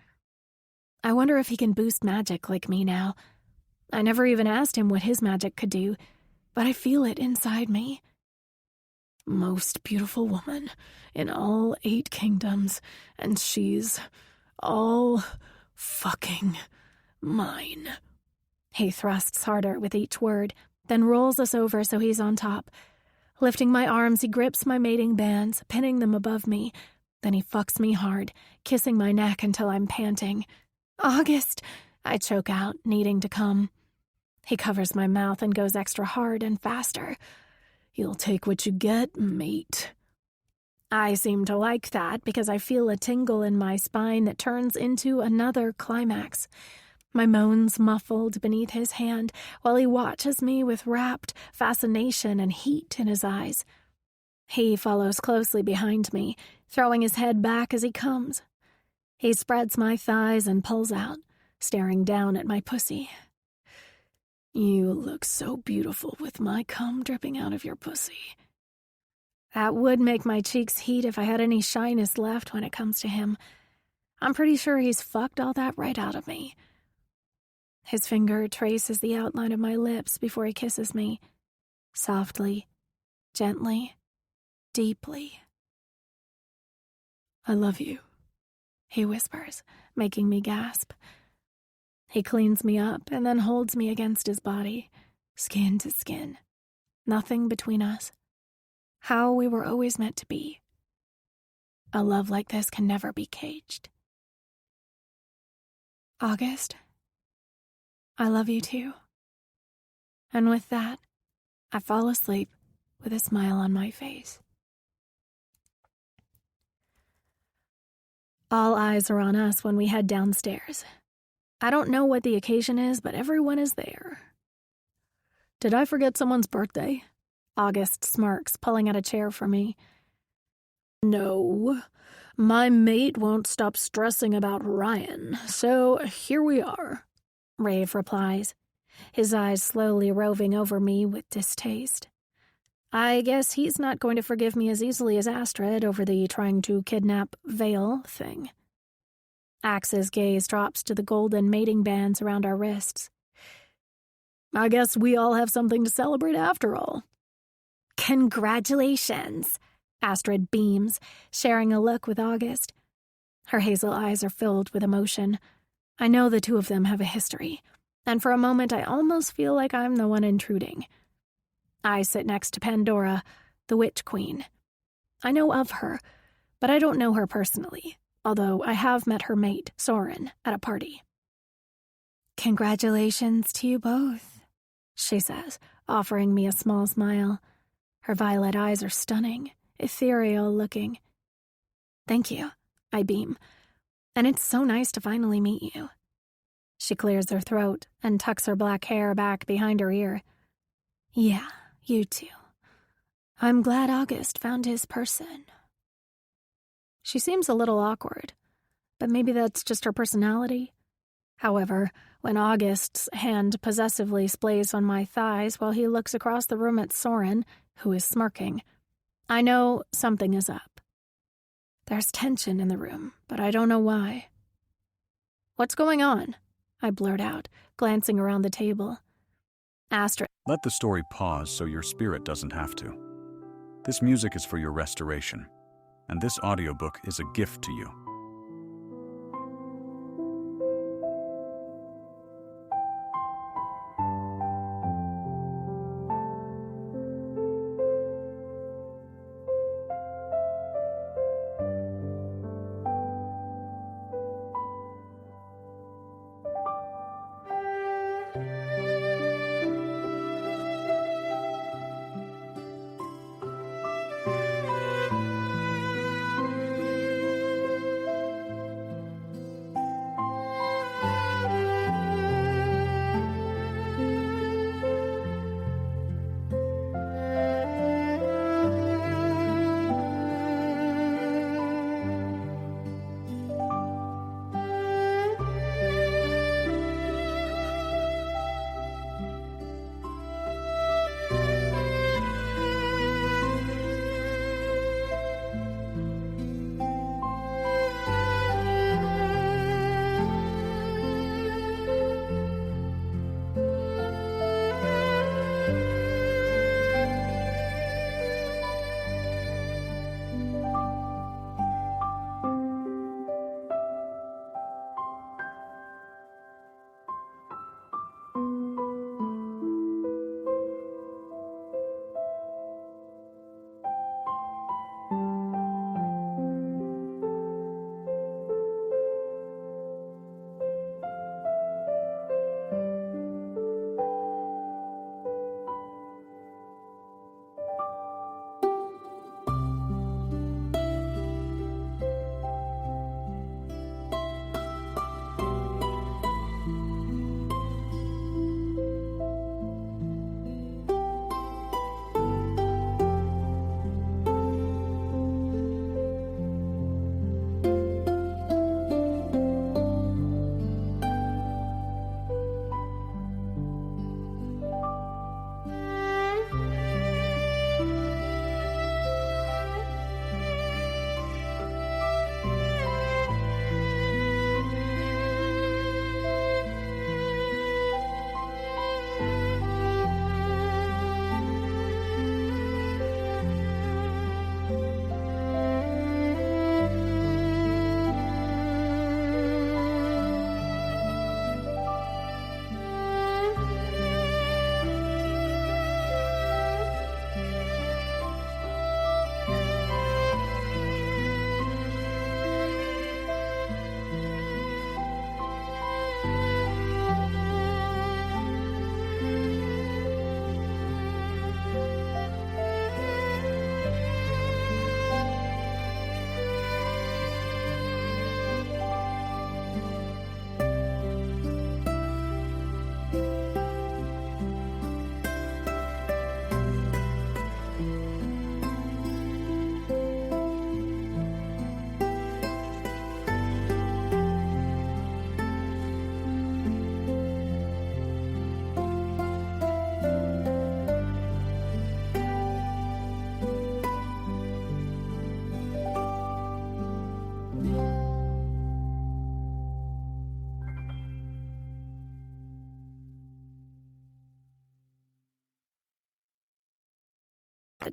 I wonder if he can boost magic like me now. I never even asked him what his magic could do, but I feel it inside me. "Most beautiful woman in all 8 kingdoms, and she's all fucking mine." He thrusts harder with each word, then rolls us over so he's on top. Lifting my arms, he grips my mating bands, pinning them above me, Then he fucks me hard, kissing my neck until I'm panting. "August," I choke out, needing to come. He covers my mouth and goes extra hard and faster. "You'll take what you get, mate." I seem to like that because I feel a tingle in my spine that turns into another climax. My moans muffled beneath his hand while he watches me with rapt fascination and heat in his eyes. He follows closely behind me, throwing his head back as he comes. He spreads my thighs and pulls out, staring down at my pussy. "You look so beautiful with my cum dripping out of your pussy." That would make my cheeks heat if I had any shyness left when it comes to him. I'm pretty sure he's fucked all that right out of me. His finger traces the outline of my lips before he kisses me. Softly, gently, deeply. "I love you," he whispers, making me gasp. He cleans me up and then holds me against his body, skin to skin. Nothing between us. How we were always meant to be. A love like this can never be caged. August, I love you too. And with that, I fall asleep with a smile on my face. All eyes are on us when we head downstairs. I don't know what the occasion is, but everyone is there. "Did I forget someone's birthday?" August smirks, pulling out a chair for me. "No, my mate won't stop stressing about Ryan, so here we are," Rave replies, his eyes slowly roving over me with distaste. I guess he's not going to forgive me as easily as Astrid over the trying to kidnap Vale thing. Axe's gaze drops to the golden mating bands around our wrists. "I guess we all have something to celebrate after all." "Congratulations," Astrid beams, sharing a look with August. Her hazel eyes are filled with emotion. I know the two of them have a history, and for a moment I almost feel like I'm the one intruding. I sit next to Pandora, the Witch Queen. I know of her, but I don't know her personally, although I have met her mate, Soren, at a party. "Congratulations to you both," she says, offering me a small smile. Her violet eyes are stunning, ethereal looking. "Thank you," I beam. "And it's so nice to finally meet you." She clears her throat and tucks her black hair back behind her ear. "Yeah, you too. I'm glad August found his person." She seems a little awkward, but maybe that's just her personality. However, when August's hand possessively splays on my thighs while he looks across the room at Soren, who is smirking, I know something is up. There's tension in the room, but I don't know why. "What's going on?" I blurt out, glancing around the table. Astrid. Let the story pause so your spirit doesn't have to. This music is for your restoration, and this audiobook is a gift to you.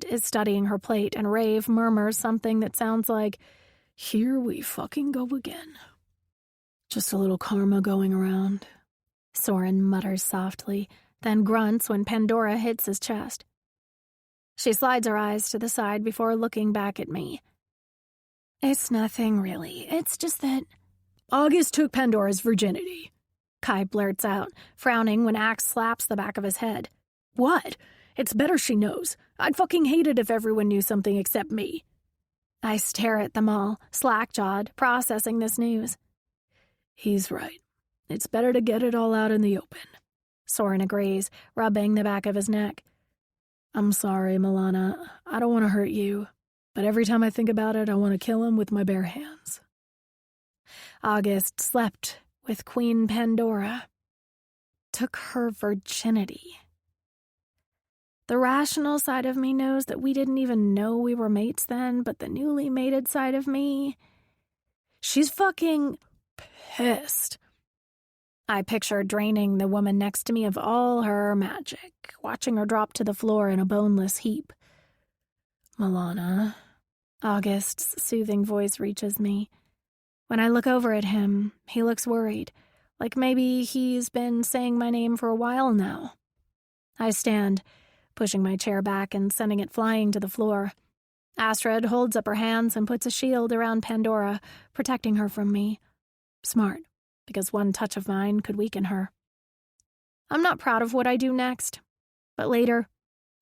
is studying her plate, and Rave murmurs something that sounds like, "Here we fucking go again." Just a little karma going around. Soren mutters softly, then grunts when Pandora hits his chest. She slides her eyes to the side before looking back at me. "It's nothing, really. It's just that—" "August took Pandora's virginity," Kai blurts out, frowning when Axe slaps the back of his head. "What? It's better she knows. I'd fucking hate it if everyone knew something except me." I stare at them all, slack-jawed, processing this news. "He's right. It's better to get it all out in the open." Soren agrees, rubbing the back of his neck. "I'm sorry, Milana. I don't want to hurt you, but every time I think about it, I want to kill him with my bare hands." August slept with Queen Pandora. Took her virginity. The rational side of me knows that we didn't even know we were mates then, but the newly mated side of me, she's fucking pissed. I picture draining the woman next to me of all her magic, watching her drop to the floor in a boneless heap. "Milana," August's soothing voice reaches me. When I look over at him, he looks worried, like maybe he's been saying my name for a while now. I stand, pushing my chair back and sending it flying to the floor. Astrid holds up her hands and puts a shield around Pandora, protecting her from me. Smart, because one touch of mine could weaken her. I'm not proud of what I do next, but later,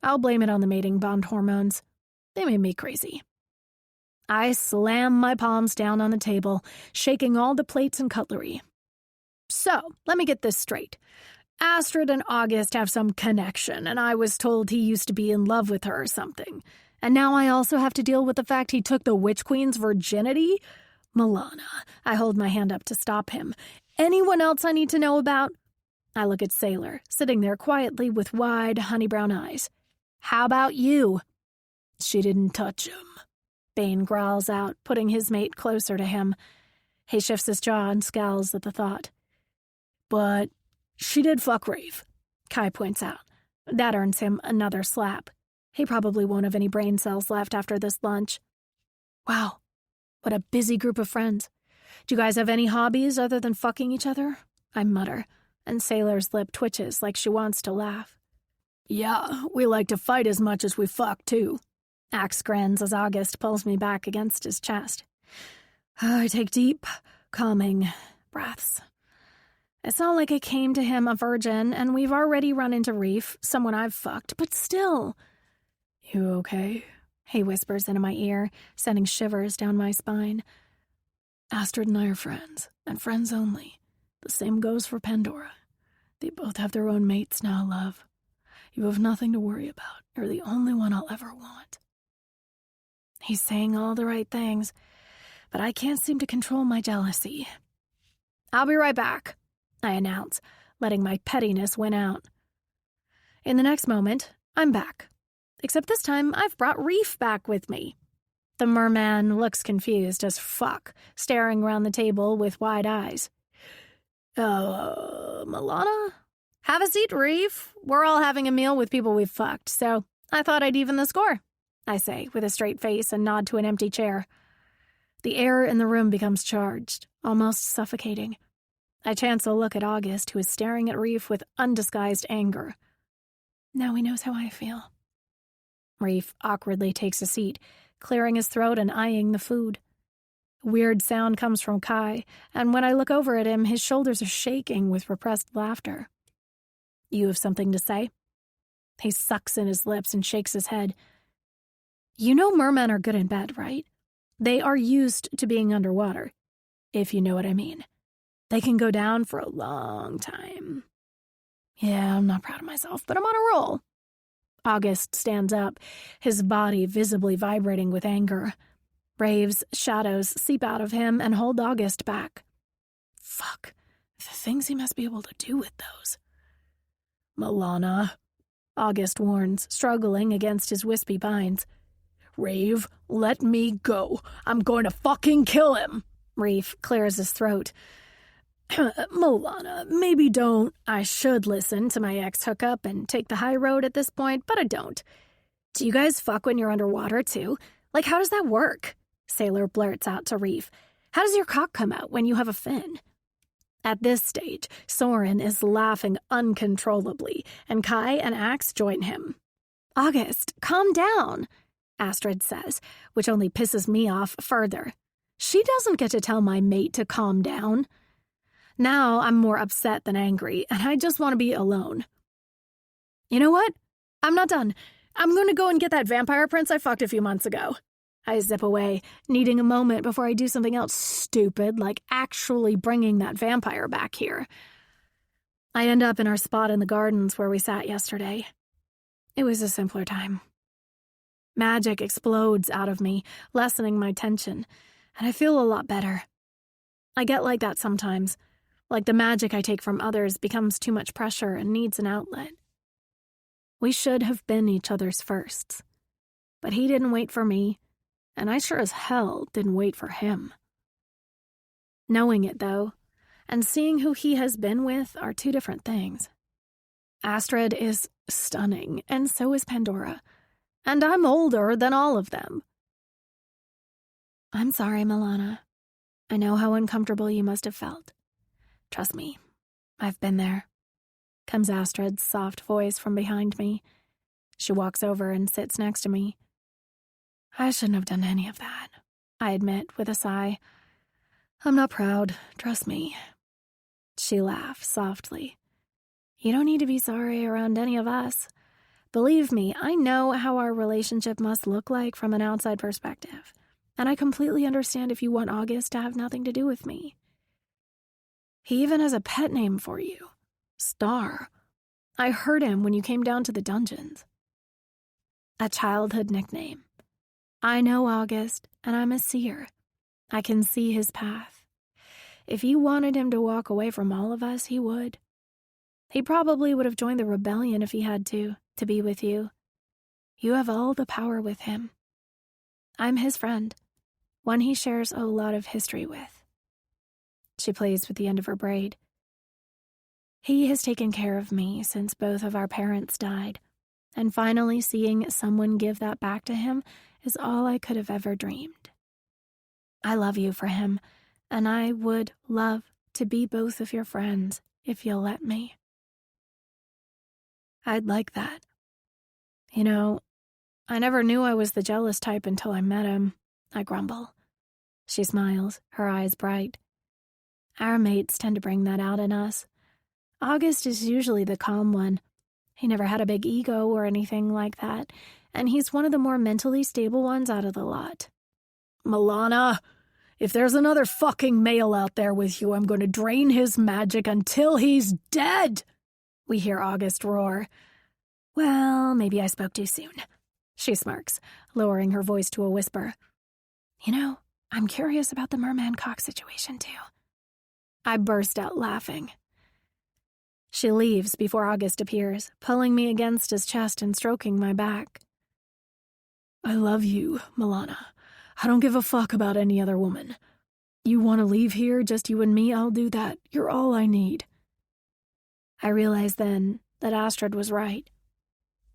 I'll blame it on the mating bond hormones. They made me crazy. I slam my palms down on the table, shaking all the plates and cutlery. So, let me get this straight. Astrid and August have some connection, and I was told he used to be in love with her or something. And now I also have to deal with the fact he took the Witch Queen's virginity? Milana, I hold my hand up to stop him. Anyone else I need to know about? I look at Sailor, sitting there quietly with wide, honey-brown eyes. How about you? "She didn't touch him," Bane growls out, putting his mate closer to him. He shifts his jaw and scowls at the thought. "But she did fuck Rave," Kai points out. That earns him another slap. He probably won't have any brain cells left after this lunch. Wow, what a busy group of friends. Do you guys have any hobbies other than fucking each other? I mutter, and Sailor's lip twitches like she wants to laugh. "Yeah, we like to fight as much as we fuck, too." Axe grins as August pulls me back against his chest. I take deep, calming breaths. It's not like I came to him a virgin, and we've already run into Reef, someone I've fucked, but still. "You okay?" He whispers into my ear, sending shivers down my spine. "Astrid and I are friends, and friends only. The same goes for Pandora. They both have their own mates now, love. You have nothing to worry about. You're the only one I'll ever want." He's saying all the right things, but I can't seem to control my jealousy. "I'll be right back," I announce, letting my pettiness win out. In the next moment, I'm back. Except this time, I've brought Reef back with me. The merman looks confused as fuck, staring around the table with wide eyes. Milana? Have a seat, Reef. We're all having a meal with people we've fucked, so I thought I'd even the score, I say, with a straight face and nod to an empty chair. The air in the room becomes charged, almost suffocating. I chance a look at August, who is staring at Reef with undisguised anger. Now he knows how I feel. Reef awkwardly takes a seat, clearing his throat and eyeing the food. A weird sound comes from Kai, and when I look over at him, his shoulders are shaking with repressed laughter. You have something to say? He sucks in his lips and shakes his head. You know mermen are good in bed, right? They are used to being underwater, if you know what I mean. They can go down for a long time. Yeah, I'm not proud of myself, but I'm on a roll. August stands up, his body visibly vibrating with anger. Rave's shadows seep out of him and hold August back. Fuck, the things he must be able to do with those. Milana, August warns, struggling against his wispy binds. Rave, let me go. I'm going to fucking kill him. Reef clears his throat. Milana, maybe don't. I should listen to my ex hookup and take the high road at this point, but I don't. Do you guys fuck when you're underwater, too? Like, how does that work? Sailor blurts out to Reef. How does your cock come out when you have a fin? At this stage, Soren is laughing uncontrollably, and Kai and Axe join him. August, calm down, Astrid says, which only pisses me off further. She doesn't get to tell my mate to calm down. Now I'm more upset than angry, and I just want to be alone. You know what? I'm not done. I'm going to go and get that vampire prince I fucked a few months ago. I zip away, needing a moment before I do something else stupid, like actually bringing that vampire back here. I end up in our spot in the gardens where we sat yesterday. It was a simpler time. Magic explodes out of me, lessening my tension, and I feel a lot better. I get like that sometimes, like the magic I take from others becomes too much pressure and needs an outlet. We should have been each other's firsts, but he didn't wait for me, and I sure as hell didn't wait for him. Knowing it, though, and seeing who he has been with are two different things. Astrid is stunning, and so is Pandora, and I'm older than all of them. I'm sorry, Milana. I know how uncomfortable you must have felt. Trust me, I've been there. Comes Astrid's soft voice from behind me. She walks over and sits next to me. I shouldn't have done any of that, I admit with a sigh. I'm not proud, trust me. She laughs softly. You don't need to be sorry around any of us. Believe me, I know how our relationship must look like from an outside perspective, and I completely understand if you want August to have nothing to do with me. He even has a pet name for you. Star. I heard him when you came down to the dungeons. A childhood nickname. I know August, and I'm a seer. I can see his path. If you wanted him to walk away from all of us, he would. He probably would have joined the rebellion if he had to be with you. You have all the power with him. I'm his friend, one he shares a lot of history with. She plays with the end of her braid. He has taken care of me since both of our parents died, and finally seeing someone give that back to him is all I could have ever dreamed. I love you for him, and I would love to be both of your friends if you'll let me. I'd like that. You know, I never knew I was the jealous type until I met him, I grumble. She smiles, her eyes bright. Our mates tend to bring that out in us. August is usually the calm one. He never had a big ego or anything like that, and he's one of the more mentally stable ones out of the lot. Milana, if there's another fucking male out there with you, I'm going to drain his magic until he's dead, we hear August roar. Well, maybe I spoke too soon. She smirks, lowering her voice to a whisper. You know, I'm curious about the merman cock situation, too. I burst out laughing. She leaves before August appears, pulling me against his chest and stroking my back. I love you, Milana. I don't give a fuck about any other woman. You want to leave here, just you and me, I'll do that. You're all I need. I realized then that Astrid was right.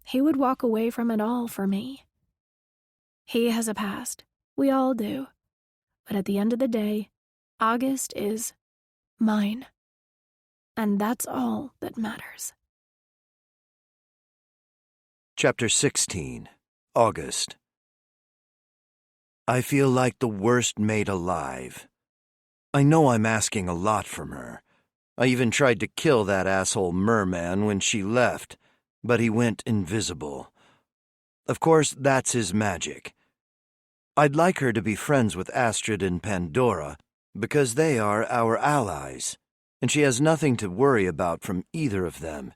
He would walk away from it all for me. He has a past. We all do. But at the end of the day, August is mine. And that's all that matters. Chapter 16. August. I feel like the worst maid alive. I know I'm asking a lot from her. I even tried to kill that asshole merman when she left, but he went invisible. Of course, that's his magic. I'd like her to be friends with Astrid and Pandora, because they are our allies, and she has nothing to worry about from either of them.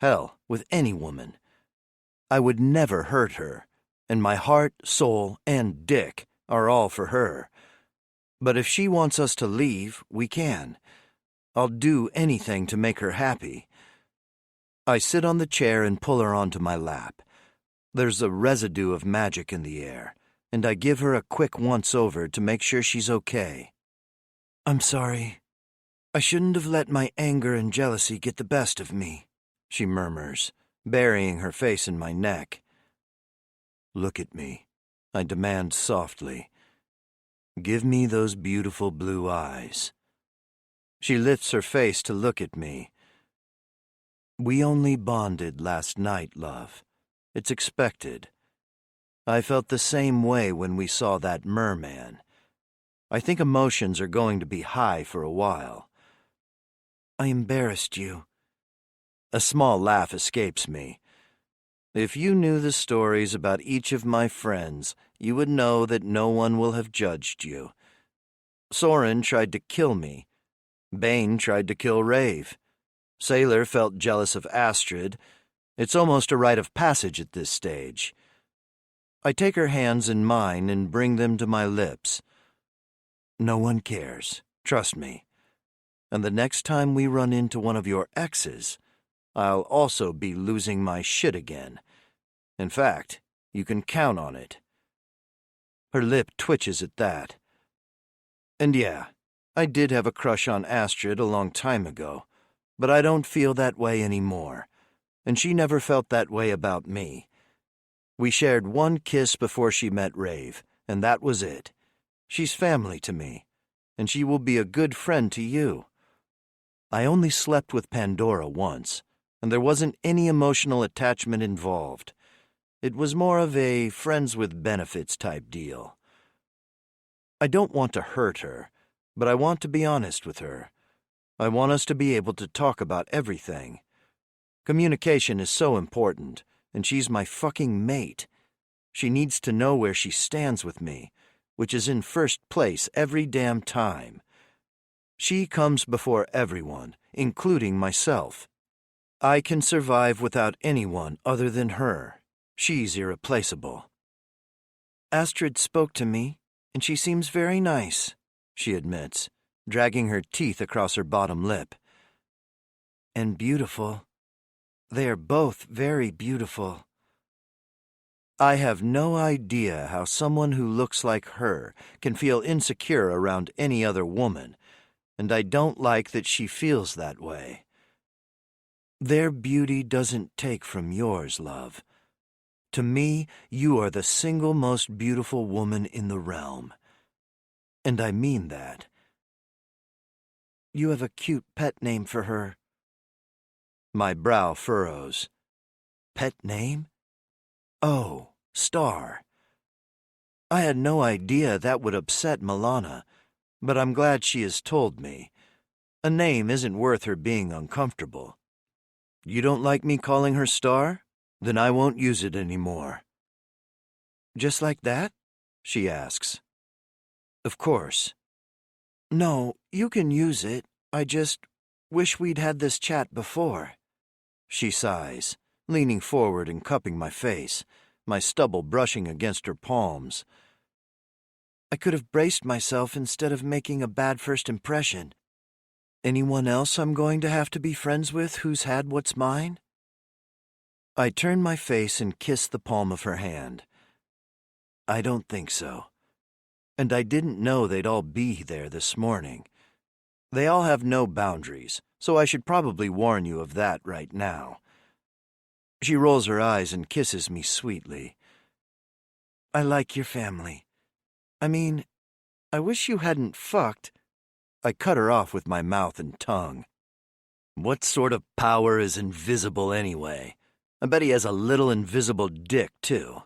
Hell, with any woman. I would never hurt her, and my heart, soul, and dick are all for her. But if she wants us to leave, we can. I'll do anything to make her happy. I sit on the chair and pull her onto my lap. There's a residue of magic in the air, and I give her a quick once-over to make sure she's okay. I'm sorry. I shouldn't have let my anger and jealousy get the best of me, she murmurs, burying her face in my neck. Look at me, I demand softly. Give me those beautiful blue eyes. She lifts her face to look at me. We only bonded last night, love. It's expected. I felt the same way when we saw that merman. I think emotions are going to be high for a while. I embarrassed you. A small laugh escapes me. If you knew the stories about each of my friends, you would know that no one will have judged you. Soren tried to kill me. Bane tried to kill Rave. Sailor felt jealous of Astrid. It's almost a rite of passage at this stage. I take her hands in mine and bring them to my lips. No one cares, trust me. And the next time we run into one of your exes, I'll also be losing my shit again. In fact, you can count on it. Her lip twitches at that. And yeah, I did have a crush on Astrid a long time ago, but I don't feel that way anymore, and she never felt that way about me. We shared one kiss before she met Rave, and that was it. She's family to me, and she will be a good friend to you. I only slept with Pandora once, and there wasn't any emotional attachment involved. It was more of a friends with benefits type deal. I don't want to hurt her, but I want to be honest with her. I want us to be able to talk about everything. Communication is so important, and she's my fucking mate. She needs to know where she stands with me, which is in first place every damn time. She comes before everyone, including myself. I can survive without anyone other than her. She's irreplaceable. Astrid spoke to me, and she seems very nice, she admits, dragging her teeth across her bottom lip. And beautiful. They are both very beautiful. I have no idea how someone who looks like her can feel insecure around any other woman, and I don't like that she feels that way. Their beauty doesn't take from yours, love. To me, you are the single most beautiful woman in the realm. And I mean that. You have a cute pet name for her. My brow furrows. Pet name? Oh, Star. I had no idea that would upset Milana, but I'm glad she has told me. A name isn't worth her being uncomfortable. You don't like me calling her Star? Then I won't use it anymore. Just like that? She asks. Of course. No, you can use it. I just wish we'd had this chat before. She sighs, leaning forward and cupping my face, my stubble brushing against her palms. I could have braced myself instead of making a bad first impression. Anyone else I'm going to have to be friends with who's had what's mine? I turn my face and kiss the palm of her hand. I don't think so. And I didn't know they'd all be there this morning. They all have no boundaries, so I should probably warn you of that right now. She rolls her eyes and kisses me sweetly. I like your family. I mean, I wish you hadn't fucked. I cut her off with my mouth and tongue. What sort of power is invisible anyway? I bet he has a little invisible dick, too.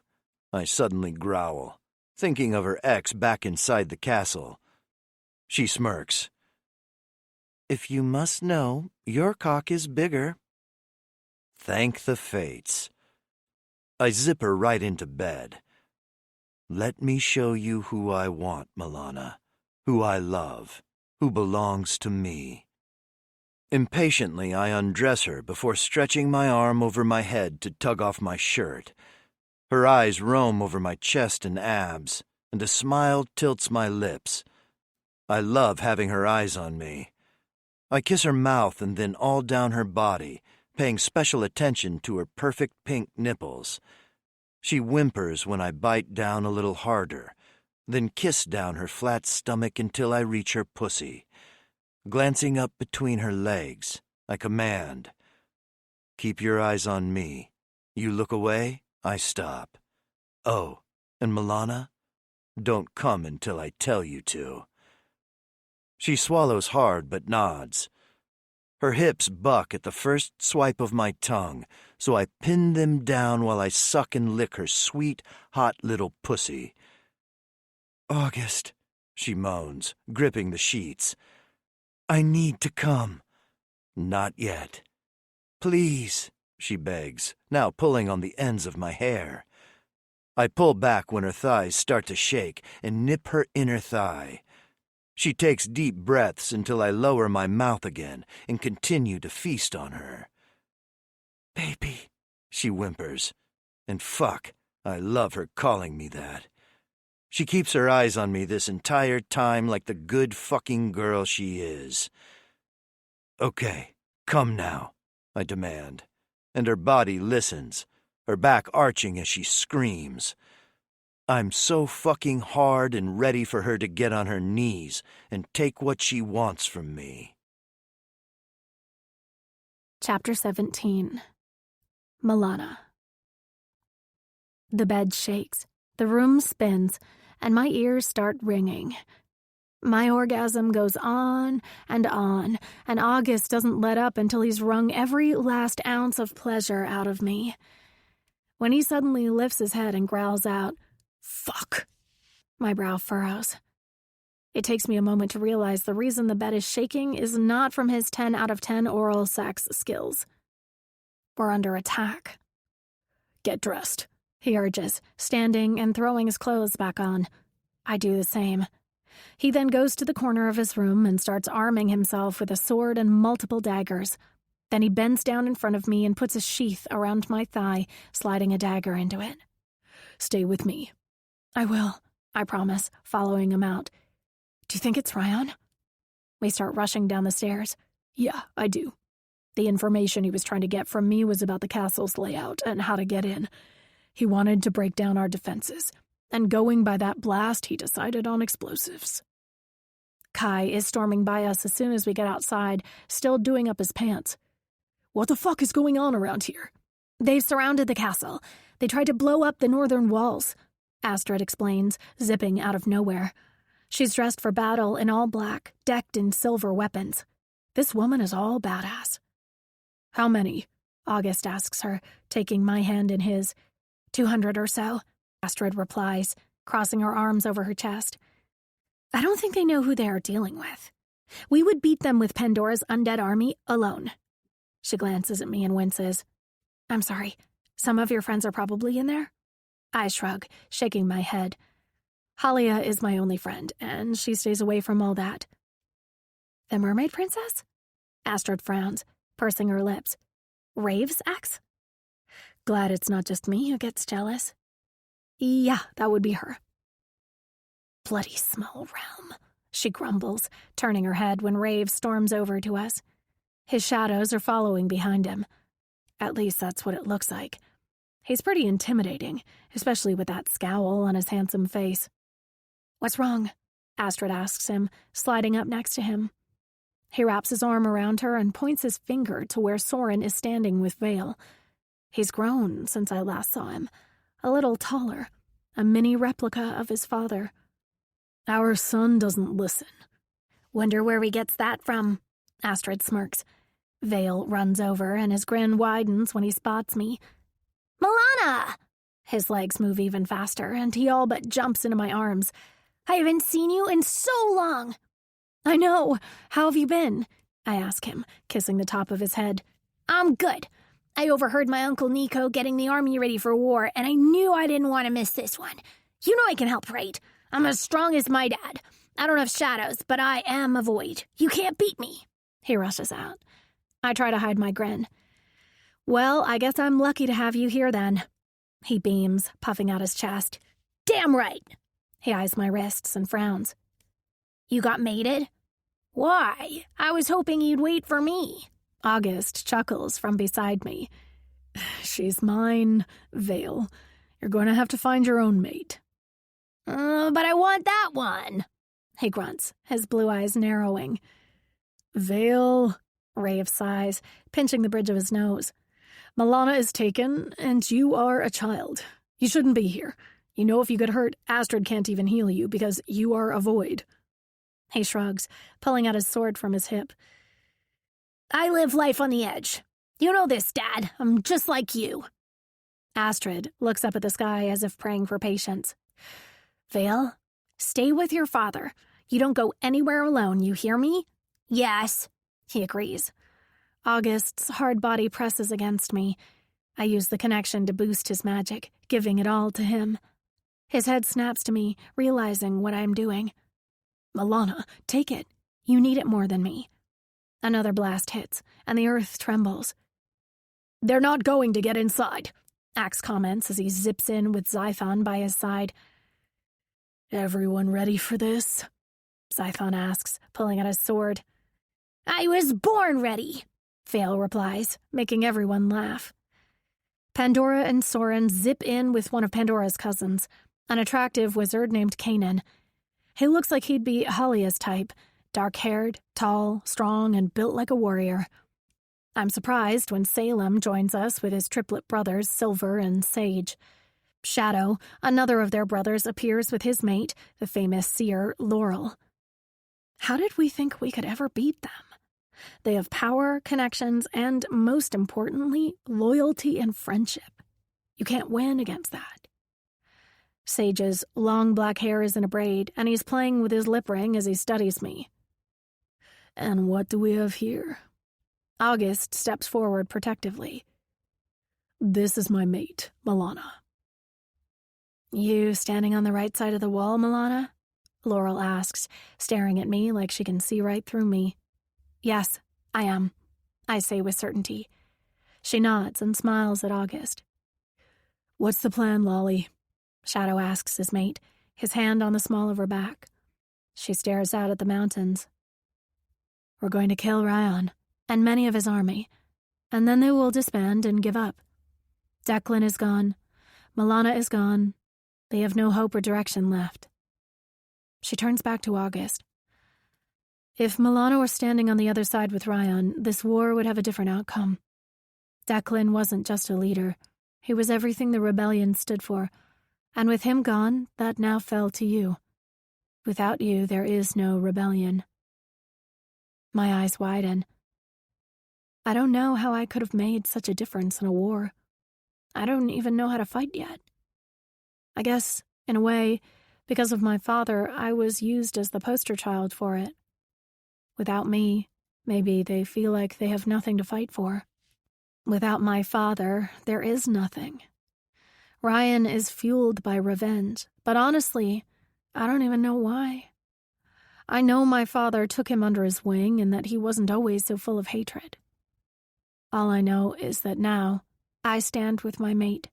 I suddenly growl, thinking of her ex back inside the castle. She smirks. If you must know, your cock is bigger. Thank the fates. I zip her right into bed. Let me show you who I want, Milana, who I love, who belongs to me. Impatiently, I undress her before stretching my arm over my head to tug off my shirt. Her eyes roam over my chest and abs, and a smile tilts my lips. I love having her eyes on me. I kiss her mouth and then all down her body, paying special attention to her perfect pink nipples. She whimpers when I bite down a little harder, then kiss down her flat stomach until I reach her pussy. Glancing up between her legs, I command, "Keep your eyes on me. You look away, I stop. Oh, and Milana, don't come until I tell you to. She swallows hard but nods. Her hips buck at the first swipe of my tongue, so I pin them down while I suck and lick her sweet, hot little pussy. August, she moans, gripping the sheets. I need to come. Not yet. Please, she begs, now pulling on the ends of my hair. I pull back when her thighs start to shake and nip her inner thigh. She takes deep breaths until I lower my mouth again and continue to feast on her. Baby, she whimpers. And fuck, I love her calling me that. She keeps her eyes on me this entire time like the good fucking girl she is. Okay, come now, I demand, and her body listens, her back arching as she screams. I'm so fucking hard and ready for her to get on her knees and take what she wants from me. Chapter 17. Milana. The bed shakes, the room spins, and my ears start ringing. My orgasm goes on, and August doesn't let up until he's wrung every last ounce of pleasure out of me. When he suddenly lifts his head and growls out, "Fuck!" my brow furrows. It takes me a moment to realize the reason the bed is shaking is not from his 10 out of 10 oral sex skills. We're under attack. Get dressed, he urges, standing and throwing his clothes back on. I do the same. He then goes to the corner of his room and starts arming himself with a sword and multiple daggers. Then he bends down in front of me and puts a sheath around my thigh, sliding a dagger into it. Stay with me. I will, I promise, following him out. Do you think it's Ryan? We start rushing down the stairs. Yeah, I do. The information he was trying to get from me was about the castle's layout and how to get in. He wanted to break down our defenses, and going by that blast, he decided on explosives. Kai is storming by us as soon as we get outside, still doing up his pants. What the fuck is going on around here? They've surrounded the castle. They tried to blow up the northern walls, Astrid explains, zipping out of nowhere. She's dressed for battle in all black, decked in silver weapons. This woman is all badass. How many? August asks her, taking my hand in his. 200 or so, Astrid replies, crossing her arms over her chest. I don't think they know who they are dealing with. We would beat them with Pandora's undead army alone. She glances at me and winces. I'm sorry, some of your friends are probably in there? I shrug, shaking my head. Halia is my only friend, and she stays away from all that. The mermaid princess? Astrid frowns, pursing her lips. Rave's ex? Glad it's not just me who gets jealous. Yeah, that would be her. Bloody small realm, she grumbles, turning her head when Rave storms over to us. His shadows are following behind him. At least that's what it looks like. He's pretty intimidating, especially with that scowl on his handsome face. What's wrong? Astrid asks him, sliding up next to him. He wraps his arm around her and points his finger to where Soren is standing with Vale. He's grown since I last saw him, a little taller, a mini replica of his father. Our son doesn't listen. Wonder where he gets that from, Astrid smirks. Vale runs over and his grin widens when he spots me. Milana! His legs move even faster and he all but jumps into my arms. I haven't seen you in so long. I know. How have you been? I ask him, kissing the top of his head. I'm good. I overheard my Uncle Nico getting the army ready for war, and I knew I didn't want to miss this one. You know I can help, right? I'm as strong as my dad. I don't have shadows, but I am a void. You can't beat me. He rushes out. I try to hide my grin. Well, I guess I'm lucky to have you here then. He beams, puffing out his chest. Damn right. He eyes my wrists and frowns. You got mated? Why? I was hoping you'd wait for me. August chuckles from beside me. She's mine, Vale. You're going to have to find your own mate. But I want that one. He grunts, his blue eyes narrowing. Vale, Rave sighs, pinching the bridge of his nose. Milana is taken, and you are a child. You shouldn't be here. You know if you get hurt, Astrid can't even heal you because you are a void. He shrugs, pulling out his sword from his hip. I live life on the edge. You know this, Dad. I'm just like you. Astrid looks up at the sky as if praying for patience. Vale, stay with your father. You don't go anywhere alone, you hear me? Yes, he agrees. August's hard body presses against me. I use the connection to boost his magic, giving it all to him. His head snaps to me, realizing what I'm doing. Milana, take it. You need it more than me. Another blast hits, and the earth trembles. They're not going to get inside, Axe comments as he zips in with Zython by his side. Everyone ready for this? Zython asks, pulling out his sword. I was born ready, Vale replies, making everyone laugh. Pandora and Soren zip in with one of Pandora's cousins, an attractive wizard named Kanan. He looks like he'd be Halia's type, dark-haired, tall, strong, and built like a warrior. I'm surprised when Salem joins us with his triplet brothers, Silver and Sage. Shadow, another of their brothers, appears with his mate, the famous seer Laurel. How did we think we could ever beat them? They have power, connections, and, most importantly, loyalty and friendship. You can't win against that. Sage's long black hair is in a braid, and he's playing with his lip ring as he studies me. And what do we have here? August steps forward protectively. This is my mate, Milana. You standing on the right side of the wall, Milana? Laurel asks, staring at me like she can see right through me. Yes, I am, I say with certainty. She nods and smiles at August. What's the plan, Lolly? Shadow asks his mate, his hand on the small of her back. She stares out at the mountains. We're going to kill Ryan and many of his army, and then they will disband and give up. Declan is gone. Milana is gone. They have no hope or direction left. She turns back to August. If Milana were standing on the other side with Ryan, this war would have a different outcome. Declan wasn't just a leader. He was everything the rebellion stood for. And with him gone, that now fell to you. Without you, there is no rebellion. My eyes widen. I don't know how I could have made such a difference in a war. I don't even know how to fight yet. I guess, in a way, because of my father, I was used as the poster child for it. Without me, maybe they feel like they have nothing to fight for. Without my father, there is nothing. Ryan is fueled by revenge, but honestly, I don't even know why. I know my father took him under his wing and that he wasn't always so full of hatred. All I know is that now, I stand with my mate,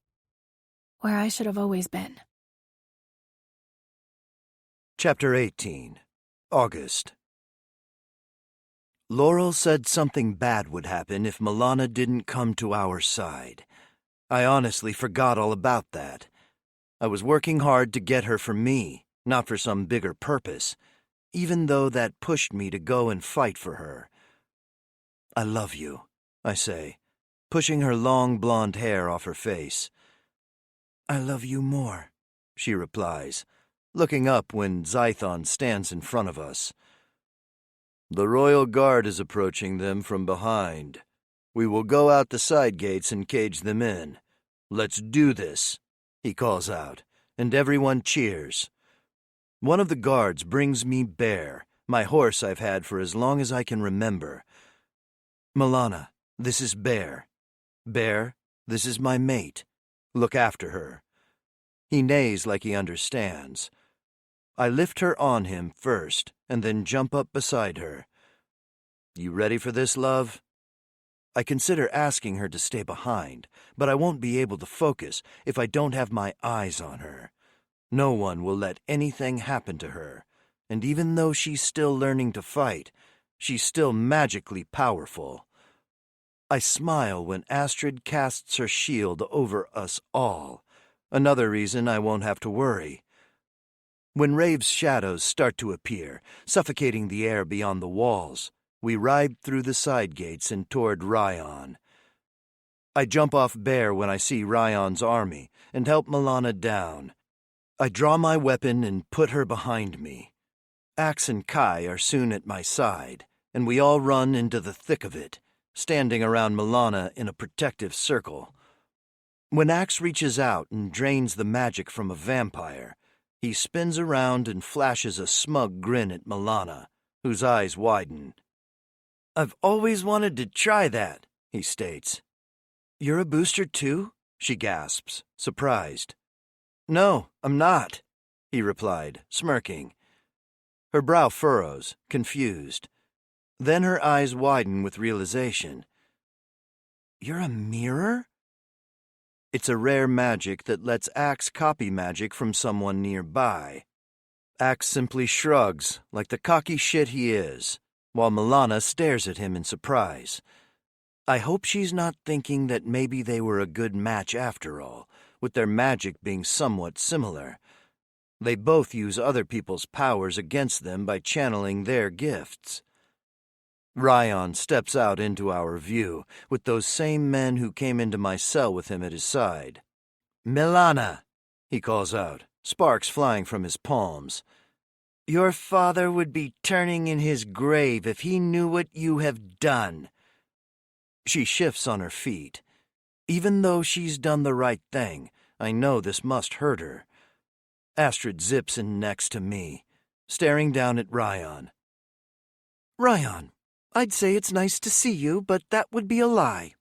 where I should have always been. Chapter 18. August. Laurel said something bad would happen if Milana didn't come to our side. I honestly forgot all about that. I was working hard to get her for me, not for some bigger purpose, even though that pushed me to go and fight for her. I love you, I say, pushing her long blonde hair off her face. I love you more, she replies, looking up when Zython stands in front of us. The royal guard is approaching them from behind. We will go out the side gates and cage them in. Let's do this, he calls out, and everyone cheers. One of the guards brings me Bear, my horse I've had for as long as I can remember. Milana, this is Bear. Bear, this is my mate. Look after her. He neighs like he understands. I lift her on him first, and then jump up beside her. You ready for this, love? I consider asking her to stay behind, but I won't be able to focus if I don't have my eyes on her. No one will let anything happen to her, and even though she's still learning to fight, she's still magically powerful. I smile when Astrid casts her shield over us all, another reason I won't have to worry. When Rave's shadows start to appear, suffocating the air beyond the walls, we ride through the side gates and toward Ryan. I jump off Bear when I see Ryan's army and help Milana down. I draw my weapon and put her behind me. Axe and Kai are soon at my side, and we all run into the thick of it, standing around Milana in a protective circle. When Axe reaches out and drains the magic from a vampire, he spins around and flashes a smug grin at Milana, whose eyes widen. "I've always wanted to try that," he states. "You're a booster too?" she gasps, surprised. "No, I'm not," he replied, smirking. Her brow furrows, confused. Then her eyes widen with realization. "You're a mirror?" It's a rare magic that lets Axe copy magic from someone nearby. Axe simply shrugs, like the cocky shit he is, while Milana stares at him in surprise. I hope she's not thinking that maybe they were a good match after all, with their magic being somewhat similar. They both use other people's powers against them by channeling their gifts. Ryan steps out into our view, with those same men who came into my cell with him at his side. "Milana," he calls out, sparks flying from his palms. "Your father would be turning in his grave if he knew what you have done." She shifts on her feet. Even though she's done the right thing, I know this must hurt her. Astrid zips in next to me, staring down at Ryan. "Ryan, I'd say it's nice to see you, but that would be a lie.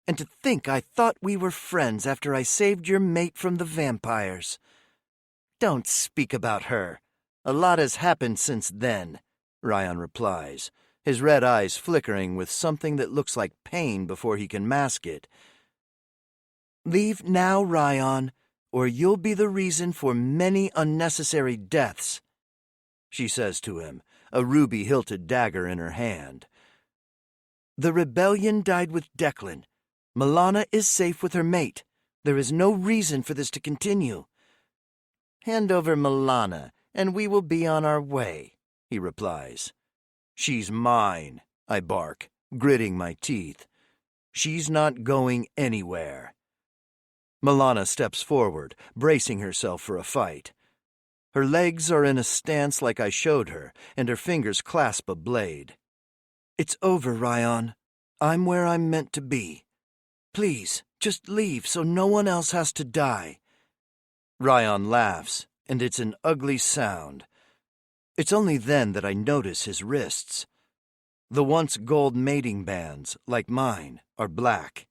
And to think I thought we were friends after I saved your mate from the vampires." "Don't speak about her. A lot has happened since then," Ryan replies, his red eyes flickering with something that looks like pain before he can mask it. "Leave now, Ryan, or you'll be the reason for many unnecessary deaths," she says to him, a ruby-hilted dagger in her hand. "The rebellion died with Declan. Milana is safe with her mate. There is no reason for this to continue." "Hand over Milana, and we will be on our way," he replies. "She's mine," I bark, gritting my teeth. "She's not going anywhere." Milana steps forward, bracing herself for a fight. Her legs are in a stance like I showed her, and her fingers clasp a blade. "It's over, Ryan. I'm where I'm meant to be. Please, just leave so no one else has to die." Ryan laughs, and it's an ugly sound. It's only then that I notice his wrists. The once gold mating bands, like mine, are black.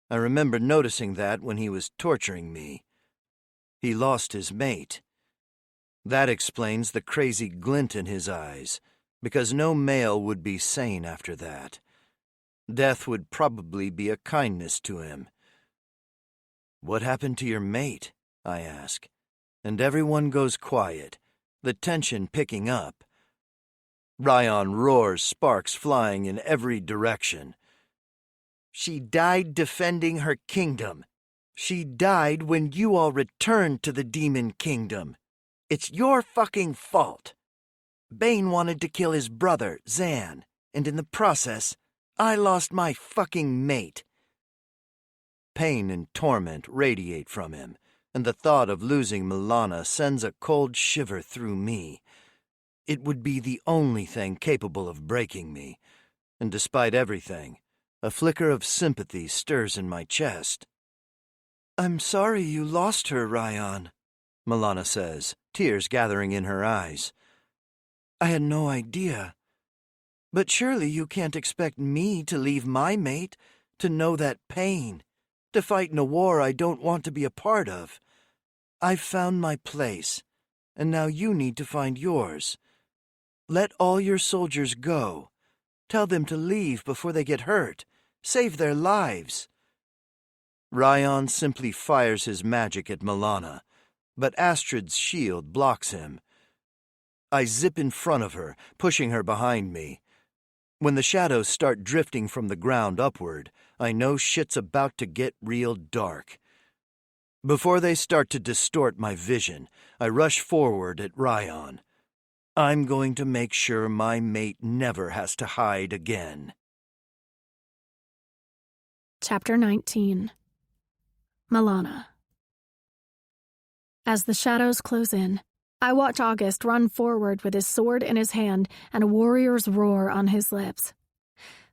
I remember noticing that when he was torturing me. He lost his mate. That explains the crazy glint in his eyes, because no male would be sane after that. Death would probably be a kindness to him. "What happened to your mate?" I ask, and everyone goes quiet, the tension picking up. Ryan roars, sparks flying in every direction. "She died defending her kingdom. She died when you all returned to the demon kingdom. It's your fucking fault. Bane wanted to kill his brother, Zan, and in the process, I lost my fucking mate." Pain and torment radiate from him, and the thought of losing Milana sends a cold shiver through me. It would be the only thing capable of breaking me, and despite everything, a flicker of sympathy stirs in my chest. "I'm sorry you lost her, Ryan," Milana says, tears gathering in her eyes. "I had no idea. But surely you can't expect me to leave my mate, to know that pain, to fight in a war I don't want to be a part of. I've found my place, and now you need to find yours. Let all your soldiers go. Tell them to leave before they get hurt. Save their lives." Ryan simply fires his magic at Milana, but Astrid's shield blocks him. I zip in front of her, pushing her behind me. When the shadows start drifting from the ground upward, I know shit's about to get real dark. Before they start to distort my vision, I rush forward at Ryan. I'm going to make sure my mate never has to hide again. Chapter 19. Milana. As the shadows close in, I watch August run forward with his sword in his hand and a warrior's roar on his lips.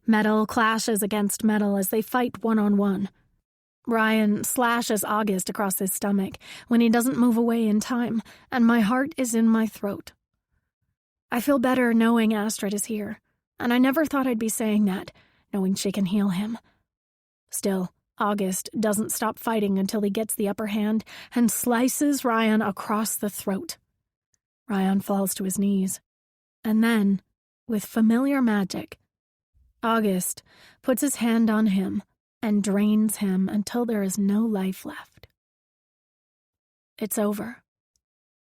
Metal clashes against metal as they fight one-on-one. Ryan slashes August across his stomach when he doesn't move away in time, and my heart is in my throat. I feel better knowing Astrid is here, and I never thought I'd be saying that, knowing she can heal him. Still, August doesn't stop fighting until he gets the upper hand and slices Ryan across the throat. Ryan falls to his knees. And then, with familiar magic, August puts his hand on him and drains him until there is no life left. It's over.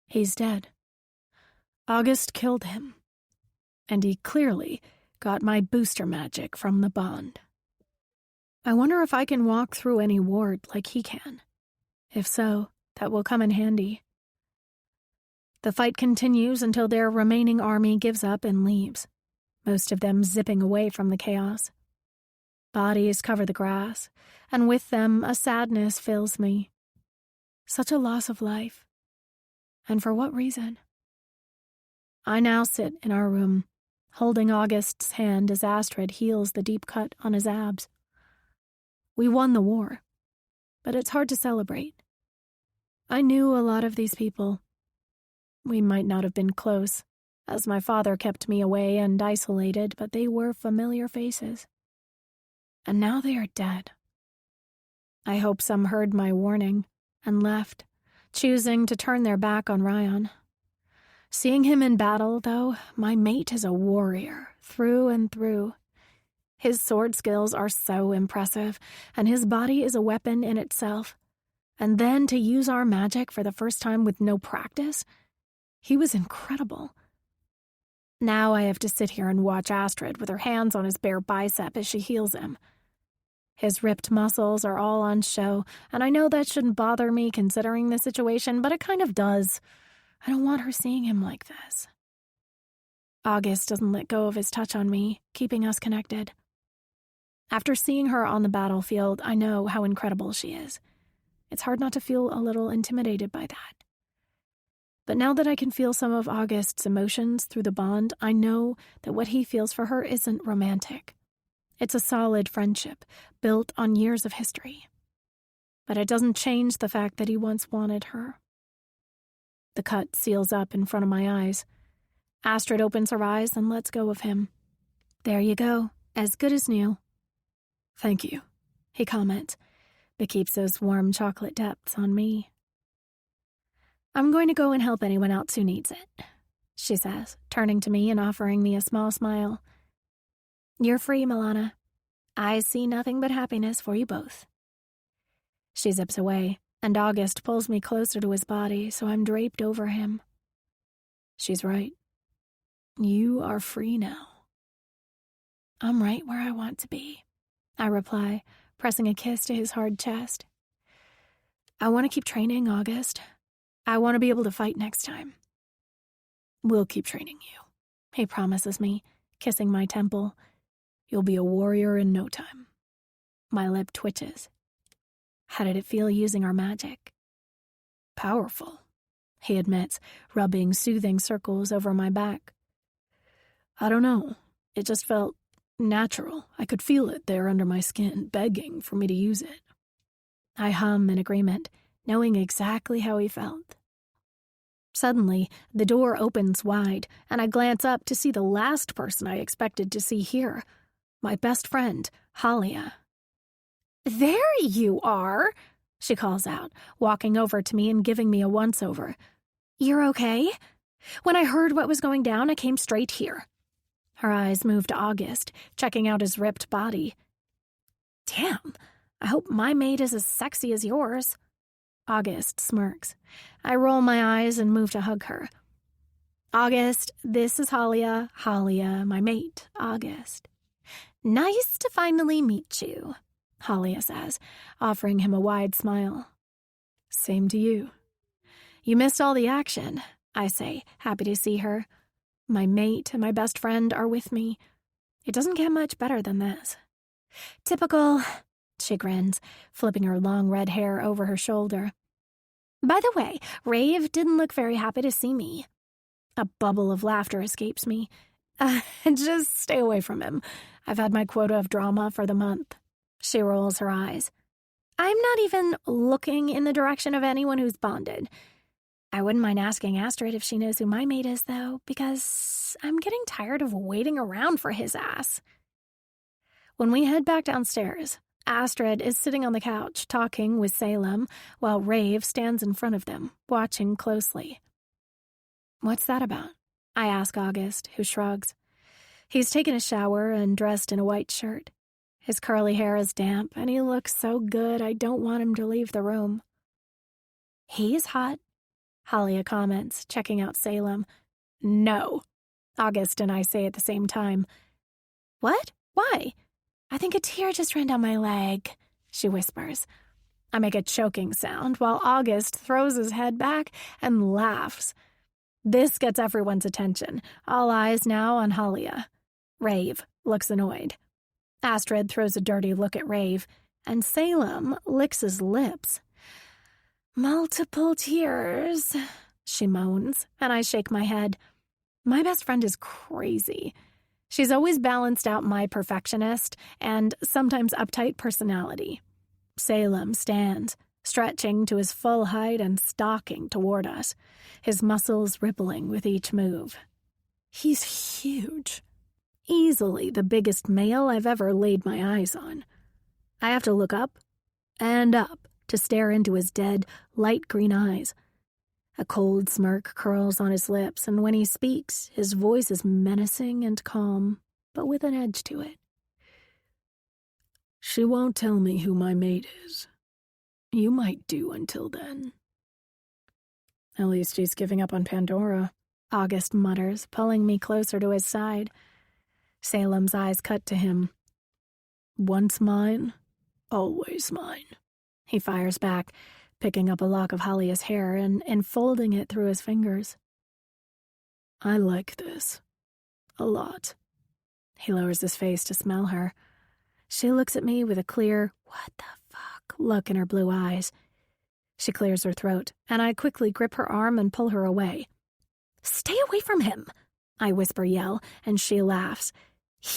He's dead. August killed him. And he clearly got my booster magic from the bond. I wonder if I can walk through any ward like he can. If so, that will come in handy. The fight continues until their remaining army gives up and leaves, most of them zipping away from the chaos. Bodies cover the grass, and with them a sadness fills me. Such a loss of life. And for what reason? I now sit in our room, holding August's hand as Astrid heals the deep cut on his abs. We won the war, but it's hard to celebrate. I knew a lot of these people. We might not have been close, as my father kept me away and isolated, but they were familiar faces. And now they are dead. I hope some heard my warning and left, choosing to turn their back on Ryan. Seeing him in battle, though, my mate is a warrior, through and through. His sword skills are so impressive, and his body is a weapon in itself. And then to use our magic for the first time with no practice, he was incredible. Now I have to sit here and watch Astrid with her hands on his bare bicep as she heals him. His ripped muscles are all on show, and I know that shouldn't bother me considering the situation, but it kind of does. I don't want her seeing him like this. August doesn't let go of his touch on me, keeping us connected. After seeing her on the battlefield, I know how incredible she is. It's hard not to feel a little intimidated by that. But now that I can feel some of August's emotions through the bond, I know that what he feels for her isn't romantic. It's a solid friendship, built on years of history. But it doesn't change the fact that he once wanted her. The cut seals up in front of my eyes. Astrid opens her eyes and lets go of him. There you go, as good as new. Thank you, he comments, but keeps those warm chocolate depths on me. I'm going to go and help anyone else who needs it, she says, turning to me and offering me a small smile. You're free, Milana. I see nothing but happiness for you both. She zips away, and August pulls me closer to his body, so I'm draped over him. She's right. You are free now. I'm right where I want to be, I reply, pressing a kiss to his hard chest. I want to keep training, August. I want to be able to fight next time. We'll keep training you, he promises me, kissing my temple. You'll be a warrior in no time. My lip twitches. How did it feel using our magic? Powerful, he admits, rubbing soothing circles over my back. I don't know. It just felt natural. I could feel it there under my skin, begging for me to use it. I hum in agreement, knowing exactly how he felt. Suddenly, the door opens wide, and I glance up to see the last person I expected to see here, my best friend, Halia. There you are, she calls out, walking over to me and giving me a once-over. You're okay? When I heard what was going down, I came straight here. Her eyes moved to August, checking out his ripped body. Damn, I hope my mate is as sexy as yours. August smirks. I roll my eyes and move to hug her. August, this is Halia, my mate, August. Nice to finally meet you, Halia says, offering him a wide smile. Same to you. You missed all the action, I say, happy to see her. My mate and my best friend are with me. It doesn't get much better than this. Typical, she grins, flipping her long red hair over her shoulder. By the way, Rave didn't look very happy to see me. A bubble of laughter escapes me. Just stay away from him. I've had my quota of drama for the month. She rolls her eyes. I'm not even looking in the direction of anyone who's bonded. I wouldn't mind asking Astrid if she knows who my mate is, though, because I'm getting tired of waiting around for his ass. When we head back downstairs, Astrid is sitting on the couch talking with Salem while Rave stands in front of them, watching closely. What's that about? I ask August, who shrugs. He's taken a shower and dressed in a white shirt. His curly hair is damp, and he looks so good I don't want him to leave the room. He's hot, Halia comments, checking out Salem. No, August and I say at the same time. What? Why? I think a tear just ran down my leg, she whispers. I make a choking sound while August throws his head back and laughs. This gets everyone's attention, all eyes now on Halia. Rave looks annoyed. Astrid throws a dirty look at Rave, and Salem licks his lips. Multiple tears, she moans, and I shake my head. My best friend is crazy. She's always balanced out my perfectionist and sometimes uptight personality. Salem stands, stretching to his full height and stalking toward us, his muscles rippling with each move. He's huge. Easily the biggest male I've ever laid my eyes on. I have to look up and up to stare into his dead, light green eyes. A cold smirk curls on his lips, and when he speaks, his voice is menacing and calm, but with an edge to it. She won't tell me who my mate is. You might do until then. At least she's giving up on Pandora, August mutters, pulling me closer to his side. Salem's eyes cut to him. Once mine, always mine. He fires back, picking up a lock of Halia's hair and enfolding it through his fingers. I like this. A lot. He lowers his face to smell her. She looks at me with a clear, what the fuck, look in her blue eyes. She clears her throat, and I quickly grip her arm and pull her away. Stay away from him, I whisper yell, and she laughs.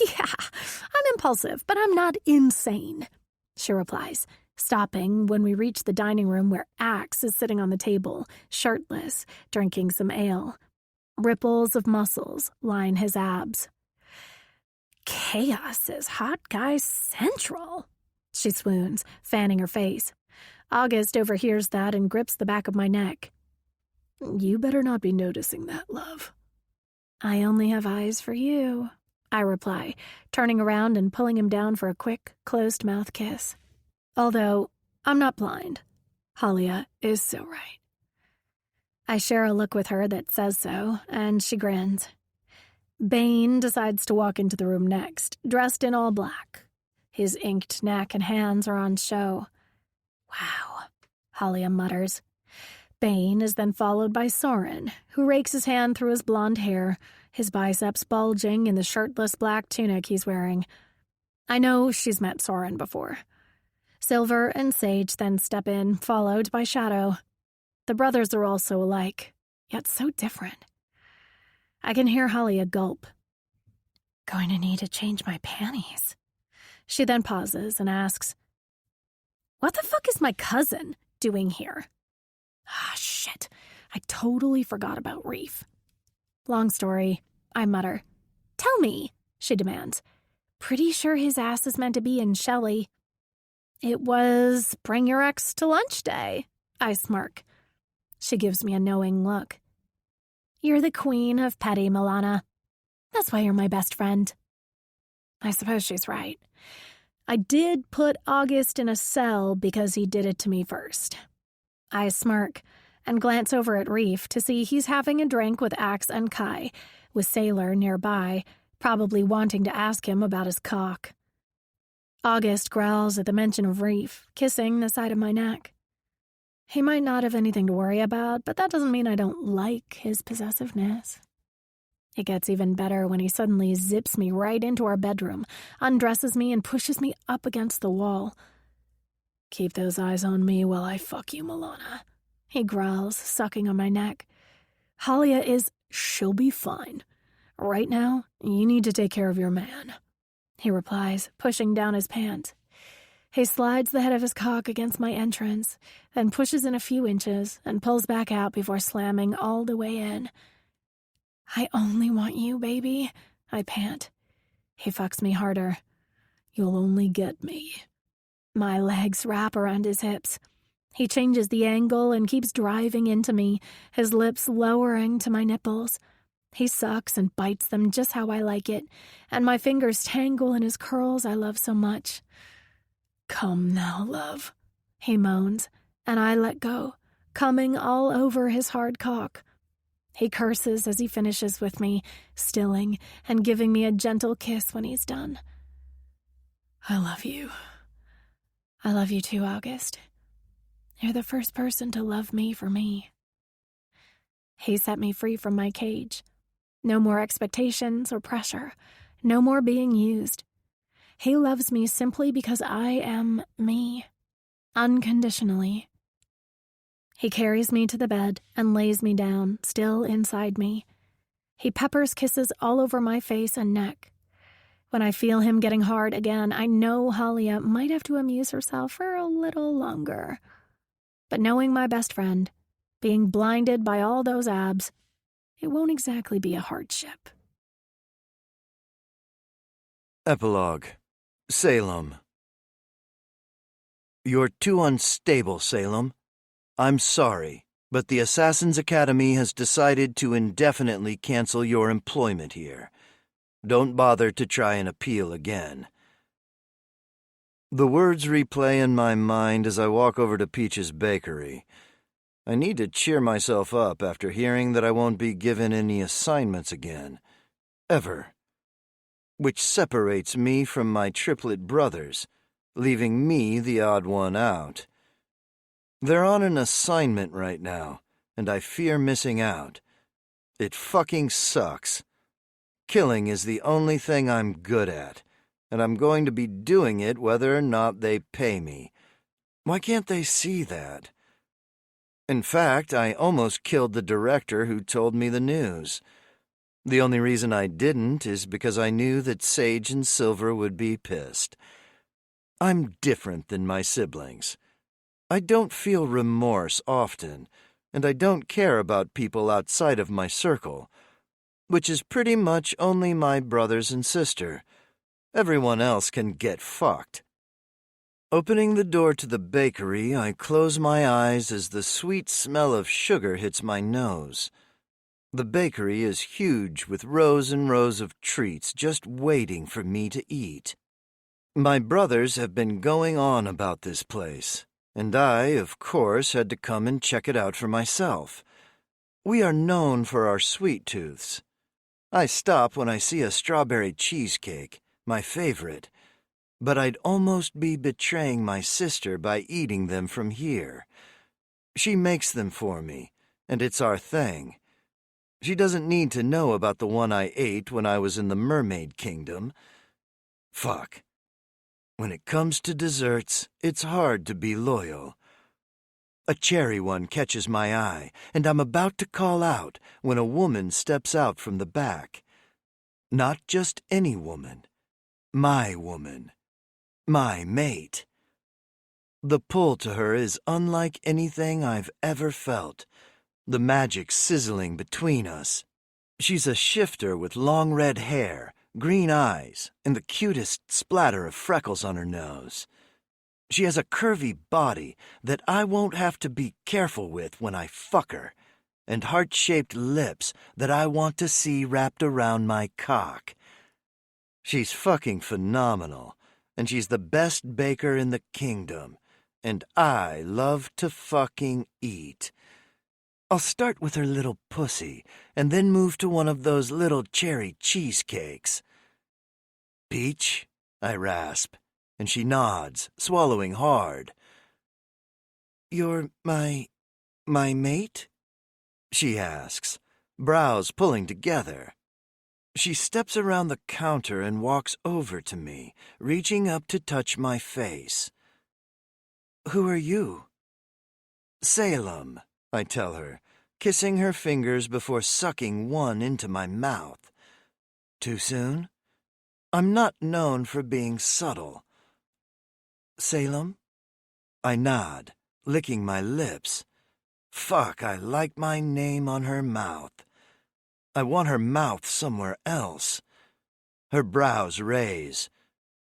Yeah, I'm impulsive, but I'm not insane, she replies, stopping when we reach the dining room where Axe is sitting on the table, shirtless, drinking some ale. Ripples of muscles line his abs. Chaos is hot guy central, she swoons, fanning her face. August overhears that and grips the back of my neck. You better not be noticing that, love. I only have eyes for you, I reply, turning around and pulling him down for a quick, closed-mouth kiss. Although, I'm not blind. Halia is so right. I share a look with her that says so, and she grins. Bane decides to walk into the room next, dressed in all black. His inked neck and hands are on show. Wow, Halia mutters. Bane is then followed by Soren, who rakes his hand through his blonde hair, his biceps bulging in the shirtless black tunic he's wearing. I know she's met Soren before. Silver and Sage then step in, followed by Shadow. The brothers are all so alike, yet so different. I can hear Halia gulp. Going to need to change my panties. She then pauses and asks, What the fuck is my cousin doing here? Ah, shit. I totally forgot about Reef. Long story, I mutter. Tell me, she demands. Pretty sure his ass is meant to be in Shelley. It was bring your ex to lunch day, I smirk. She gives me a knowing look. You're the queen of petty, Milana. That's why you're my best friend. I suppose she's right. I did put August in a cell because he did it to me first. I smirk and glance over at Reef to see he's having a drink with Axe and Kai, with Sailor nearby, probably wanting to ask him about his cock. August growls at the mention of Reef, kissing the side of my neck. He might not have anything to worry about, but that doesn't mean I don't like his possessiveness. It gets even better when he suddenly zips me right into our bedroom, undresses me, and pushes me up against the wall. Keep those eyes on me while I fuck you, Milana. he growls, sucking on my neck. She'll be fine. Right now, you need to take care of your man, he replies, pushing down his pants. He slides the head of his cock against my entrance, then pushes in a few inches and pulls back out before slamming all the way in. I only want you, baby, I pant. He fucks me harder. You'll only get me. My legs wrap around his hips. He changes the angle and keeps driving into me, his lips lowering to my nipples. He sucks and bites them just how I like it, and my fingers tangle in his curls I love so much. Come now, love, he moans, and I let go, coming all over his hard cock. He curses as he finishes with me, stilling and giving me a gentle kiss when he's done. I love you. I love you too, August. You're the first person to love me for me. He set me free from my cage. No more expectations or pressure. No more being used. He loves me simply because I am me. Unconditionally. He carries me to the bed and lays me down, still inside me. He peppers kisses all over my face and neck. When I feel him getting hard again, I know Halia might have to amuse herself for a little longer. But knowing my best friend, being blinded by all those abs, it won't exactly be a hardship. Epilogue. Salem. You're too unstable, Salem. I'm sorry, but the Assassin's Academy has decided to indefinitely cancel your employment here. Don't bother to try and appeal again. The words replay in my mind as I walk over to Peach's bakery. I need to cheer myself up after hearing that I won't be given any assignments again. Ever. Which separates me from my triplet brothers, leaving me the odd one out. They're on an assignment right now, and I fear missing out. It fucking sucks. Killing is the only thing I'm good at, and I'm going to be doing it whether or not they pay me. Why can't they see that? In fact, I almost killed the director who told me the news. The only reason I didn't is because I knew that Sage and Silver would be pissed. I'm different than my siblings. I don't feel remorse often, and I don't care about people outside of my circle, which is pretty much only my brothers and sister. Everyone else can get fucked. Opening the door to the bakery, I close my eyes as the sweet smell of sugar hits my nose. The bakery is huge with rows and rows of treats just waiting for me to eat. My brothers have been going on about this place, and I, of course, had to come and check it out for myself. We are known for our sweet tooths. I stop when I see a strawberry cheesecake, my favorite, but I'd almost be betraying my sister by eating them from here. She makes them for me, and it's our thing. She doesn't need to know about the one I ate when I was in the Mermaid Kingdom. Fuck. When it comes to desserts, it's hard to be loyal. A cherry one catches my eye, and I'm about to call out when a woman steps out from the back. Not just any woman. My woman. My mate. The pull to her is unlike anything I've ever felt, the magic sizzling between us. She's a shifter with long red hair, green eyes, and the cutest splatter of freckles on her nose. She has a curvy body that I won't have to be careful with when I fuck her, and heart-shaped lips that I want to see wrapped around my cock. She's fucking phenomenal, and she's the best baker in the kingdom, and I love to fucking eat. I'll start with her little pussy, and then move to one of those little cherry cheesecakes. Peach, I rasp, and she nods, swallowing hard. You're my mate? She asks, brows pulling together. She steps around the counter and walks over to me, reaching up to touch my face. Who are you? Salem, I tell her, kissing her fingers before sucking one into my mouth. Too soon? I'm not known for being subtle. Salem? I nod, licking my lips. Fuck, I like my name on her mouth. I want her mouth somewhere else. Her brows raise.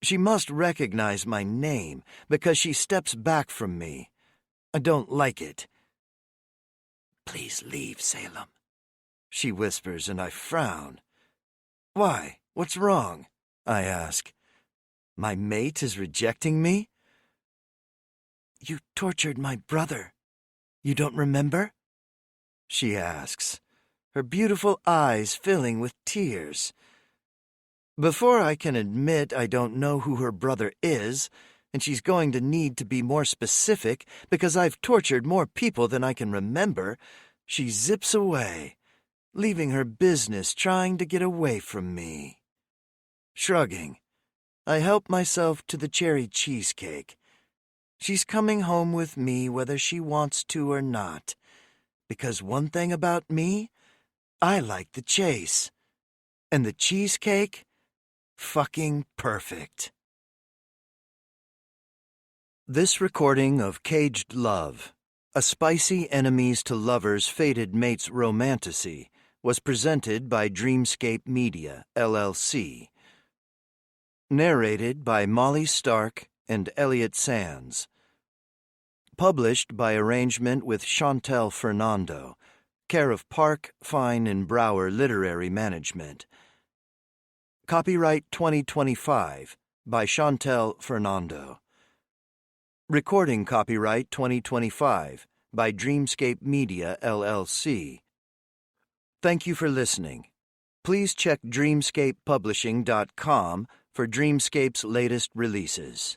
She must recognize my name because she steps back from me. I don't like it. Please leave, Salem, she whispers, and I frown. Why? What's wrong? I ask. My mate is rejecting me? You tortured my brother. You don't remember? She asks, her beautiful eyes filling with tears. Before I can admit I don't know who her brother is, and she's going to need to be more specific because I've tortured more people than I can remember, she zips away, leaving her business trying to get away from me. Shrugging, I help myself to the cherry cheesecake. She's coming home with me whether she wants to or not, because one thing about me, I like the chase. And the cheesecake? Fucking perfect. This recording of Caged Love, a spicy enemies to lovers fated mates romantasy, was presented by Dreamscape Media, LLC. Narrated by Molly Stark and Elliot Sands. Published by arrangement with Chantal Fernando, care of Park, Fine and Brower Literary Management. Copyright 2025 by Chantal Fernando. Recording copyright 2025 by Dreamscape Media, LLC. Thank you for listening. Please check dreamscapepublishing.com for Dreamscape's latest releases.